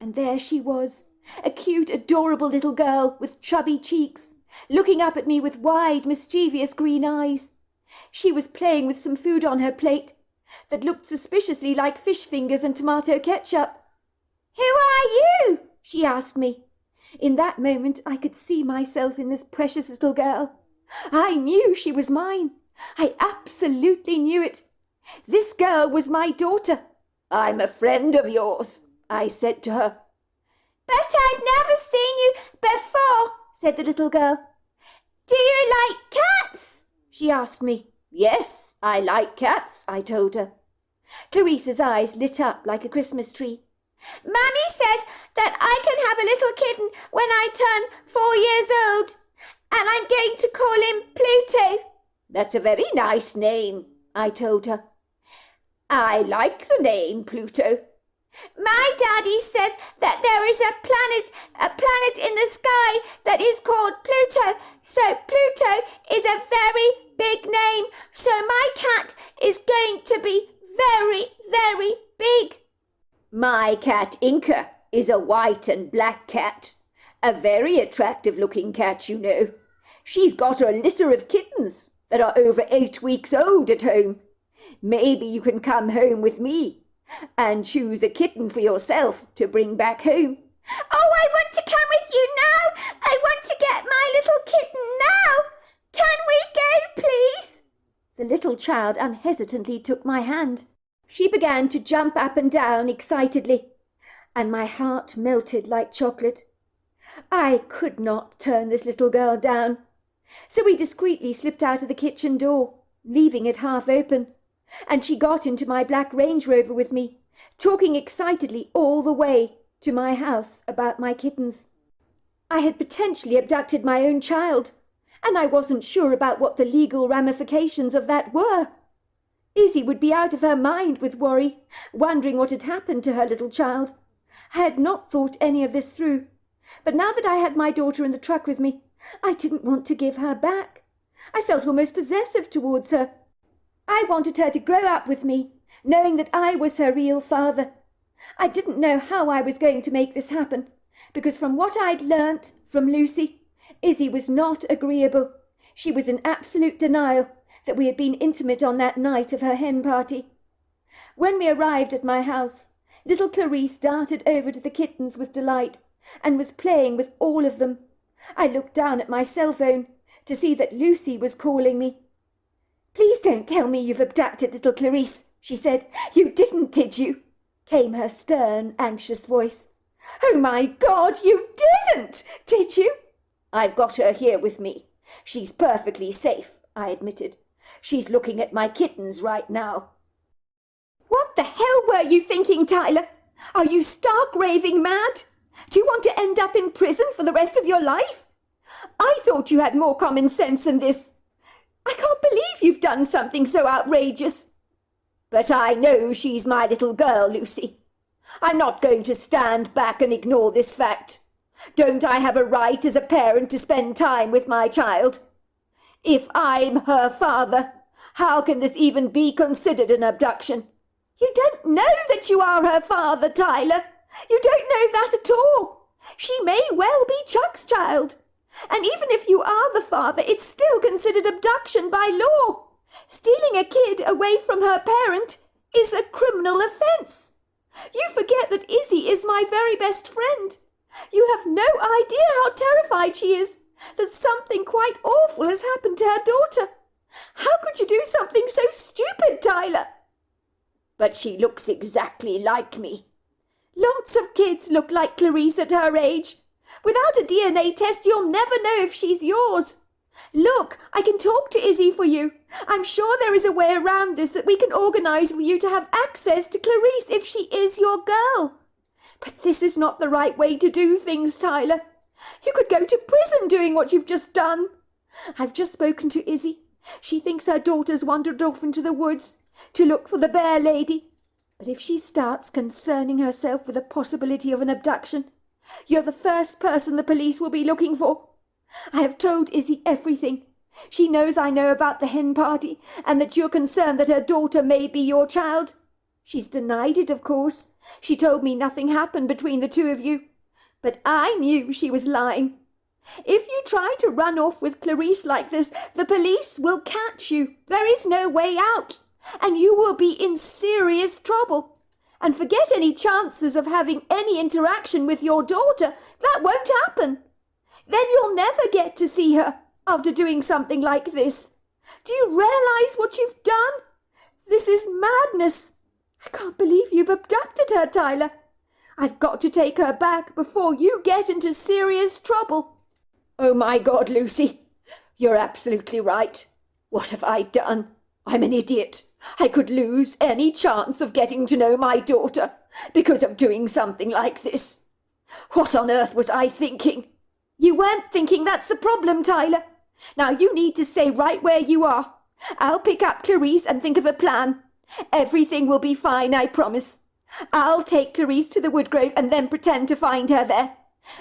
And there she was, a cute, adorable little girl with chubby cheeks, looking up at me with wide, mischievous green eyes. She was playing with some food on her plate that looked suspiciously like fish fingers and tomato ketchup. "Who are you?" she asked me. In that moment I could see myself in this precious little girl. I knew she was mine. I absolutely knew it. This girl was my daughter. "I'm a friend of yours," I said to her. "But I've never seen you before," said the little girl. "Do you like cats?" she asked me. "Yes, I like cats," I told her. Clarice's eyes lit up like a Christmas tree. "Mummy says that I can have a little kitten when I turn 4 years old, and I'm going to call him Pluto." "That's a very nice name," I told her. "I like the name Pluto." "My daddy says that there is a planet in the sky that is called Pluto, so Pluto is a very big name, so my cat is going to be very, very big." "My cat Inca is a white and black cat. A very attractive-looking cat, you know. She's got a litter of kittens that are over 8 weeks old at home. Maybe you can come home with me and choose a kitten for yourself to bring back home." "Oh, I want to come with you now! I want to get my little kitten now! Can we go, please?" The little child unhesitantly took my hand. She began to jump up and down excitedly, and my heart melted like chocolate. I could not turn this little girl down, so we discreetly slipped out of the kitchen door, leaving it half open, and she got into my black Range Rover with me, talking excitedly all the way to my house about my kittens. I had potentially abducted my own child, and I wasn't sure about what the legal ramifications of that were. Izzy would be out of her mind with worry, wondering what had happened to her little child. I had not thought any of this through, but now that I had my daughter in the truck with me, I didn't want to give her back. I felt almost possessive towards her. I wanted her to grow up with me, knowing that I was her real father. I didn't know how I was going to make this happen, because from what I'd learnt from Lucy, Izzy was not agreeable. She was in absolute denial that we had been intimate on that night of her hen party. When we arrived at my house, Little Clarice darted over to the kittens with delight and was playing with all of them. I looked down at my cell phone to see that Lucy was calling me. "Please don't tell me you've abducted little Clarice," she said. "You didn't, did you?" came her stern, anxious voice. "Oh my God, you didn't, did you?" "I've got her here with me. She's perfectly safe," I admitted. "She's looking at my kittens right now." "What the hell were you thinking, Tyler? Are you stark raving mad? Do you want to end up in prison for the rest of your life? I thought you had more common sense than this. I can't believe you've done something so outrageous." "But I know she's my little girl, Lucy. I'm not going to stand back and ignore this fact. Don't I have a right as a parent to spend time with my child? If I'm her father, how can this even be considered an abduction?" "You don't know that you are her father, Tyler. You don't know that at all. She may well be Chuck's child. And even if you are the father, it's still considered abduction by law. Stealing a kid away from her parent is a criminal offence. You forget that Izzy is my very best friend. You have no idea how terrified she is that something quite awful has happened to her daughter. How could you do something so stupid, Tyler?" "But she looks exactly like me." "Lots of kids look like Clarice at her age. Without a DNA test, you'll never know if she's yours. Look, I can talk to Izzy for you. I'm sure there is a way around this that we can organise for you to have access to Clarice if she is your girl. But this is not the right way to do things, Tyler. You could go to prison doing what you've just done. I've just spoken to Izzy. She thinks her daughter's wandered off into the woods to look for the bear lady. But if she starts concerning herself with the possibility of an abduction, you're the first person the police will be looking for. I have told Izzy everything. She knows I know about the hen party and that you're concerned that her daughter may be your child. She's denied it, of course. She told me nothing happened between the two of you. But I knew she was lying. If you try to run off with Clarice like this, the police will catch you. There is no way out, and you will be in serious trouble. And forget any chances of having any interaction with your daughter. That won't happen. Then you'll never get to see her after doing something like this. Do you realise what you've done? This is madness. I can't believe you've abducted her, Tyler. I've got to take her back before you get into serious trouble." "Oh my God, Lucy, you're absolutely right. What have I done? I'm an idiot. I could lose any chance of getting to know my daughter because of doing something like this. What on earth was I thinking?" "You weren't thinking, that's the problem, Tyler. Now you need to stay right where you are. I'll pick up Clarice and think of a plan. Everything will be fine, I promise. I'll take Clarice to the woodgrove and then pretend to find her there.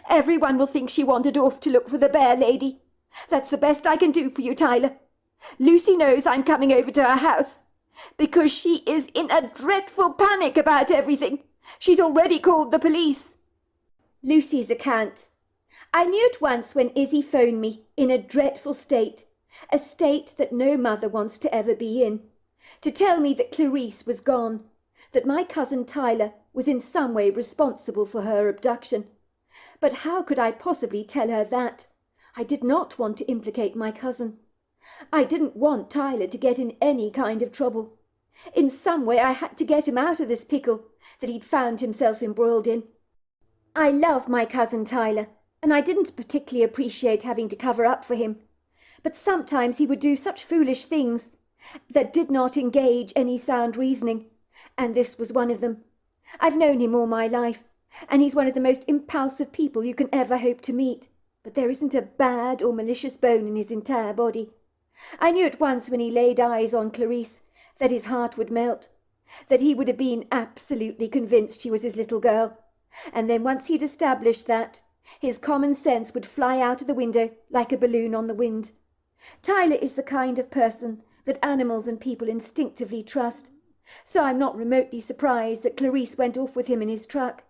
Everyone will think she wandered off to look for the bear lady. That's the best I can do for you, Tyler. Lucy knows I'm coming over to her house because she is in a dreadful panic about everything. She's already called the police." Lucy's account. I knew at once when Izzy phoned me in a dreadful state, a state that no mother wants to ever be in, to tell me that Clarice was gone, that my cousin Tyler was in some way responsible for her abduction. But how could I possibly tell her that? I did not want to implicate my cousin. I didn't want Tyler to get in any kind of trouble. In some way I had to get him out of this pickle that he'd found himself embroiled in. I love my cousin Tyler, and I didn't particularly appreciate having to cover up for him. But sometimes he would do such foolish things that did not engage any sound reasoning, and this was one of them. I've known him all my life, and he's one of the most impulsive people you can ever hope to meet, but there isn't a bad or malicious bone in his entire body. I knew at once when he laid eyes on Clarice that his heart would melt, that he would have been absolutely convinced she was his little girl, and then once he'd established that, his common sense would fly out of the window like a balloon on the wind. Tyler is the kind of person that animals and people instinctively trust, so I'm not remotely surprised that Clarice went off with him in his truck.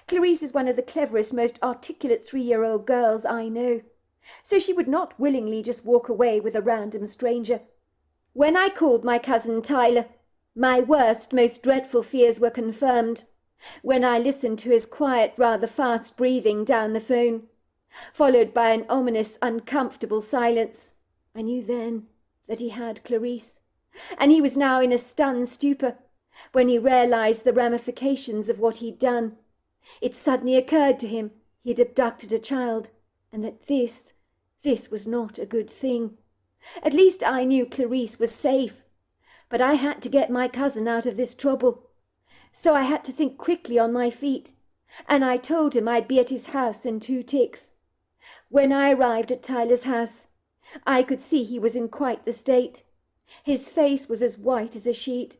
Clarice is one of the cleverest, most articulate 3-year-old girls I know, so she would not willingly just walk away with a random stranger. When I called my cousin Tyler, my worst, most dreadful fears were confirmed. when I listened to his quiet, rather fast breathing down the phone, followed by an ominous, uncomfortable silence. I knew then that he had Clarice, and he was now in a stunned stupor when he realized the ramifications of what he'd done. It suddenly occurred to him he had abducted a child, and that this was not a good thing. At least I knew Clarice was safe, but I had to get my cousin out of this trouble. So I had to think quickly on my feet, and I told him I'd be at his house in 2 ticks. When I arrived at Tyler's house, I could see he was in quite the state. His face was as white as a sheet.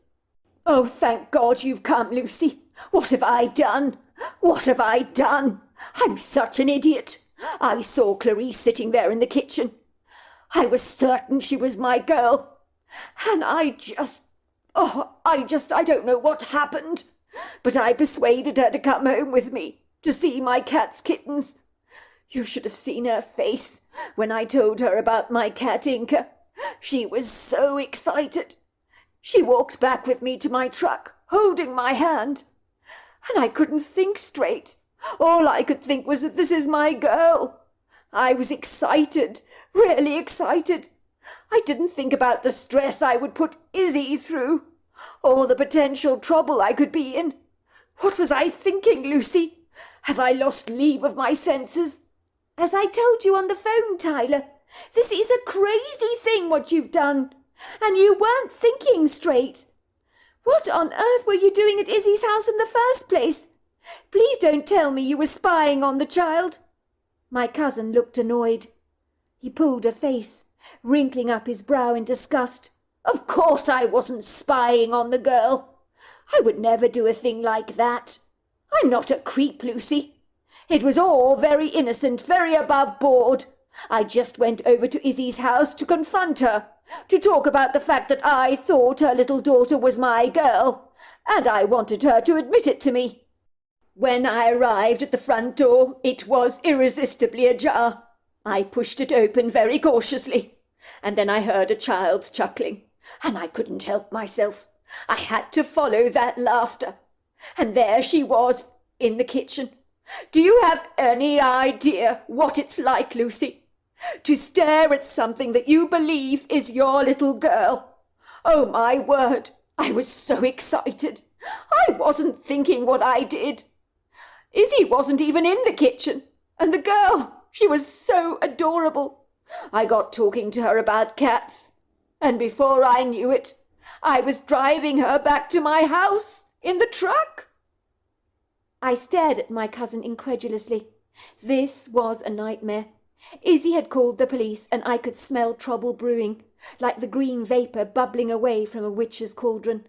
"Oh, thank God you've come, Lucy. What have I done? What have I done? I'm such an idiot. I saw Clarice sitting there in the kitchen. I was certain she was my girl. And I don't know what happened. But I persuaded her to come home with me to see my cat's kittens. You should have seen her face when I told her about my cat Inca. She was so excited. She walks back with me to my truck, holding my hand. And I couldn't think straight. All I could think was that this is my girl. I was excited, really excited. I didn't think about the stress I would put Izzy through, or the potential trouble I could be in. What was I thinking, Lucy? Have I lost leave of my senses? As I told you on the phone, Tyler, this is a crazy thing what you've done, and you weren't thinking straight. What on earth were you doing at Izzy's house in the first place? Please don't tell me you were spying on the child." My cousin looked annoyed. He pulled a face, wrinkling up his brow in disgust. "Of course I wasn't spying on the girl. I would never do a thing like that. I'm not a creep, Lucy. It was all very innocent, very above board. I just went over to Izzy's house to confront her, to talk about the fact that I thought her little daughter was my girl, and I wanted her to admit it to me. When I arrived at the front door, it was irresistibly ajar. I pushed it open very cautiously, and then I heard a child's chuckling, and I couldn't help myself. I had to follow that laughter, and there she was, in the kitchen. Do you have any idea what it's like, Lucy, to stare at something that you believe is your little girl? Oh, my word, I was so excited. I wasn't thinking what I did. Izzy wasn't even in the kitchen, and the girl, she was so adorable. I got talking to her about cats, and before I knew it, I was driving her back to my house in the truck." I stared at my cousin incredulously. This was a nightmare. Izzy had called the police, and I could smell trouble brewing, like the green vapour bubbling away from a witch's cauldron.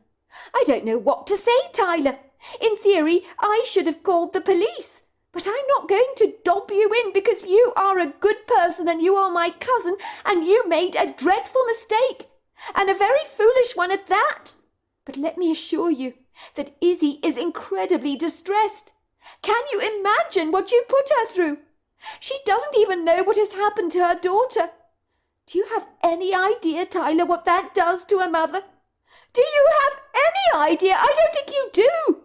I don't know what to say, Tyler. In theory, I should have called the police, but I'm not going to dob you in because you are a good person and you are my cousin, and you made a dreadful mistake, and a very foolish one at that. But let me assure you that Izzy is incredibly distressed. Can you imagine what you put her through? She doesn't even know what has happened to her daughter. Do you have any idea, Tyler, what that does to a mother? Do you have any idea? I don't think you do.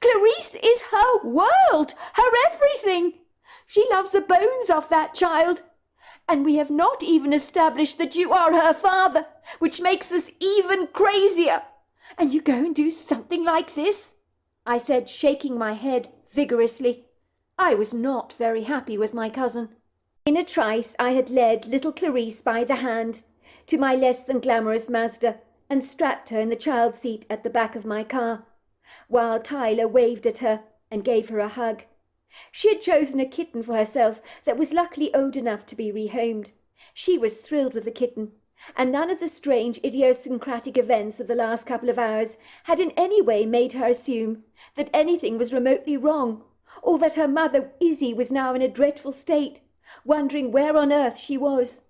Clarice is her world, her everything. She loves the bones off that child. And we have not even established that you are her father, which makes this even crazier. And you go and do something like this?" I said, shaking my head vigorously. I was not very happy with my cousin. In a trice I had led little Clarice by the hand to my less than glamorous Mazda and strapped her in the child seat at the back of my car, while Tyler waved at her and gave her a hug. She had chosen a kitten for herself that was luckily old enough to be rehomed. She was thrilled with the kitten, and none of the strange idiosyncratic events of the last couple of hours had in any way made her assume that anything was remotely wrong, or that her mother Izzy was now in a dreadful state, wondering where on earth she was.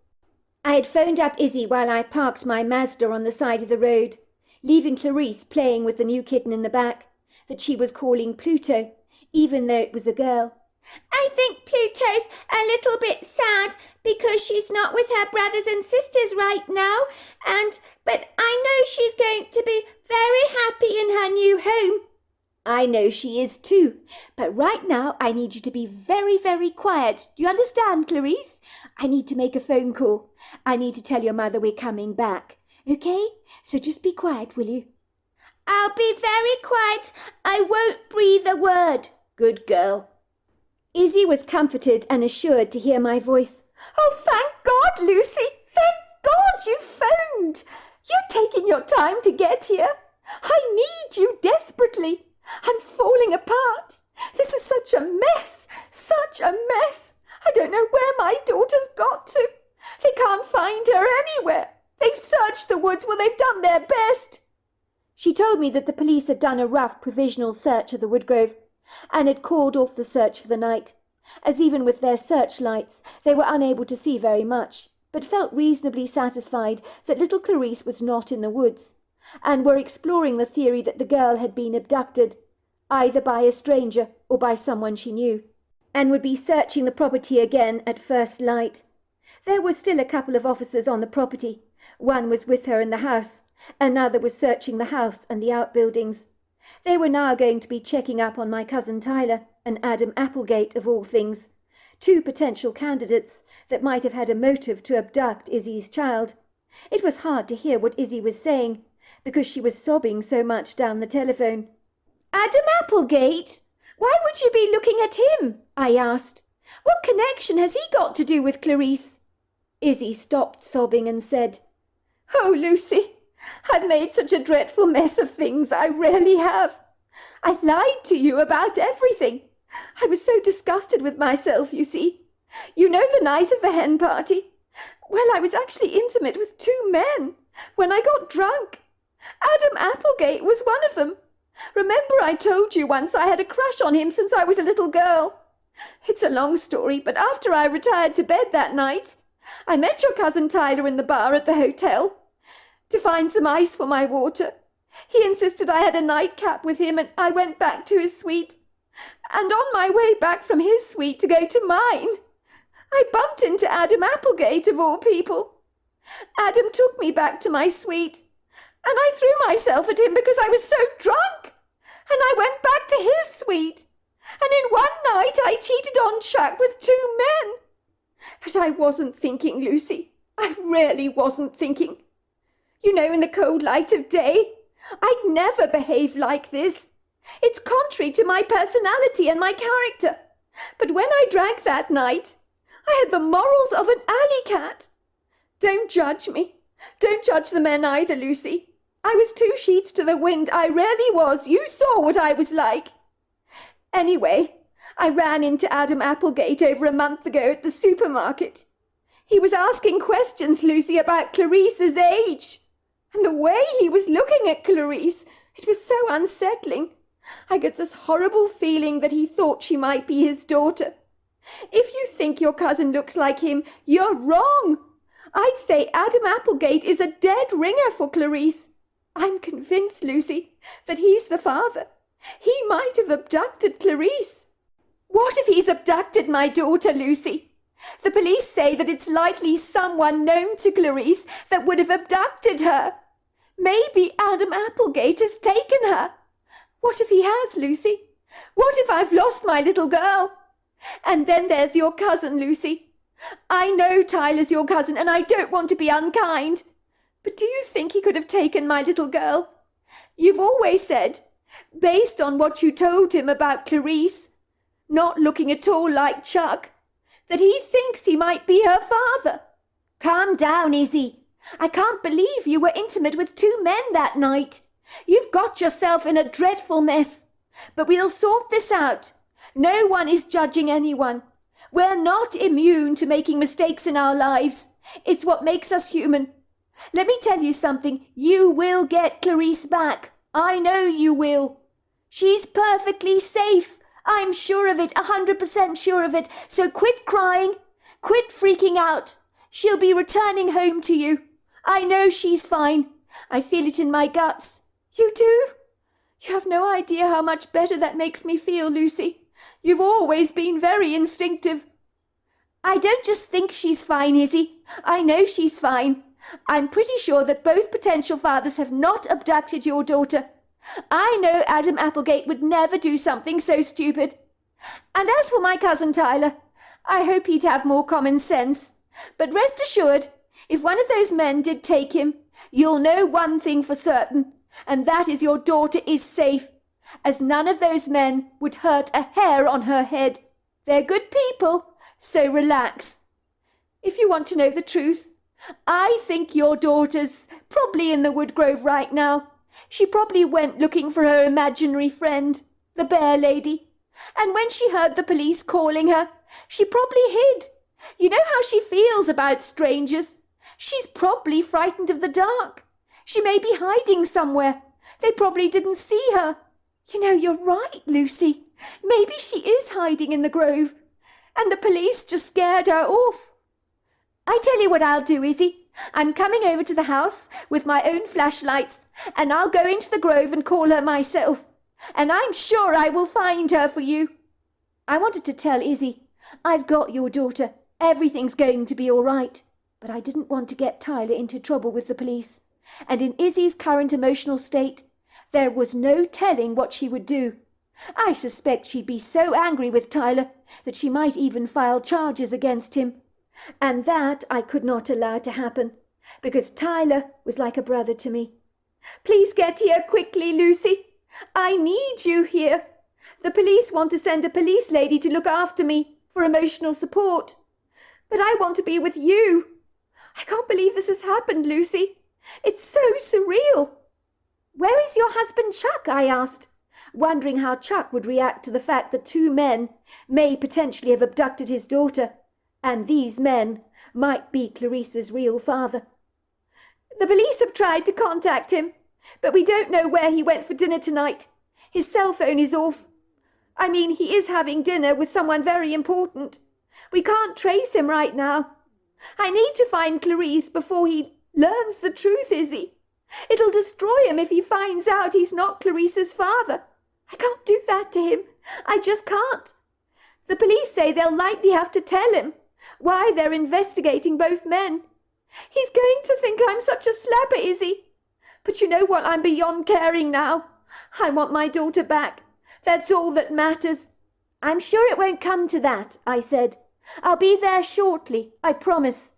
I had phoned up Izzy while I parked my Mazda on the side of the road, leaving Clarice playing with the new kitten in the back, that she was calling Pluto, even though it was a girl. "I think Pluto's a little bit sad because she's not with her brothers and sisters right now, but I know she's going to be very happy in her new home. I know she is too. But right now I need you to be very, very quiet. Do you understand, Clarice? I need to make a phone call. I need to tell your mother we're coming back. Okay? So just be quiet, will you? I'll be very quiet. I won't breathe a word. Good girl. Izzy was comforted and assured to hear my voice. Oh, thank God, Lucy. Thank God you phoned. You're taking your time to get here. I need you desperately. I'm falling apart. This is such a mess. Such a mess. I don't know where my daughter's got to. They can't find her anywhere. They've searched the woods. Well, they've done their best. She told me that the police had done a rough provisional search of the woodgrove and had called off the search for the night, as even with their searchlights they were unable to see very much, but felt reasonably satisfied that little Clarice was not in the woods, and were exploring the theory that the girl had been abducted, either by a stranger or by someone she knew, and would be searching the property again at first light. There were still a couple of officers on the property. One was with her in the house, another was searching the house and the outbuildings. They were now going to be checking up on my cousin Tyler and Adam Applegate, of all things, two potential candidates that might have had a motive to abduct Izzy's child. It was hard to hear what Izzy was saying, because she was sobbing so much down the telephone. Adam Applegate? Why would you be looking at him? I asked. What connection has he got to do with Clarice? Izzy stopped sobbing and said, Oh, Lucy, I've made such a dreadful mess of things, I really have. I lied to you about everything. I was so disgusted with myself, you see. You know the night of the hen party? Well, I was actually intimate with two men when I got drunk. Adam Applegate was one of them. Remember I told you once I had a crush on him since I was a little girl? It's a long story, but after I retired to bed that night, I met your cousin Tyler in the bar at the hotel to find some ice for my water. He insisted I had a nightcap with him, and I went back to his suite. And on my way back from his suite to go to mine, I bumped into Adam Applegate, of all people. Adam took me back to my suite, and I threw myself at him because I was so drunk. And I went back to his suite, and in one night I cheated on Chuck with two men. But I wasn't thinking, Lucy. I really wasn't thinking. You know, in the cold light of day, I'd never behave like this. It's contrary to my personality and my character. But when I drank that night, I had the morals of an alley cat. Don't judge me. Don't judge the men either, Lucy. I was two sheets to the wind. I really was. You saw what I was like. Anyway, I ran into Adam Applegate over a month ago at the supermarket. He was asking questions, Lucy, about Clarice's age. And the way he was looking at Clarice, it was so unsettling. I get this horrible feeling that he thought she might be his daughter. If you think your cousin looks like him, you're wrong. I'd say Adam Applegate is a dead ringer for Clarice. I'm convinced, Lucy, that he's the father. He might have abducted Clarice. What if he's abducted my daughter, Lucy? The police say that it's likely someone known to Clarice that would have abducted her. Maybe Adam Applegate has taken her. What if he has, Lucy? What if I've lost my little girl? And then there's your cousin, Lucy. I know Tyler's your cousin, and I don't want to be unkind. But do you think he could have taken my little girl? You've always said, based on what you told him about Clarice, not looking at all like Chuck, that he thinks he might be her father. Calm down, Izzy. I can't believe you were intimate with two men that night. You've got yourself in a dreadful mess. But we'll sort this out. No one is judging anyone. We're not immune to making mistakes in our lives. It's what makes us human. Let me tell you something. You will get Clarice back. I know you will. She's perfectly safe. I'm sure of it, 100% sure of it. So quit crying. Quit freaking out. She'll be returning home to you. I know she's fine. I feel it in my guts. You do? You have no idea how much better that makes me feel, Lucy. You've always been very instinctive. I don't just think she's fine, Izzy. I know she's fine. I'm pretty sure that both potential fathers have not abducted your daughter. I know Adam Applegate would never do something so stupid. And as for my cousin Tyler, I hope he'd have more common sense. But rest assured, if one of those men did take him, you'll know one thing for certain, and that is your daughter is safe, as none of those men would hurt a hair on her head. They're good people, so relax. If you want to know the truth, I think your daughter's probably in the woodgrove right now. She probably went looking for her imaginary friend, the bear lady. And when she heard the police calling her, she probably hid. You know how she feels about strangers. She's probably frightened of the dark. She may be hiding somewhere. They probably didn't see her. You know, you're right, Lucy. Maybe she is hiding in the grove, and the police just scared her off. I tell you what I'll do, Izzy. I'm coming over to the house with my own flashlights, and I'll go into the grove and call her myself. And I'm sure I will find her for you. I wanted to tell Izzy, I've got your daughter. Everything's going to be all right. But I didn't want to get Tyler into trouble with the police. And in Izzy's current emotional state, there was no telling what she would do. I suspect she'd be so angry with Tyler that she might even file charges against him. And that I could not allow to happen, because Tyler was like a brother to me. Please get here quickly, Lucy. I need you here. The police want to send a police lady to look after me for emotional support. But I want to be with you. I can't believe this has happened, Lucy. It's so surreal. Where is your husband, Chuck? I asked, wondering how Chuck would react to the fact that two men may potentially have abducted his daughter, and these men might be Clarissa's real father. The police have tried to contact him, but we don't know where he went for dinner tonight. His cell phone is off. I mean, he is having dinner with someone very important. We can't trace him right now. I need to find Clarice before he learns the truth, Izzy. It'll destroy him if he finds out he's not Clarissa's father. I can't do that to him. I just can't. The police say they'll likely have to tell him why they're investigating both men. He's going to think I'm such a slapper, Izzy. But you know what? I'm beyond caring now. I want my daughter back. That's all that matters. I'm sure it won't come to that, I said. I'll be there shortly, I promise.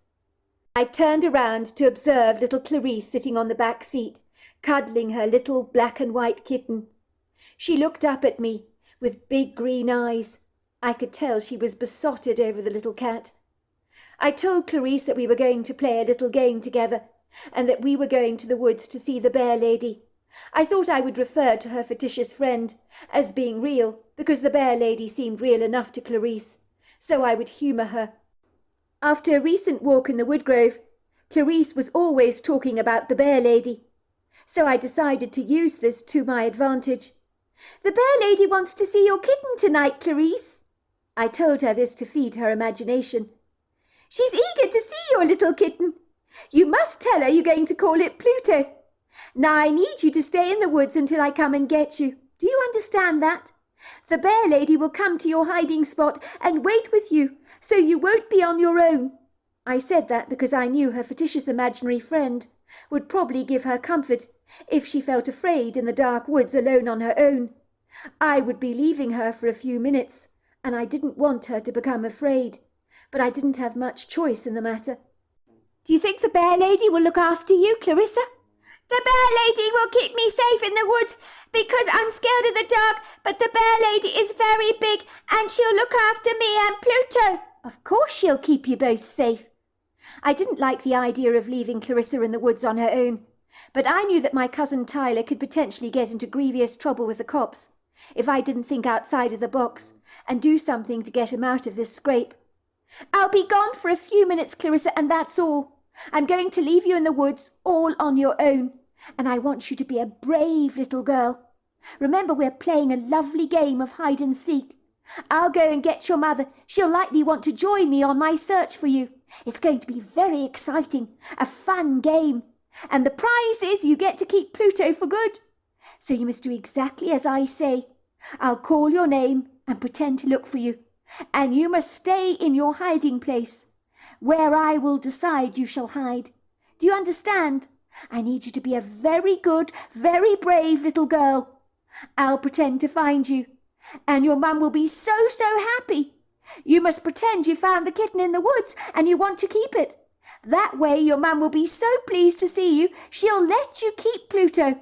I turned around to observe little Clarice sitting on the back seat, cuddling her little black and white kitten. She looked up at me with big green eyes. I could tell she was besotted over the little cat. I told Clarice that we were going to play a little game together, and that we were going to the woods to see the bear lady. I thought I would refer to her fictitious friend as being real, because the bear lady seemed real enough to Clarice, so I would humour her. After a recent walk in the woodgrove, Clarice was always talking about the bear lady, so I decided to use this to my advantage. The bear lady wants to see your kitten tonight, Clarice. I told her this to feed her imagination. She's eager to see your little kitten. You must tell her you're going to call it Pluto. Now I need you to stay in the woods until I come and get you. Do you understand that? The bear lady will come to your hiding spot and wait with you, so you won't be on your own. I said that because I knew her fictitious imaginary friend would probably give her comfort if she felt afraid in the dark woods alone on her own. I would be leaving her for a few minutes, and I didn't want her to become afraid, but I didn't have much choice in the matter. Do you think the bear lady will look after you, Clarissa? The bear lady will keep me safe in the woods because I'm scared of the dark, but the bear lady is very big and she'll look after me and Pluto. Of course she'll keep you both safe. I didn't like the idea of leaving Clarissa in the woods on her own, but I knew that my cousin Tyler could potentially get into grievous trouble with the cops if I didn't think outside of the box and do something to get him out of this scrape. I'll be gone for a few minutes, Clarissa, and that's all. I'm going to leave you in the woods all on your own, and I want you to be a brave little girl. Remember, we're playing a lovely game of hide and seek. I'll go and get your mother. She'll likely want to join me on my search for you. It's going to be very exciting, a fun game. And the prize is you get to keep Pluto for good. So you must do exactly as I say. I'll call your name and pretend to look for you. And you must stay in your hiding place, where I will decide you shall hide. Do you understand? I need you to be a very good, very brave little girl. I'll pretend to find you, and your mum will be so happy. You must pretend you found the kitten in the woods and you want to keep it. That way your mum will be so pleased to see you, she'll let you keep Pluto.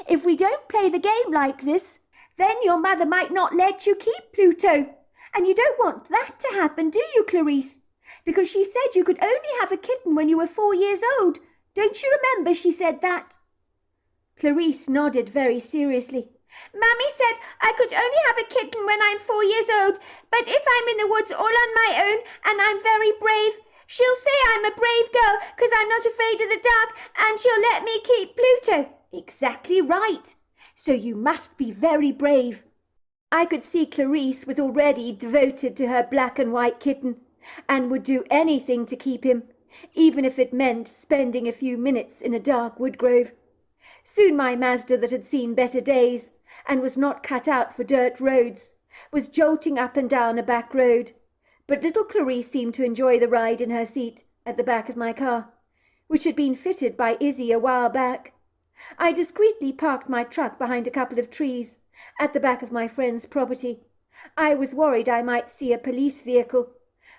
If we don't play the game like this, then your mother might not let you keep Pluto. And you don't want that to happen, do you, Clarice? Because she said you could only have a kitten when you were 4 years old. Don't you remember she said that? Clarice nodded very seriously. Mummy said I could only have a kitten when I'm 4 years old, but if I'm in the woods all on my own and I'm very brave, she'll say I'm a brave girl because I'm not afraid of the dark, and she'll let me keep Pluto. Exactly right. So you must be very brave. I could see Clarice was already devoted to her black and white kitten, and would do anything to keep him, even if it meant spending a few minutes in a dark wood grove. Soon my Mazda, that had seen better days and was not cut out for dirt roads, was jolting up and down a back road, but little Clarice seemed to enjoy the ride in her seat at the back of my car, which had been fitted by Izzy a while back. I discreetly parked my truck behind a couple of trees at the back of my friend's property. I was worried I might see a police vehicle,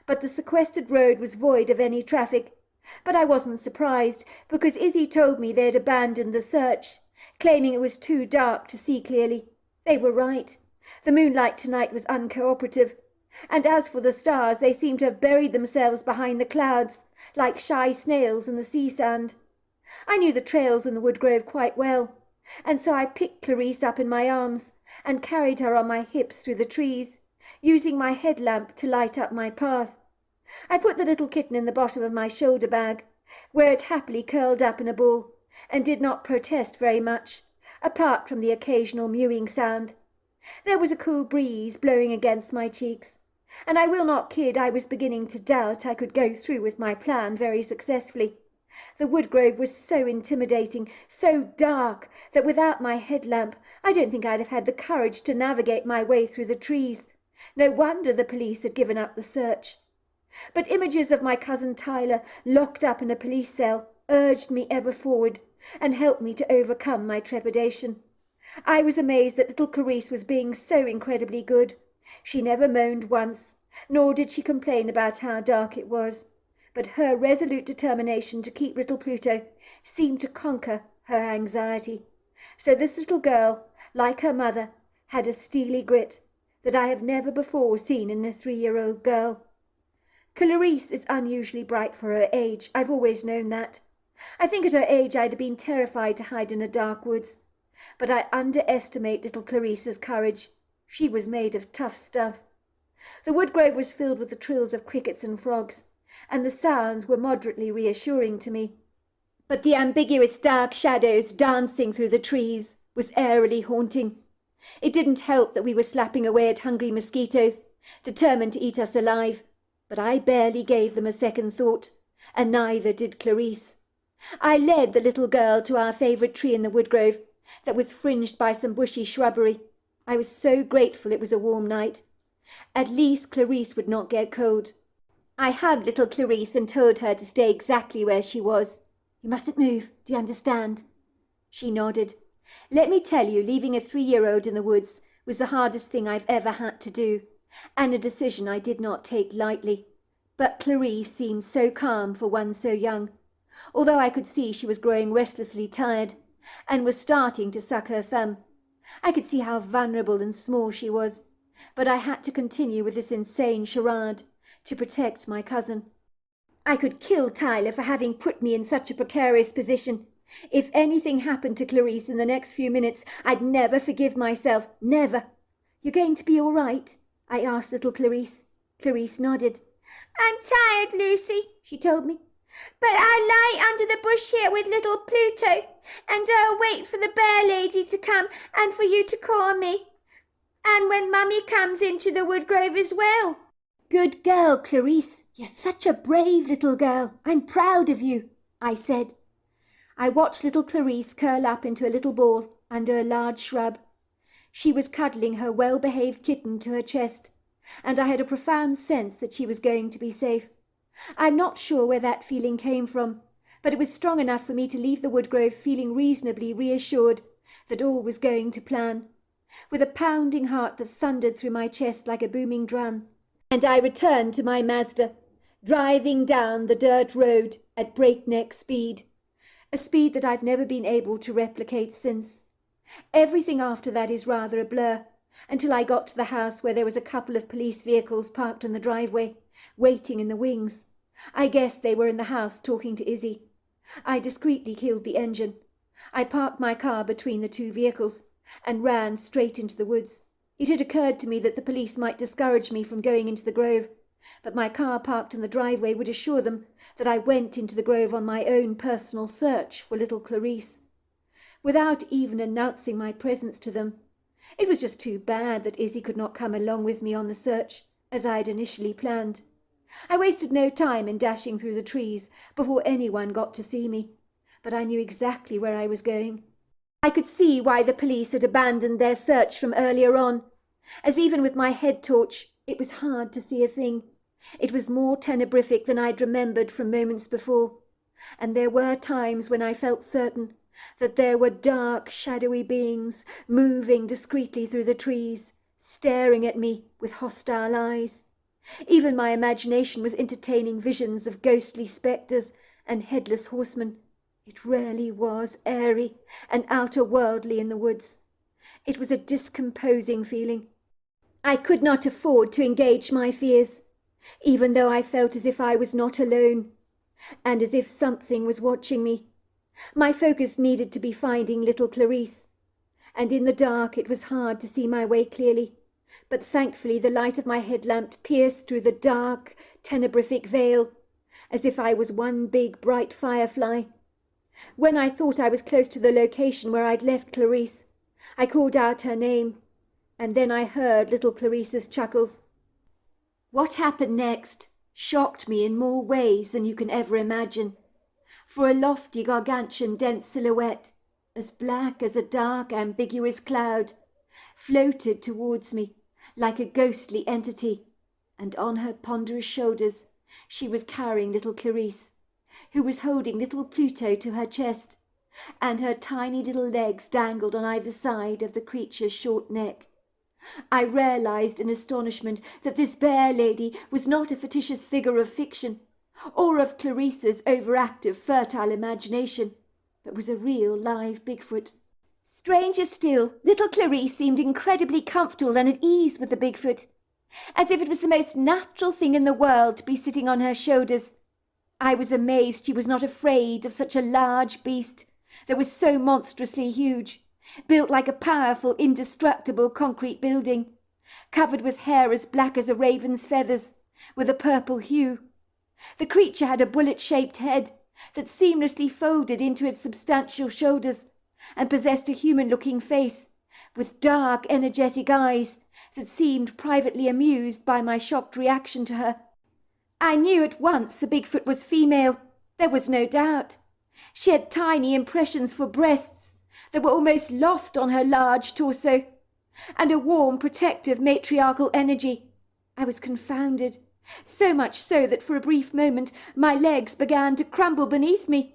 but the sequestered road was void of any traffic. But I wasn't surprised, because Izzy told me they'd abandoned the search, claiming it was too dark to see clearly. They were right. The moonlight tonight was uncooperative, and as for the stars, they seemed to have buried themselves behind the clouds, like shy snails in the sea sand. I knew the trails in the woodgrove quite well, and so I picked Clarice up in my arms and carried her on my hips through the trees, using my headlamp to light up my path. I put the little kitten in the bottom of my shoulder bag, where it happily curled up in a ball, and did not protest very much, apart from the occasional mewing sound. There was a cool breeze blowing against my cheeks, and I will not kid, I was beginning to doubt I could go through with my plan very successfully. The woodgrove was so intimidating, so dark, that without my headlamp I don't think I'd have had the courage to navigate my way through the trees. No wonder the police had given up the search. But images of my cousin Tyler locked up in a police cell urged me ever forward and helped me to overcome my trepidation. I was amazed that little Clarice was being so incredibly good. She never moaned once, nor did she complain about how dark it was. But her resolute determination to keep little Pluto seemed to conquer her anxiety. So this little girl, like her mother, had a steely grit that I have never before seen in a 3-year-old girl. Clarice is unusually bright for her age. I've always known that. I think at her age I'd have been terrified to hide in the dark woods. But I underestimate little Clarice's courage. She was made of tough stuff. The woodgrove was filled with the trills of crickets and frogs, and the sounds were moderately reassuring to me. But the ambiguous dark shadows dancing through the trees was airily haunting. It didn't help that we were slapping away at hungry mosquitoes, determined to eat us alive. But I barely gave them a second thought, and neither did Clarice. I led the little girl to our favourite tree in the woodgrove, that was fringed by some bushy shrubbery. I was so grateful it was a warm night. At least Clarice would not get cold. I hugged little Clarice and told her to stay exactly where she was. You mustn't move, do you understand? She nodded. Let me tell you, leaving a 3-year-old in the woods was the hardest thing I've ever had to do, and a decision I did not take lightly. But Clarice seemed so calm for one so young, although I could see she was growing restlessly tired, and was starting to suck her thumb. I could see how vulnerable and small she was, but I had to continue with this insane charade to protect my cousin. I could kill Tyler for having put me in such a precarious position. If anything happened to Clarice in the next few minutes, I'd never forgive myself, never. You're going to be all right? I asked little Clarice. Clarice nodded. I'm tired, Lucy, she told me, but I'll lie under the bush here with little Pluto, and I'll wait for the bear lady to come and for you to call me. And when Mummy comes into the woodgrove as well. Good girl, Clarice. You're such a brave little girl. I'm proud of you, I said. I watched little Clarice curl up into a little ball under a large shrub. She was cuddling her well-behaved kitten to her chest, and I had a profound sense that she was going to be safe. I'm not sure where that feeling came from, but it was strong enough for me to leave the woodgrove feeling reasonably reassured that all was going to plan, with a pounding heart that thundered through my chest like a booming drum. And I returned to my Mazda, driving down the dirt road at breakneck speed, a speed that I've never been able to replicate since. Everything after that is rather a blur, until I got to the house where there was a couple of police vehicles parked in the driveway, waiting in the wings. I guessed they were in the house talking to Izzy. I discreetly killed the engine. I parked my car between the two vehicles and ran straight into the woods. It had occurred to me that the police might discourage me from going into the grove, but my car parked in the driveway would assure them that I went into the grove on my own personal search for little Clarice, without even announcing my presence to them. It was just too bad that Izzy could not come along with me on the search, as I had initially planned. I wasted no time in dashing through the trees before anyone got to see me, but I knew exactly where I was going. I could see why the police had abandoned their search from earlier on, as even with my head torch it was hard to see a thing. It was more tenebrific than I'd remembered from moments before, and there were times when I felt certain that there were dark, shadowy beings moving discreetly through the trees, staring at me with hostile eyes. Even my imagination was entertaining visions of ghostly spectres and headless horsemen. It really was airy and outer-worldly in the woods. It was a discomposing feeling. I could not afford to engage my fears, even though I felt as if I was not alone, and as if something was watching me. My focus needed to be finding little Clarice, and in the dark it was hard to see my way clearly, but thankfully the light of my headlamp pierced through the dark, tenebrific veil, as if I was one big bright firefly. When I thought I was close to the location where I'd left Clarice, I called out her name, and then I heard little Clarice's chuckles. What happened next shocked me in more ways than you can ever imagine, for a lofty, gargantuan, dense silhouette, as black as a dark, ambiguous cloud, floated towards me like a ghostly entity, and on her ponderous shoulders she was carrying little Clarice, who was holding little Pluto to her chest, and her tiny little legs dangled on either side of the creature's short neck. I realized in astonishment that this bear lady was not a fictitious figure of fiction, or of Clarice's overactive, fertile imagination, but was a real live Bigfoot. Stranger still, little Clarice seemed incredibly comfortable and at ease with the Bigfoot, as if it was the most natural thing in the world to be sitting on her shoulders. I was amazed she was not afraid of such a large beast that was so monstrously huge, built like a powerful, indestructible concrete building, covered with hair as black as a raven's feathers, with a purple hue. The creature had a bullet-shaped head that seamlessly folded into its substantial shoulders, and possessed a human-looking face, with dark, energetic eyes that seemed privately amused by my shocked reaction to her. I knew at once the Bigfoot was female. There was no doubt. She had tiny impressions for breasts that were almost lost on her large torso, and a warm, protective, matriarchal energy. I was confounded, so much so that for a brief moment my legs began to crumble beneath me,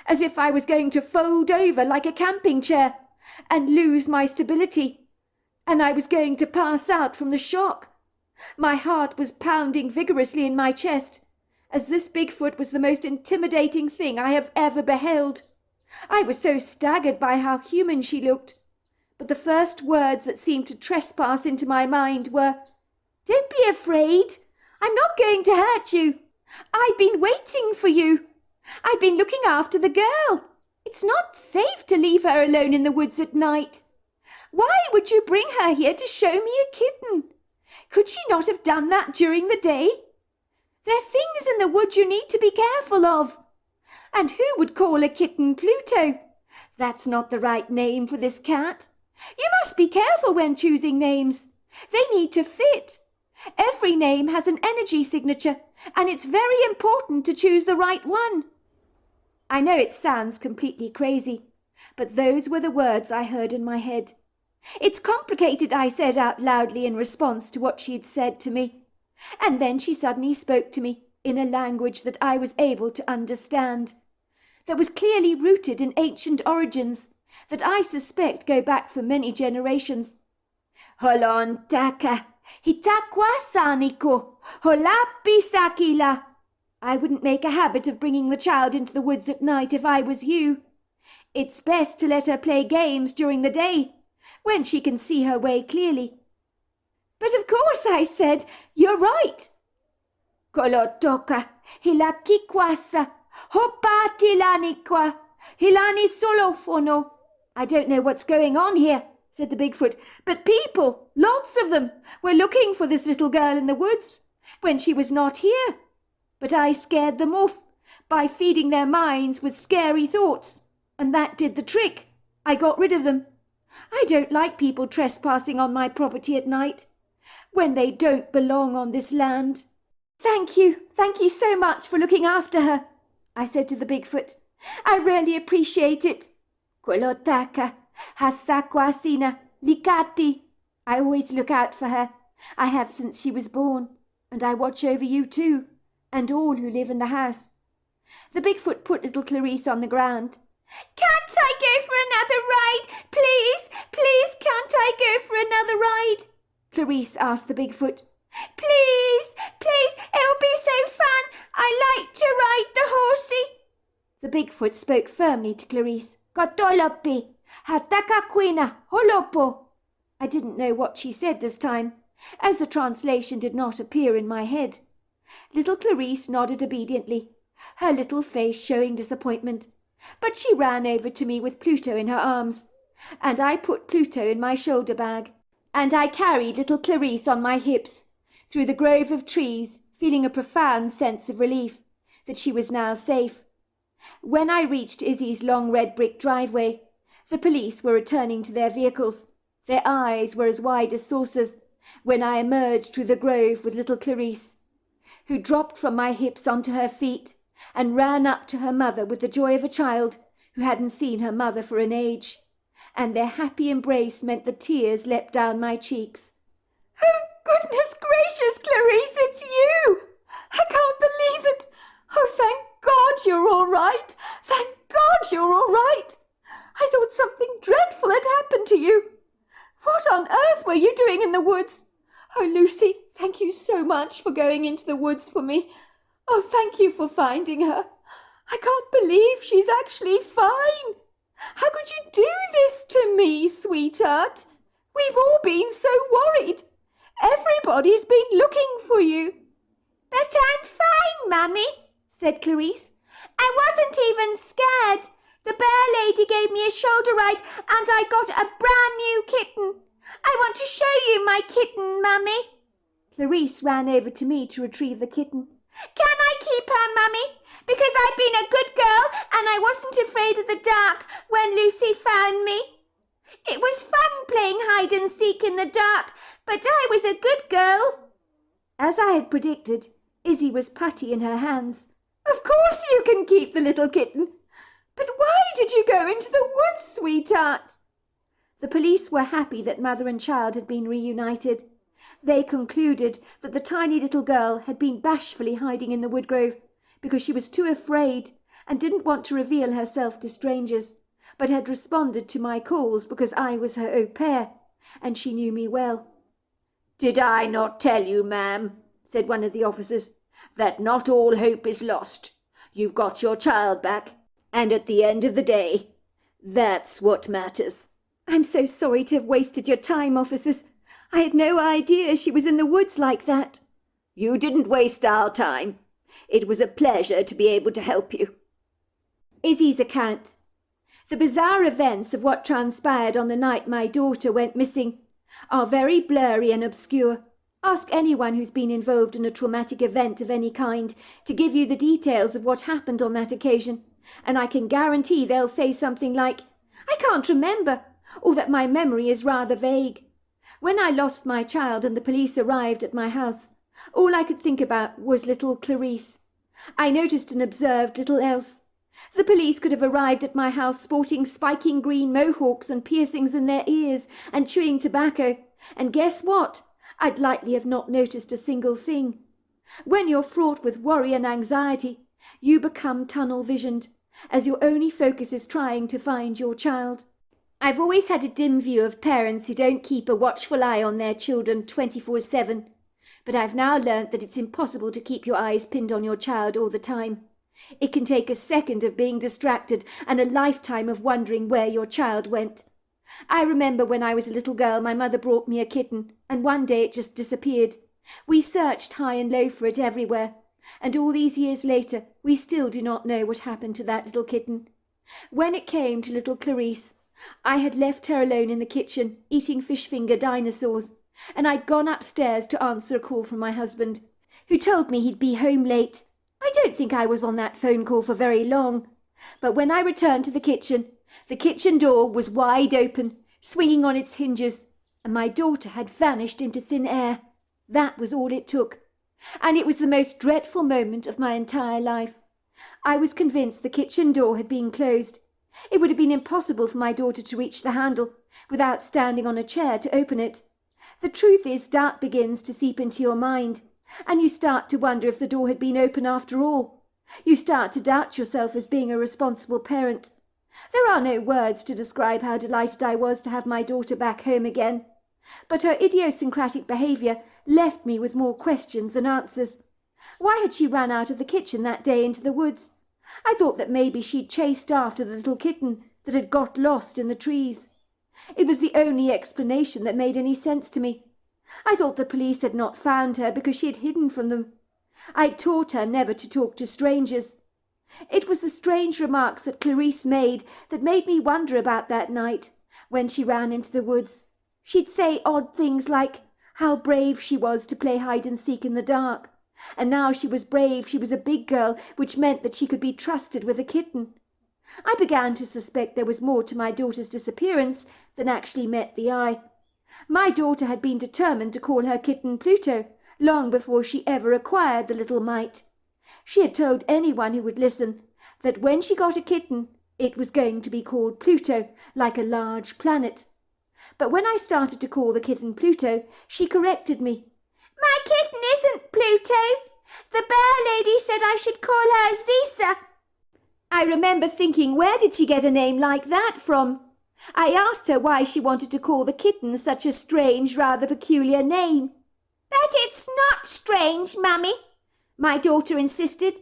as if I was going to fold over like a camping chair and lose my stability, and I was going to pass out from the shock. My heart was pounding vigorously in my chest, as this Bigfoot was the most intimidating thing I have ever beheld. I was so staggered by how human she looked, but the first words that seemed to trespass into my mind were, "Don't be afraid. I'm not going to hurt you. I've been waiting for you. I've been looking after the girl. It's not safe to leave her alone in the woods at night. Why would you bring her here to show me a kitten? Could she not have done that during the day? There are things in the wood you need to be careful of. And who would call a kitten Pluto? That's not the right name for this cat. You must be careful when choosing names. They need to fit. Every name has an energy signature, and it's very important to choose the right one." I know it sounds completely crazy, but those were the words I heard in my head. "It's complicated," I said out loudly in response to what she had said to me. And then she suddenly spoke to me in a language that I was able to understand. that was clearly rooted in ancient origins that I suspect go back for many generations. Holon taka, hitakwa saniko, holapi sakila. I wouldn't make a habit of bringing the child into the woods at night if I was you. It's best to let her play games during the day, when she can see her way clearly. But of course, I said, you're right. Kolotoka, hilaki kwasa, hopati lanikwa, hilani solofono. I don't know what's going on here, said the Bigfoot, but people, lots of them, were looking for this little girl in the woods when she was not here. But I scared them off by feeding their minds with scary thoughts, and that did the trick. I got rid of them. I don't like people trespassing on my property at night, when they don't belong on this land. Thank you so much for looking after her, I said to the Bigfoot. I really appreciate it. Kolotaka, hasakwasina, likati. I always look out for her. I have since she was born, and I watch over you too, and all who live in the house. The Bigfoot put little Clarice on the ground. Can't I go for another ride? Please, please, can't I go for another ride? Clarice asked the Bigfoot. Please, please, it'll be so fun. I like to ride the horsey. The Bigfoot spoke firmly to Clarice. Kotolopi, hatakakwina, holopo. I didn't know what she said this time, as the translation did not appear in my head. Little Clarice nodded obediently, her little face showing disappointment, but she ran over to me with Pluto in her arms, and I put Pluto in my shoulder bag, and I carried little Clarice on my hips through the grove of trees, feeling a profound sense of relief that she was now safe. When I reached Izzy's long red brick driveway, the police were returning to their vehicles. Their eyes were as wide as saucers when I emerged through the grove with little Clarice, who dropped from my hips onto her feet and ran up to her mother with the joy of a child who hadn't seen her mother for an age, and their happy embrace meant the tears leapt down my cheeks. Oh, goodness gracious, Clarice, it's you! I can't believe it! Oh, thank God you're all right! Thank God you're all right! I thought something dreadful had happened to you. What on earth were you doing in the woods? Oh, Lucy, thank you so much for going into the woods for me. Oh, thank you for finding her. I can't believe she's actually fine. How could you do this to me, sweetheart? We've all been so worried. Everybody's been looking for you. But I'm fine, Mummy, said Clarice. I wasn't even scared. The bear lady gave me a shoulder ride and I got a brand new kitten. I want to show you my kitten, Mummy. Clarice ran over to me to retrieve the kitten. Can I keep her, Mummy? Because I've been a good girl and I wasn't afraid of the dark when Lucy found me. It was fun playing hide and seek in the dark, but I was a good girl. As I had predicted, Izzy was putty in her hands. Of course you can keep the little kitten. But why did you go into the woods, sweetheart? The police were happy that mother and child had been reunited. They concluded that the tiny little girl had been bashfully hiding in the woodgrove because she was too afraid and didn't want to reveal herself to strangers, but had responded to my calls because I was her au pair, and she knew me well. "Did I not tell you, ma'am," said one of the officers, "that not all hope is lost? You've got your child back, and at the end of the day, that's what matters." "I'm so sorry to have wasted your time, officers. I had no idea she was in the woods like that." "You didn't waste our time. It was a pleasure to be able to help you." Izzy's account. The bizarre events of what transpired on the night my daughter went missing are very blurry and obscure. Ask anyone who's been involved in a traumatic event of any kind to give you the details of what happened on that occasion, and I can guarantee they'll say something like, "I can't remember," or that my memory is rather vague. When I lost my child and the police arrived at my house, all I could think about was little Clarice. I noticed and observed little else. The police could have arrived at my house sporting spiking green mohawks and piercings in their ears and chewing tobacco, and guess what? I'd likely have not noticed a single thing. When you're fraught with worry and anxiety, you become tunnel-visioned, as your only focus is trying to find your child. I've always had a dim view of parents who don't keep a watchful eye on their children 24/7, but I've now learnt that it's impossible to keep your eyes pinned on your child all the time. It can take a second of being distracted and a lifetime of wondering where your child went. I remember when I was a little girl, my mother brought me a kitten, and one day it just disappeared. We searched high and low for it everywhere, and all these years later, we still do not know what happened to that little kitten. When it came to little Clarice, I had left her alone in the kitchen, eating fish finger dinosaurs, and I'd gone upstairs to answer a call from my husband, who told me he'd be home late. I don't think I was on that phone call for very long, but when I returned to the kitchen door was wide open, swinging on its hinges, and my daughter had vanished into thin air. That was all it took, and it was the most dreadful moment of my entire life. I was convinced the kitchen door had been closed. It would have been impossible for my daughter to reach the handle without standing on a chair to open it. The truth is, doubt begins to seep into your mind, and you start to wonder if the door had been open after all. You start to doubt yourself as being a responsible parent. There are no words to describe how delighted I was to have my daughter back home again, but her idiosyncratic behaviour left me with more questions than answers. Why had she run out of the kitchen that day into the woods? I thought that maybe she'd chased after the little kitten that had got lost in the trees. It was the only explanation that made any sense to me. I thought the police had not found her because she had hidden from them. I'd taught her never to talk to strangers. It was the strange remarks that Clarice made that made me wonder about that night when she ran into the woods. She'd say odd things like how brave she was to play hide and seek in the dark, and now she was brave, she was a big girl, which meant that she could be trusted with a kitten. I began to suspect there was more to my daughter's disappearance than actually met the eye. My daughter had been determined to call her kitten Pluto long before she ever acquired the little mite. She had told anyone who would listen that when she got a kitten, it was going to be called Pluto, like a large planet. But when I started to call the kitten Pluto, she corrected me. "My kitten isn't Pluto. The bear lady said I should call her Zisa." I remember thinking, where did she get a name like that from? I asked her why she wanted to call the kitten such a strange, rather peculiar name. "But it's not strange, Mummy," my daughter insisted.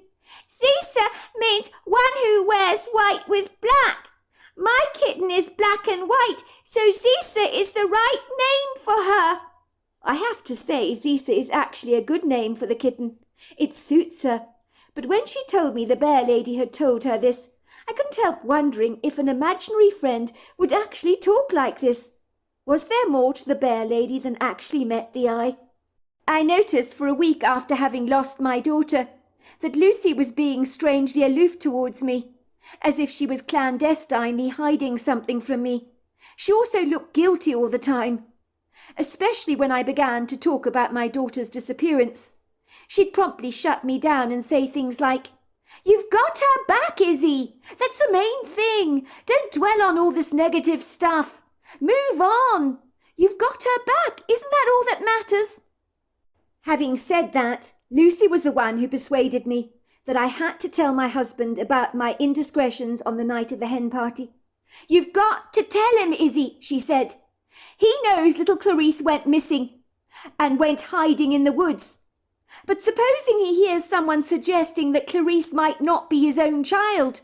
"Zisa means one who wears white with black. My kitten is black and white, so Zisa is the right name for her." I have to say, Zisa is actually a good name for the kitten. It suits her. But when she told me the bear lady had told her this, I couldn't help wondering if an imaginary friend would actually talk like this. Was there more to the bear lady than actually met the eye? I noticed for a week after having lost my daughter that Lucy was being strangely aloof towards me, as if she was clandestinely hiding something from me. She also looked guilty all the time, especially when I began to talk about my daughter's disappearance. She'd promptly shut me down and say things like, "You've got her back, Izzy. That's the main thing. Don't dwell on all this negative stuff. Move on. You've got her back. Isn't that all that matters?" Having said that, Lucy was the one who persuaded me that I had to tell my husband about my indiscretions on the night of the hen party. "You've got to tell him, Izzy," she said. "He knows little Clarice went missing and went hiding in the woods. But supposing he hears someone suggesting that Clarice might not be his own child?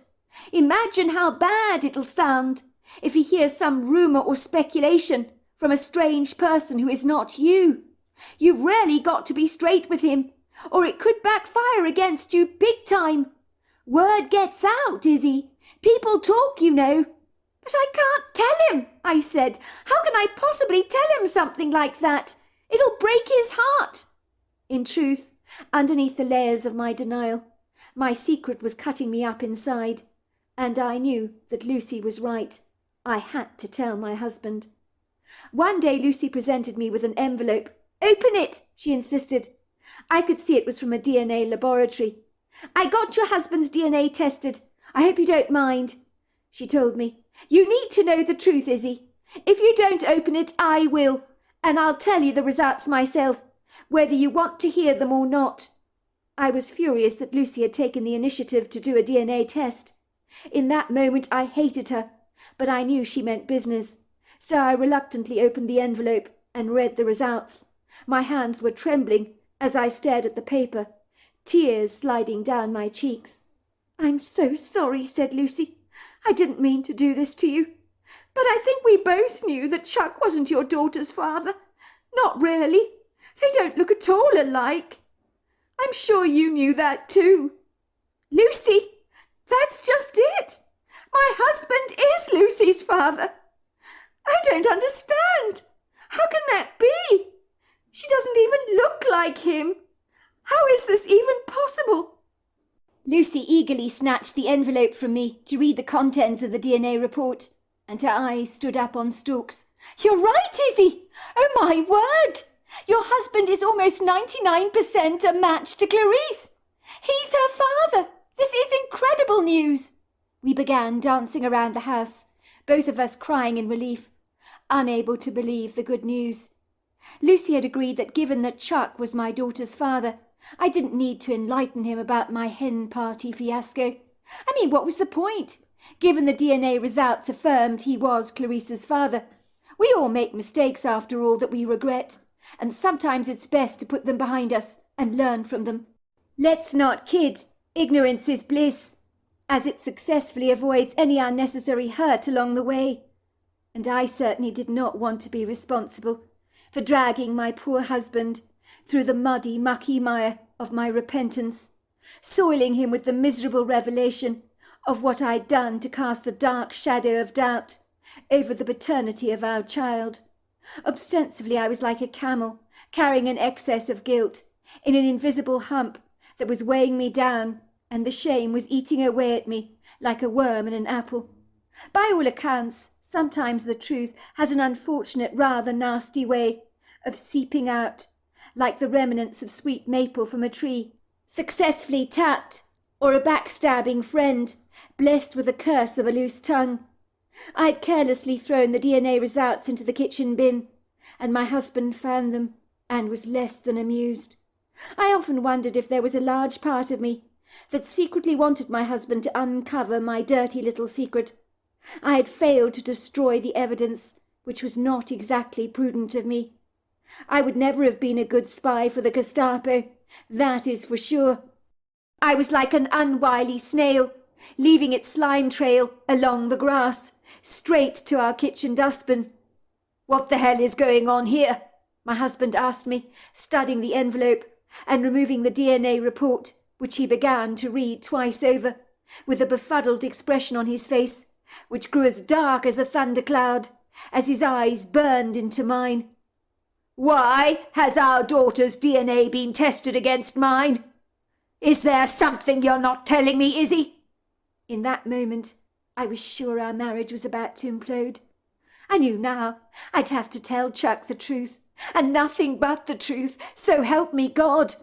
Imagine how bad it'll sound if he hears some rumour or speculation from a strange person who is not you. You've really got to be straight with him, or it could backfire against you big time. Word gets out, Izzy. People talk, you know." "But I can't tell him," I said. "How can I possibly tell him something like that? It'll break his heart." In truth, underneath the layers of my denial, my secret was cutting me up inside, and I knew that Lucy was right. I had to tell my husband. One day Lucy presented me with an envelope. "Open it," she insisted. I could see it was from a DNA laboratory. "I got your husband's DNA tested. I hope you don't mind," she told me. "You need to know the truth, Izzy. If you don't open it, I will, and I'll tell you the results myself, whether you want to hear them or not." I was furious that Lucy had taken the initiative to do a DNA test. In that moment I hated her, but I knew she meant business, so I reluctantly opened the envelope and read the results. My hands were trembling as I stared at the paper, tears sliding down my cheeks. "I'm so sorry," said Lucy. "I didn't mean to do this to you. But I think we both knew that Chuck wasn't your daughter's father. Not really. They don't look at all alike. I'm sure you knew that too." "Lucy, that's just it. My husband is Lucy's father. I don't understand. How can that be? She doesn't even look like him. How is this even possible?" Lucy eagerly snatched the envelope from me to read the contents of the DNA report, and her eyes stood up on stalks. "You're right, Izzy! Oh, my word! Your husband is almost 99% a match to Clarice. He's her father. This is incredible news." We began dancing around the house, both of us crying in relief, unable to believe the good news. Lucy had agreed that given that Chuck was my daughter's father, I didn't need to enlighten him about my hen party fiasco. I mean, what was the point? Given the DNA results affirmed he was Clarice's father. We all make mistakes after all that we regret, and sometimes it's best to put them behind us and learn from them. Let's not kid. Ignorance is bliss, as it successfully avoids any unnecessary hurt along the way. And I certainly did not want to be responsible for dragging my poor husband through the muddy, mucky mire of my repentance, soiling him with the miserable revelation of what I'd done to cast a dark shadow of doubt over the paternity of our child. Ostensibly I was like a camel, carrying an excess of guilt in an invisible hump that was weighing me down, and the shame was eating away at me like a worm in an apple. By all accounts, sometimes the truth has an unfortunate, rather nasty way of seeping out, like the remnants of sweet maple from a tree, successfully tapped, or a backstabbing friend, blessed with the curse of a loose tongue. I had carelessly thrown the DNA results into the kitchen bin, and my husband found them, and was less than amused. I often wondered if there was a large part of me that secretly wanted my husband to uncover my dirty little secret. I had failed to destroy the evidence, which was not exactly prudent of me. I would never have been a good spy for the Gestapo, that is for sure. I was like an unwily snail, leaving its slime trail along the grass, straight to our kitchen dustbin. "What the hell is going on here?" my husband asked me, studying the envelope and removing the DNA report, which he began to read twice over, with a befuddled expression on his face, which grew as dark as a thundercloud, as his eyes burned into mine. "Why has our daughter's DNA been tested against mine? Is there something you're not telling me, Izzy?" In that moment, I was sure our marriage was about to implode. I knew now I'd have to tell Chuck the truth, and nothing but the truth, so help me God.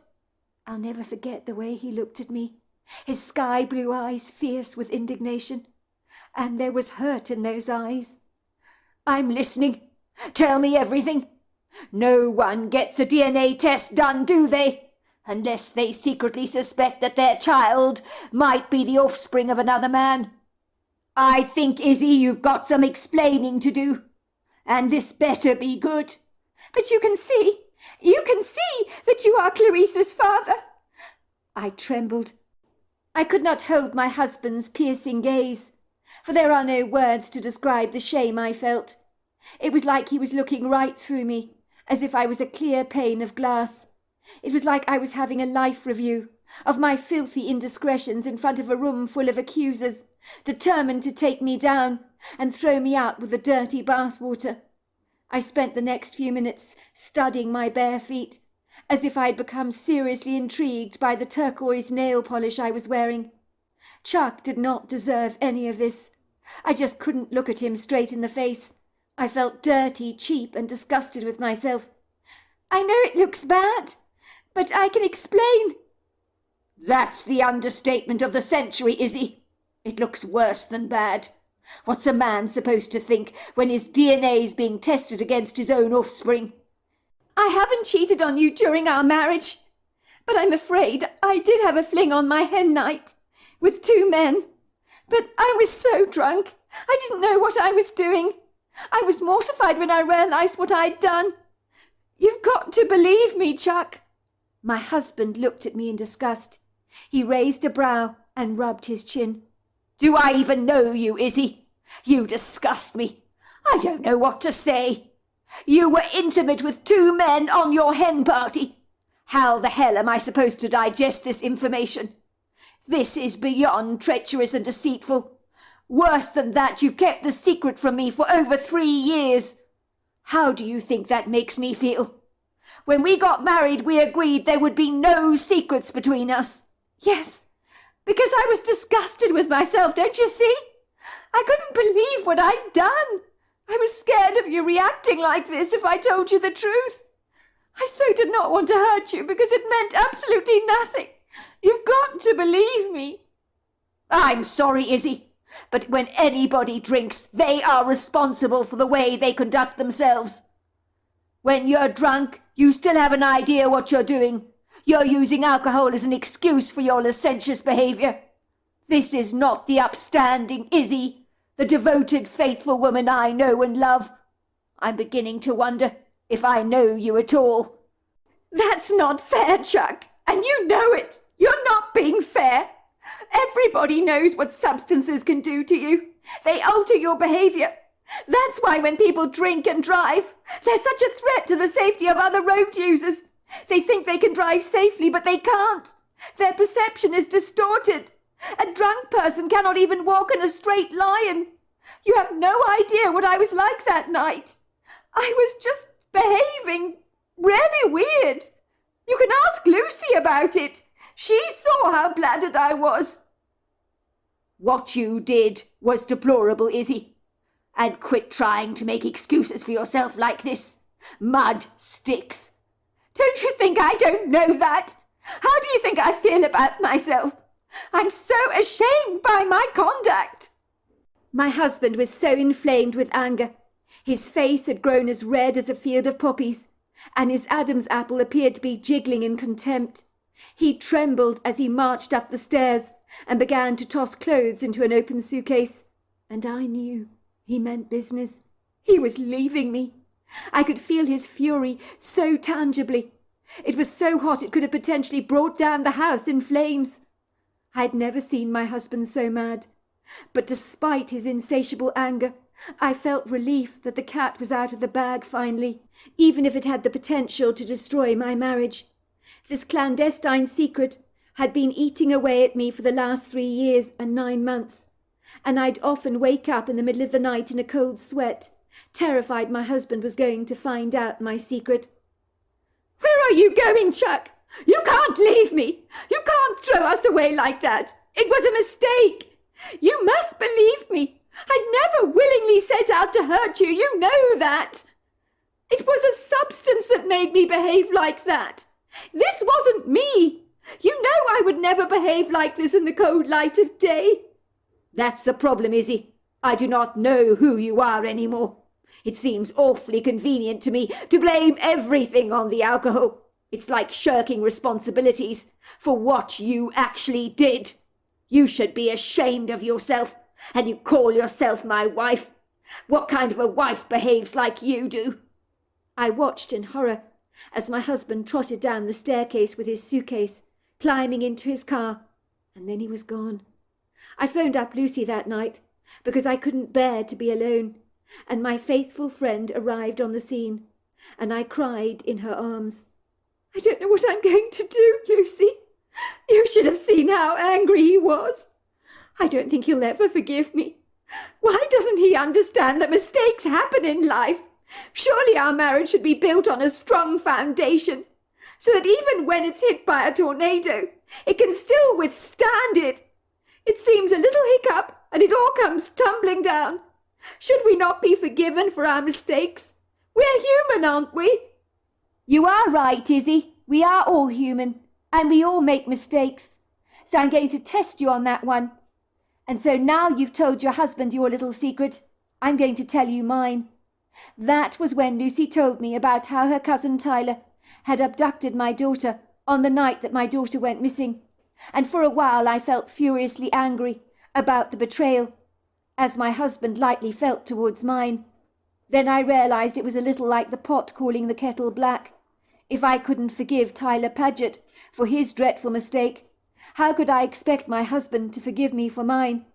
I'll never forget the way he looked at me, his sky-blue eyes fierce with indignation, and there was hurt in those eyes. "I'm listening. Tell me everything. No one gets a DNA test done, do they? Unless they secretly suspect that their child might be the offspring of another man. I think, Izzy, you've got some explaining to do, and this better be good." "But you can see that you are Clarice's father." I trembled. I could not hold my husband's piercing gaze, for there are no words to describe the shame I felt. It was like he was looking right through me, as if I was a clear pane of glass. It was like I was having a life review of my filthy indiscretions in front of a room full of accusers, determined to take me down and throw me out with the dirty bathwater. I spent the next few minutes studying my bare feet, as if I had become seriously intrigued by the turquoise nail polish I was wearing. Chuck did not deserve any of this. I just couldn't look at him straight in the face. I felt dirty, cheap, and disgusted with myself. "I know it looks bad, but I can explain." "That's the understatement of the century, Izzy. It looks worse than bad. What's a man supposed to think when his DNA's being tested against his own offspring?" "I haven't cheated on you during our marriage, but I'm afraid I did have a fling on my hen night with 2 men. But I was so drunk. I didn't know what I was doing. I was mortified when I realized what I'd done. You've got to believe me, Chuck." My husband looked at me in disgust. He raised a brow and rubbed his chin. "Do I even know you, Izzy? You disgust me. I don't know what to say. You were intimate with 2 men on your hen party. How the hell am I supposed to digest this information? This is beyond treacherous and deceitful. Worse than that, you've kept the secret from me for over 3 years. How do you think that makes me feel? When we got married, we agreed there would be no secrets between us." "Yes, because I was disgusted with myself, don't you see? I couldn't believe what I'd done. I was scared of you reacting like this if I told you the truth. I so did not want to hurt you because it meant absolutely nothing. You've got to believe me." "I'm sorry, Izzy, but when anybody drinks, they are responsible for the way they conduct themselves. When you're drunk, you still have an idea what you're doing. You're using alcohol as an excuse for your licentious behavior. This is not the upstanding Izzy, the devoted, faithful woman I know and love. I'm beginning to wonder if I know you at all." "That's not fair, Chuck, and you know it. You're not being fair. Everybody knows what substances can do to you. They alter your behavior. That's why when people drink and drive, they're such a threat to the safety of other road users. They think they can drive safely, but they can't. Their perception is distorted. A drunk person cannot even walk in a straight line. You have no idea what I was like that night. I was just behaving really weird. You can ask Lucy about it. She saw how bladdered I was." "What you did was deplorable, Izzy. And quit trying to make excuses for yourself like this. Mud sticks." "Don't you think I don't know that? How do you think I feel about myself? I'm so ashamed by my conduct." My husband was so inflamed with anger. His face had grown as red as a field of poppies, and his Adam's apple appeared to be jiggling in contempt. He trembled as he marched up the stairs and began to toss clothes into an open suitcase. And I knew he meant business. He was leaving me. I could feel his fury so tangibly. It was so hot it could have potentially brought down the house in flames. I had never seen my husband so mad. But despite his insatiable anger, I felt relief that the cat was out of the bag finally, even if it had the potential to destroy my marriage. This clandestine secret had been eating away at me for the last 3 years and 9 months, and I'd often wake up in the middle of the night in a cold sweat, terrified my husband was going to find out my secret. "Where are you going, Chuck? You can't leave me. You can't throw us away like that. It was a mistake. You must believe me. I'd never willingly set out to hurt you. You know that. It was a substance that made me behave like that. This wasn't me. You know I would never behave like this in the cold light of day." "That's the problem, Izzy. I do not know who you are anymore. It seems awfully convenient to me to blame everything on the alcohol. It's like shirking responsibilities for what you actually did. You should be ashamed of yourself, and you call yourself my wife. What kind of a wife behaves like you do?" I watched in horror as my husband trotted down the staircase with his suitcase, climbing into his car, and then he was gone. I phoned up Lucy that night because I couldn't bear to be alone, and my faithful friend arrived on the scene, and I cried in her arms. "I don't know what I'm going to do, Lucy. You should have seen how angry he was. I don't think he'll ever forgive me. Why doesn't he understand that mistakes happen in life? Surely our marriage should be built on a strong foundation, so that even when it's hit by a tornado, it can still withstand it. It seems a little hiccup, and it all comes tumbling down. Should we not be forgiven for our mistakes? We're human, aren't we?" "You are right, Izzy. We are all human, and we all make mistakes. So I'm going to test you on that one. And so now you've told your husband your little secret, I'm going to tell you mine. That was when Lucy told me about how her cousin Tyler had abducted my daughter on the night that my daughter went missing. And for a while I felt furiously angry about the betrayal, as my husband lightly felt towards mine. Then I realized it was a little like the pot calling the kettle black. If I couldn't forgive Tyler Paget for his dreadful mistake, how could I expect my husband to forgive me for mine?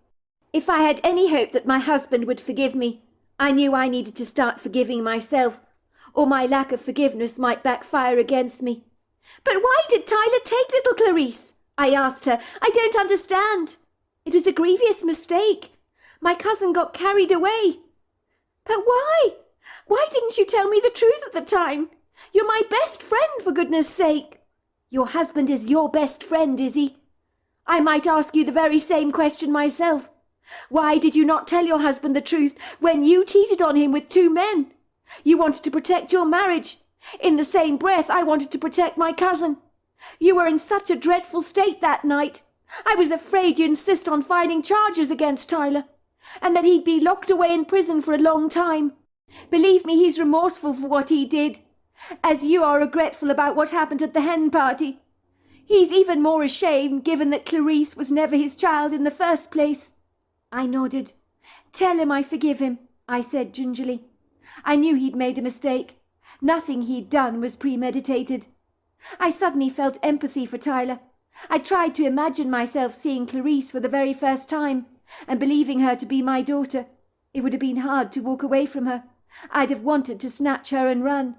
If I had any hope that my husband would forgive me, I knew I needed to start forgiving myself, or my lack of forgiveness might backfire against me. "But why did Tyler take little Clarice?" I asked her. "I don't understand. It was a grievous mistake. My cousin got carried away." "But why? Why didn't you tell me the truth at the time? You're my best friend, for goodness sake." "Your husband is your best friend, is he? I might ask you the very same question myself. Why did you not tell your husband the truth when you cheated on him with 2 men? You wanted to protect your marriage. In the same breath, I wanted to protect my cousin. You were in such a dreadful state that night. I was afraid you'd insist on filing charges against Tyler, and that he'd be locked away in prison for a long time. Believe me, he's remorseful for what he did, as you are regretful about what happened at the hen party. He's even more ashamed, given that Clarice was never his child in the first place." I nodded. "Tell him I forgive him," I said gingerly. I knew he'd made a mistake. Nothing he'd done was premeditated. I suddenly felt empathy for Tyler. I tried to imagine myself seeing Clarice for the very first time and believing her to be my daughter. It would have been hard to walk away from her. I'd have wanted to snatch her and run.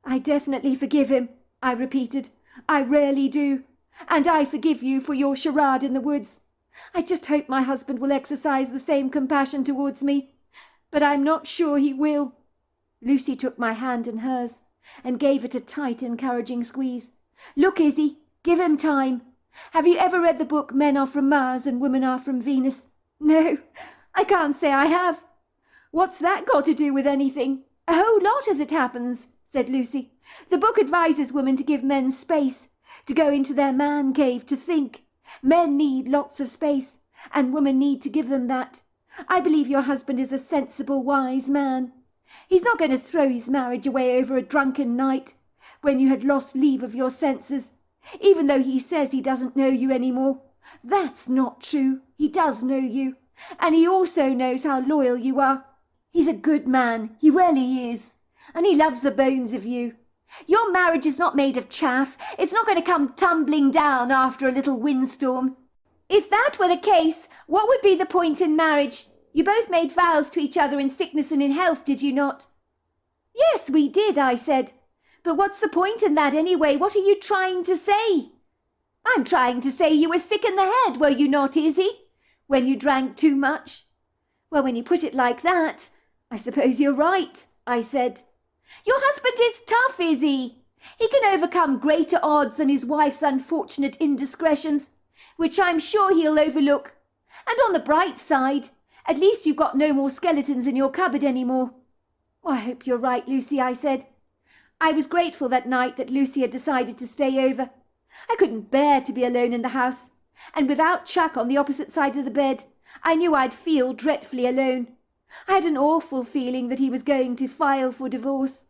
"I definitely forgive him," I repeated. "I really do. And I forgive you for your charade in the woods. I just hope my husband will exercise the same compassion towards me. But I'm not sure he will." Lucy took my hand in hers and gave it a tight, encouraging squeeze. "Look, Izzy, give him time. Have you ever read the book Men Are From Mars and Women Are From Venus?" "No, I can't say I have." "What's that got to do with anything?" "A whole lot, as it happens," said Lucy. "The book advises women to give men space, to go into their man cave, to think. Men need lots of space, and women need to give them that. I believe your husband is a sensible, wise man. He's not going to throw his marriage away over a drunken night, when you had lost leave of your senses, even though he says he doesn't know you any more. That's not true. He does know you, and he also knows how loyal you are. He's a good man, he really is, and he loves the bones of you. Your marriage is not made of chaff. It's not going to come tumbling down after a little windstorm. If that were the case, what would be the point in marriage? You both made vows to each other in sickness and in health, did you not?" "Yes, we did," I said. "But what's the point in that anyway? What are you trying to say?" "I'm trying to say you were sick in the head, were you not, Izzy, when you drank too much?" "Well, when you put it like that, I suppose you're right," I said. "Your husband is tough, Izzy. He can overcome greater odds than his wife's unfortunate indiscretions, which I'm sure he'll overlook. And on the bright side, at least you've got no more skeletons in your cupboard any more." "I hope you're right, Lucy," I said. I was grateful that night that Lucy had decided to stay over. I couldn't bear to be alone in the house, and without Chuck on the opposite side of the bed, I knew I'd feel dreadfully alone. I had an awful feeling that he was going to file for divorce,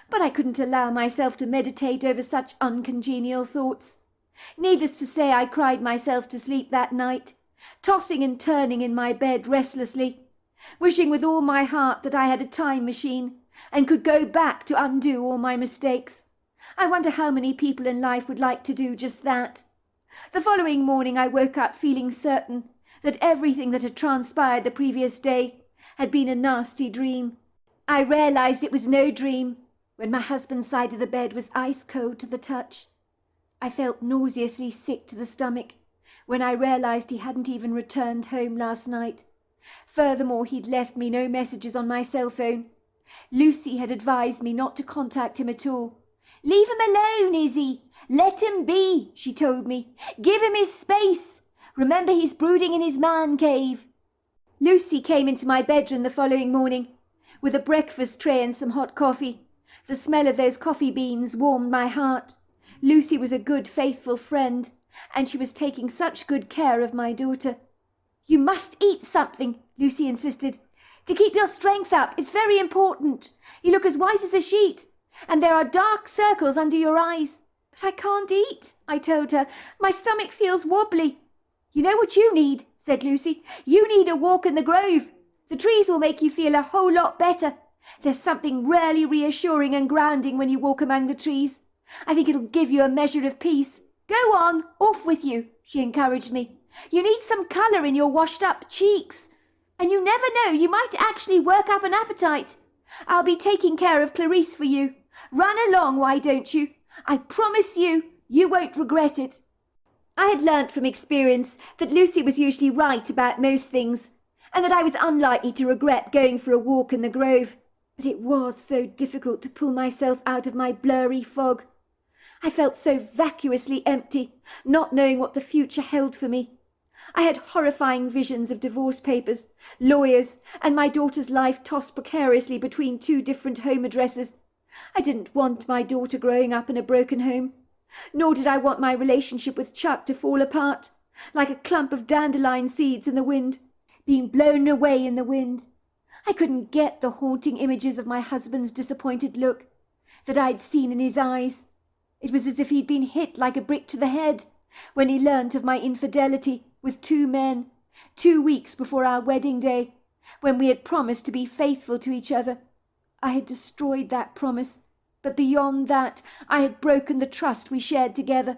but I couldn't allow myself to meditate over such uncongenial thoughts. Needless to say, I cried myself to sleep that night, tossing and turning in my bed restlessly, wishing with all my heart that I had a time machine and could go back to undo all my mistakes. I wonder how many people in life would like to do just that. The following morning I woke up feeling certain that everything that had transpired the previous day had been a nasty dream. I realized it was no dream when my husband's side of the bed was ice cold to the touch. I felt nauseously sick to the stomach when I realized he hadn't even returned home last night. Furthermore, he'd left me no messages on my cell phone. Lucy had advised me not to contact him at all. "Leave him alone, Izzy. Let him be," she told me. "Give him his space. Remember, he's brooding in his man cave." Lucy came into my bedroom the following morning with a breakfast tray and some hot coffee. The smell of those coffee beans warmed my heart. Lucy was a good, faithful friend, and she was taking such good care of my daughter. "You must eat something," Lucy insisted, "to keep your strength up. It's very important. You look as white as a sheet, and there are dark circles under your eyes." "But I can't eat," I told her. "My stomach feels wobbly." "You know what you need? said Lucy. "You need a walk in the grove. The trees will make you feel a whole lot better. There's something really reassuring and grounding when you walk among the trees. I think it'll give you a measure of peace. Go on, off with you," she encouraged me. "You need some colour in your washed-up cheeks. And you never know, you might actually work up an appetite. I'll be taking care of Clarice for you. Run along, why don't you? I promise you, you won't regret it." I had learnt from experience that Lucy was usually right about most things, and that I was unlikely to regret going for a walk in the grove. But it was so difficult to pull myself out of my blurry fog. I felt so vacuously empty, not knowing what the future held for me. I had horrifying visions of divorce papers, lawyers, and my daughter's life tossed precariously between two different home addresses. I didn't want my daughter growing up in a broken home, nor did I want my relationship with Chuck to fall apart, like a clump of dandelion seeds in the wind, being blown away in the wind. I couldn't get the haunting images of my husband's disappointed look that I'd seen in his eyes. It was as if he'd been hit like a brick to the head when he learnt of my infidelity with 2 men, 2 weeks before our wedding day, when we had promised to be faithful to each other. I had destroyed that promise, but beyond that I had broken the trust we shared together.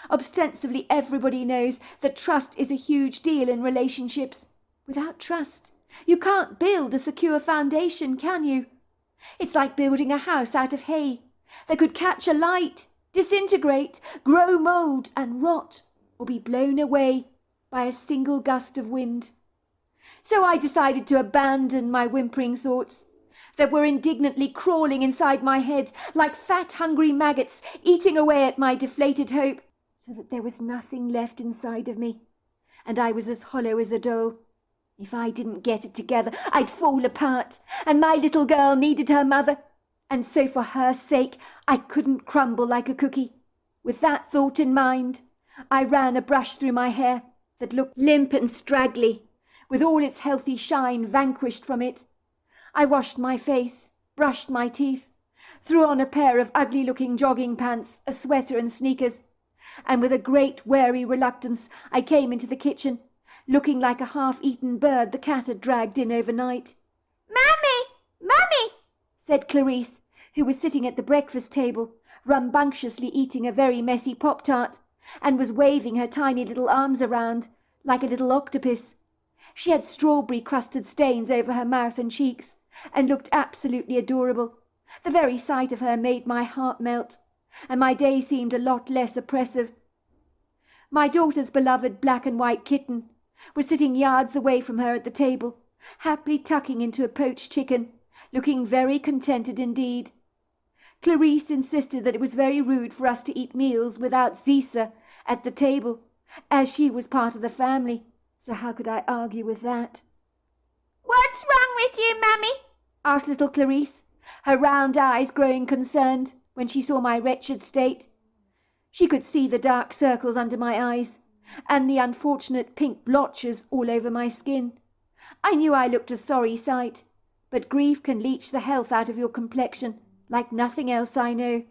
Ostensibly everybody knows that trust is a huge deal in relationships. Without trust, you can't build a secure foundation, can you? It's like building a house out of hay that could catch a light, disintegrate, grow mould and rot, or be blown away by a single gust of wind. So I decided to abandon my whimpering thoughts that were indignantly crawling inside my head like fat, hungry maggots eating away at my deflated hope, so that there was nothing left inside of me, and I was as hollow as a doll. If I didn't get it together, I'd fall apart, and my little girl needed her mother, and so for her sake I couldn't crumble like a cookie. With that thought in mind, I ran a brush through my hair that looked limp and straggly, with all its healthy shine vanquished from it. I washed my face, brushed my teeth, threw on a pair of ugly-looking jogging pants, a sweater and sneakers, and with a great wary reluctance I came into the kitchen, looking like a half-eaten bird the cat had dragged in overnight. "Mummy! Mummy!" said Clarice, who was sitting at the breakfast table, rambunctiously eating a very messy Pop-Tart, and was waving her tiny little arms around like a little octopus. She had strawberry-crusted stains over her mouth and cheeks, and looked absolutely adorable. The very sight of her made my heart melt, and my day seemed a lot less oppressive. My daughter's beloved black-and-white kitten was sitting yards away from her at the table, happily tucking into a poached chicken, looking very contented indeed. Clarice insisted that it was very rude for us to eat meals without Zisa at the table, as she was part of the family, so how could I argue with that? "What's wrong with you, Mummy?" asked little Clarice, her round eyes growing concerned when she saw my wretched state. She could see the dark circles under my eyes, and the unfortunate pink blotches all over my skin. I knew I looked a sorry sight, but grief can leach the health out of your complexion like nothing else I know.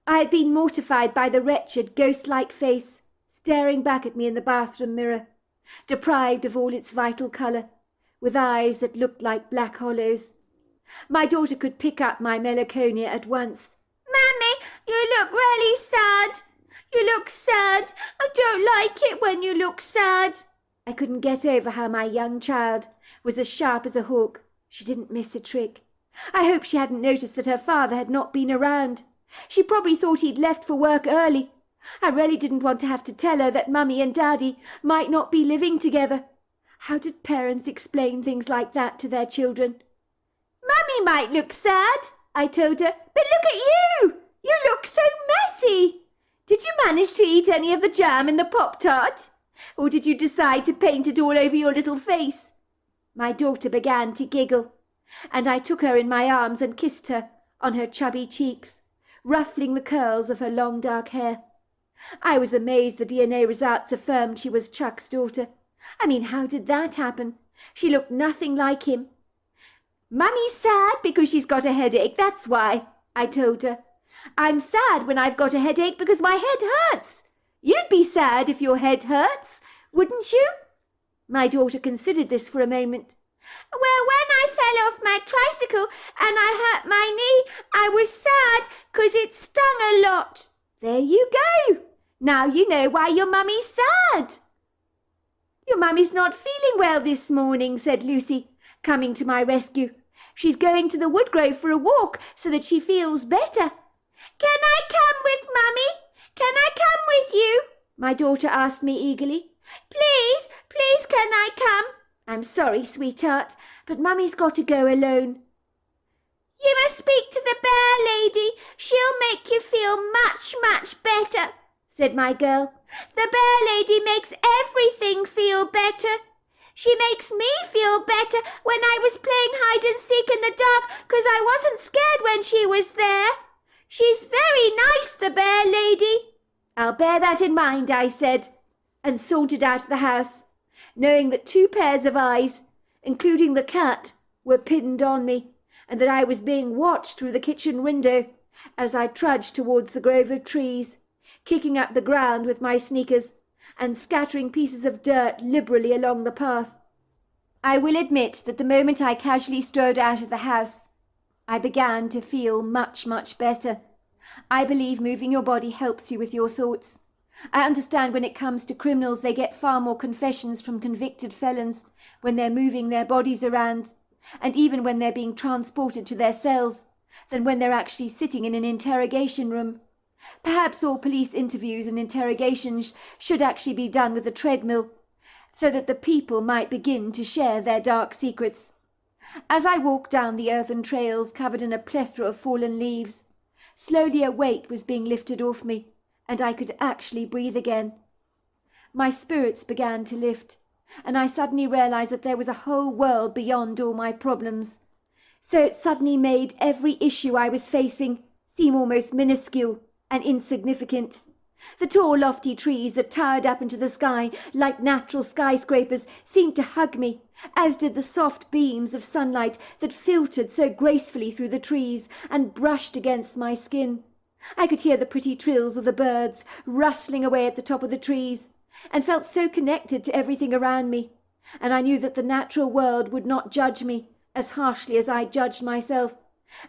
I had been mortified by the wretched, ghost-like face staring back at me in the bathroom mirror, deprived of all its vital colour, with eyes that looked like black hollows. My daughter could pick up my melancholia at once. "Mummy, you look really sad. You look sad. I don't like it when you look sad." I couldn't get over how my young child was as sharp as a hawk. She didn't miss a trick. I hope she hadn't noticed that her father had not been around. She probably thought he'd left for work early. I really didn't want to have to tell her that Mummy and Daddy might not be living together. How did parents explain things like that to their children? "Mummy might look sad," I told her, "but look at you! You look so messy. Did you manage to eat any of the jam in the Pop-Tart? Or did you decide to paint it all over your little face?" My daughter began to giggle, and I took her in my arms and kissed her on her chubby cheeks, ruffling the curls of her long dark hair. I was amazed the DNA results affirmed she was Chuck's daughter. I mean, how did that happen? She looked nothing like him. "Mummy's sad because she's got a headache, that's why," I told her. "I'm sad when I've got a headache because my head hurts. You'd be sad if your head hurts, wouldn't you?" My daughter considered this for a moment. Well, when I fell off my tricycle and I hurt my knee, I was sad 'cause it stung a lot. There you go. Now you know why your mummy's sad. Your mummy's not feeling well this morning, said Lucy, coming to my rescue. She's going to the woodgrove for a walk so that she feels better. Can I come with Mummy? Can I come with you? My daughter asked me eagerly. Please, please can I come? I'm sorry, sweetheart, but Mummy's got to go alone. You must speak to the bear lady. She'll make you feel much, much better, said my girl. The bear lady makes everything feel better. She makes me feel better when I was playing hide and seek in the dark 'cause I wasn't scared when she was there. She's very nice, the bear lady. I'll bear that in mind, I said, and sauntered out of the house, knowing that 2 pairs of eyes, including the cat, were pinned on me, and that I was being watched through the kitchen window as I trudged towards the grove of trees, kicking up the ground with my sneakers and scattering pieces of dirt liberally along the path. I will admit that the moment I casually strode out of the house, I began to feel much, much better. I believe moving your body helps you with your thoughts. I understand when it comes to criminals, they get far more confessions from convicted felons when they're moving their bodies around, and even when they're being transported to their cells, than when they're actually sitting in an interrogation room. Perhaps all police interviews and interrogations should actually be done with a treadmill, so that the people might begin to share their dark secrets. As I walked down the earthen trails covered in a plethora of fallen leaves, slowly a weight was being lifted off me, and I could actually breathe again. My spirits began to lift, and I suddenly realized that there was a whole world beyond all my problems. So it suddenly made every issue I was facing seem almost minuscule and insignificant. The tall, lofty trees that towered up into the sky like natural skyscrapers seemed to hug me, as did the soft beams of sunlight that filtered so gracefully through the trees and brushed against my skin. I could hear the pretty trills of the birds rustling away at the top of the trees, and felt so connected to everything around me, and I knew that the natural world would not judge me as harshly as I judged myself,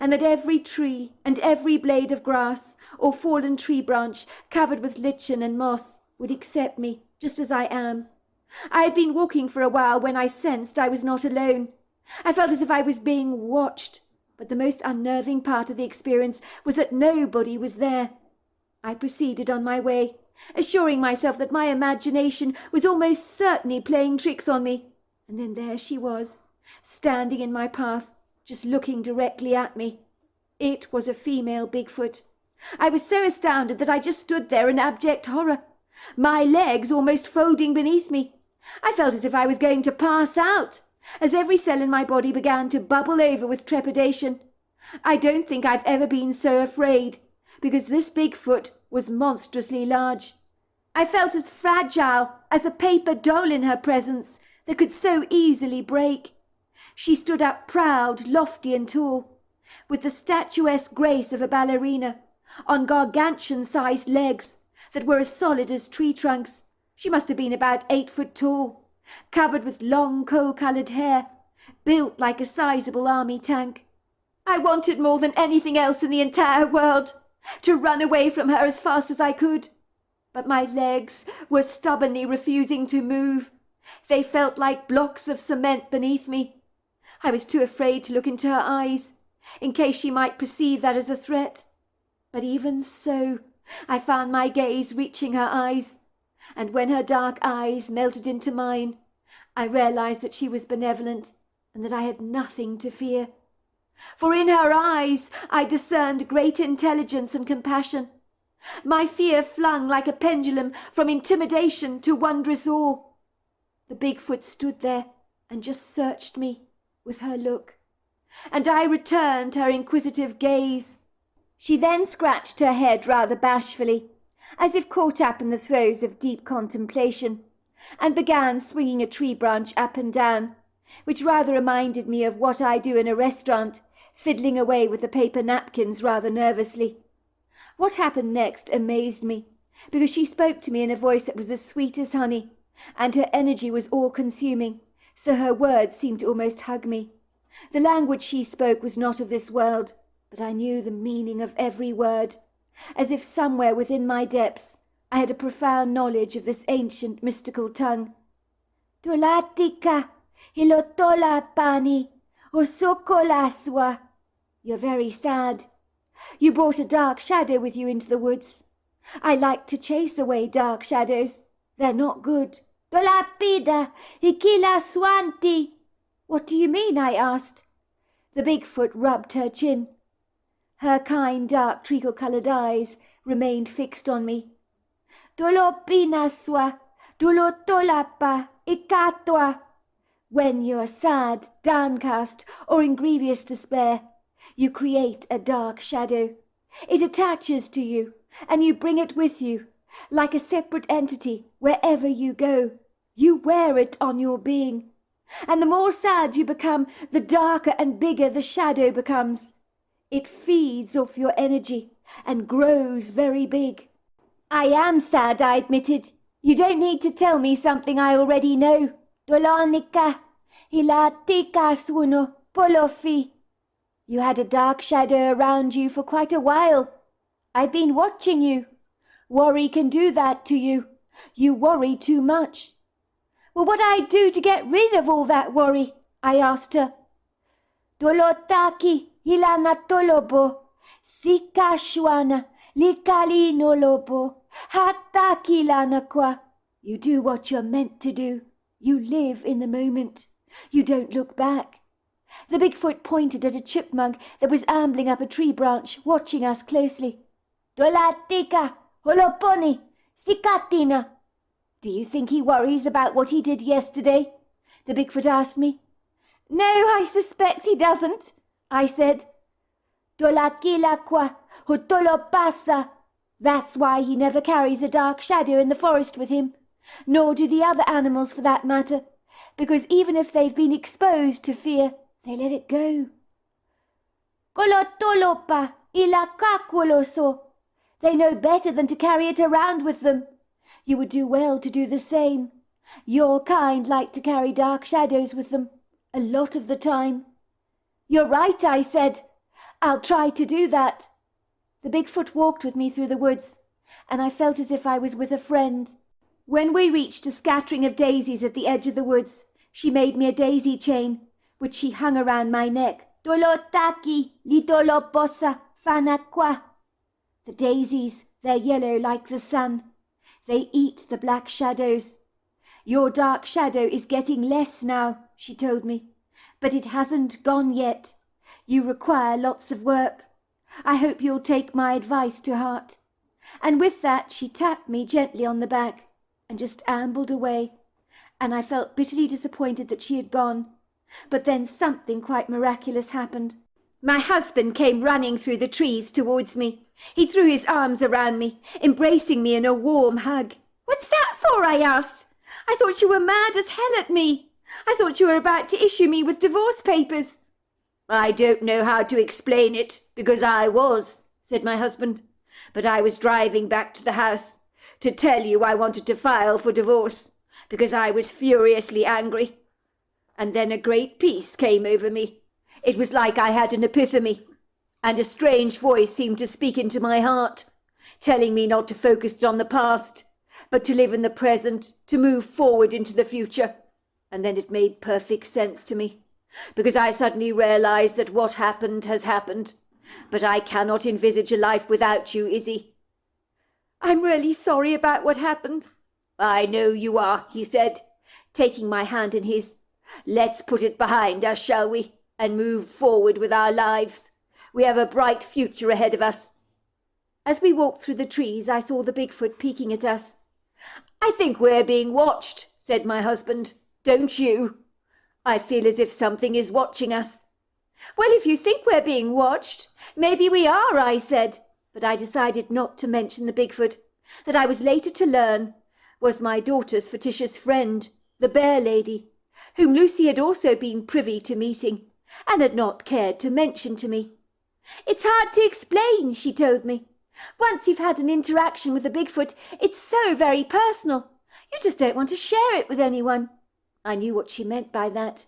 and that every tree and every blade of grass or fallen tree branch covered with lichen and moss would accept me just as I am. I had been walking for a while when I sensed I was not alone. I felt as if I was being watched, but the most unnerving part of the experience was that nobody was there. I proceeded on my way, assuring myself that my imagination was almost certainly playing tricks on me, and then there she was, standing in my path, just looking directly at me. It was a female Bigfoot. I was so astounded that I just stood there in abject horror, my legs almost folding beneath me. I felt as if I was going to pass out, as every cell in my body began to bubble over with trepidation. I don't think I've ever been so afraid, because this Bigfoot was monstrously large. I felt as fragile as a paper doll in her presence that could so easily break. She stood up proud, lofty and tall, with the statuesque grace of a ballerina, on gargantuan-sized legs that were as solid as tree trunks. She must have been about 8 foot tall, covered with long coal-coloured hair, built like a sizable army tank. I wanted more than anything else in the entire world to run away from her as fast as I could, but my legs were stubbornly refusing to move. They felt like blocks of cement beneath me. I was too afraid to look into her eyes, in case she might perceive that as a threat. But even so, I found my gaze reaching her eyes, and when her dark eyes melted into mine, I realized that she was benevolent and that I had nothing to fear. For in her eyes I discerned great intelligence and compassion. My fear flung like a pendulum from intimidation to wondrous awe. The Bigfoot stood there and just searched me with her look, and I returned her inquisitive gaze. She then scratched her head rather bashfully, as if caught up in the throes of deep contemplation, and began swinging a tree branch up and down, which rather reminded me of what I do in a restaurant, fiddling away with the paper napkins rather nervously. What happened next amazed me, because she spoke to me in a voice that was as sweet as honey, and her energy was all-consuming, so her words seemed to almost hug me. The language she spoke was not of this world, but I knew the meaning of every word, as if somewhere within my depths I had a profound knowledge of this ancient mystical tongue. Tolatika, hilotola pani, osokolaswa. You're very sad. You brought a dark shadow with you into the woods. I like to chase away dark shadows. They're not good. Dolapida, hikila swanti. What do you mean? I asked. The Bigfoot rubbed her chin. Her kind, dark, treacle-coloured eyes remained fixed on me. Dolopinaswa, dolotolapa, ikatwa. When you're sad, downcast, or in grievous despair, you create a dark shadow. It attaches to you, and you bring it with you, like a separate entity, wherever you go. You wear it on your being. And the more sad you become, the darker and bigger the shadow becomes. It feeds off your energy and grows very big. I am sad, I admitted. You don't need to tell me something I already know. Dolonika, hilatika suno, polofi. You had a dark shadow around you for quite a while. I've been watching you. Worry can do that to you. You worry too much. Well, what I do to get rid of all that worry? I asked her. Dolotaki hilana tolobo, sikashwana likali nolobo, hataki lana kwa. You do what you're meant to do. You live in the moment. You don't look back. The Bigfoot pointed at a chipmunk that was ambling up a tree branch, watching us closely. Dolatika, holoponi, sikatina. Do you think he worries about what he did yesterday? The Bigfoot asked me. No, I suspect he doesn't, I said. Dolakilakwa, hotolopasa. That's why he never carries a dark shadow in the forest with him, nor do the other animals for that matter, because even if they've been exposed to fear, they let it go. Kolotolopa ilakakuloso. They know better than to carry it around with them. You would do well to do the same. Your kind like to carry dark shadows with them, a lot of the time. You're right, I said. I'll try to do that. The Bigfoot walked with me through the woods, and I felt as if I was with a friend. When we reached a scattering of daisies at the edge of the woods, she made me a daisy chain, which she hung around my neck. Dolotaki, lidoloposa, fanakwa. The daisies, they're yellow like the sun. They eat the black shadows. Your dark shadow is getting less now, she told me, but it hasn't gone yet. You require lots of work. I hope you'll take my advice to heart. And with that she tapped me gently on the back and just ambled away, and I felt bitterly disappointed that she had gone. But then something quite miraculous happened. My husband came running through the trees towards me. He threw his arms around me, embracing me in a warm hug. What's that for? I asked. I thought you were mad as hell at me. I thought you were about to issue me with divorce papers. I don't know how to explain it, because I was, said my husband. But I was driving back to the house to tell you I wanted to file for divorce, because I was furiously angry. And then a great peace came over me. It was like I had an epiphany, and a strange voice seemed to speak into my heart, telling me not to focus on the past, but to live in the present, to move forward into the future. And then it made perfect sense to me, because I suddenly realized that what happened has happened, but I cannot envisage a life without you, Izzy. I'm really sorry about what happened. I know you are, he said, taking my hand in his. Let's put it behind us, shall we, and move forward with our lives. We have a bright future ahead of us. As we walked through the trees, I saw the Bigfoot peeking at us. I think we're being watched, said my husband. Don't you? I feel as if something is watching us. Well, if you think we're being watched, maybe we are, I said, but I decided not to mention the Bigfoot, that I was later to learn was my daughter's fictitious friend, the bear lady, whom Lucy had also been privy to meeting, and had not cared to mention to me. It's hard to explain, she told me. Once you've had an interaction with a Bigfoot, it's so very personal. You just don't want to share it with anyone. I knew what she meant by that.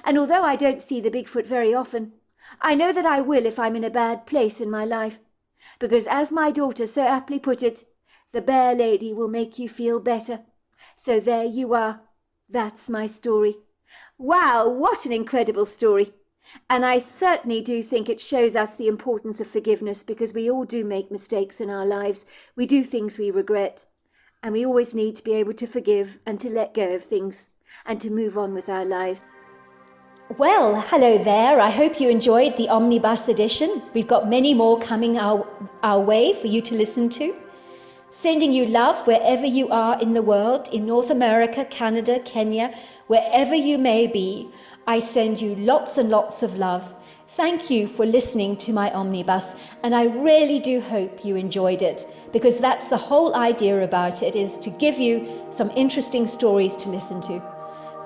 And although I don't see the Bigfoot very often, I know that I will if I'm in a bad place in my life. Because as my daughter so aptly put it, the bear lady will make you feel better. So there you are. That's my story. Wow, what an incredible story. And I certainly do think it shows us the importance of forgiveness, because we all do make mistakes in our lives. We do things we regret. And we always need to be able to forgive and to let go of things and to move on with our lives. Well, hello there. I hope you enjoyed the Omnibus edition. We've got many more coming our way for you to listen to. Sending you love wherever you are in the world, in North America, Canada, Kenya, wherever you may be. I send you lots and lots of love. Thank you for listening to my Omnibus, and I really do hope you enjoyed it, because that's the whole idea about it, is to give you some interesting stories to listen to.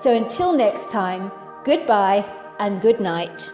So until next time, goodbye and good night.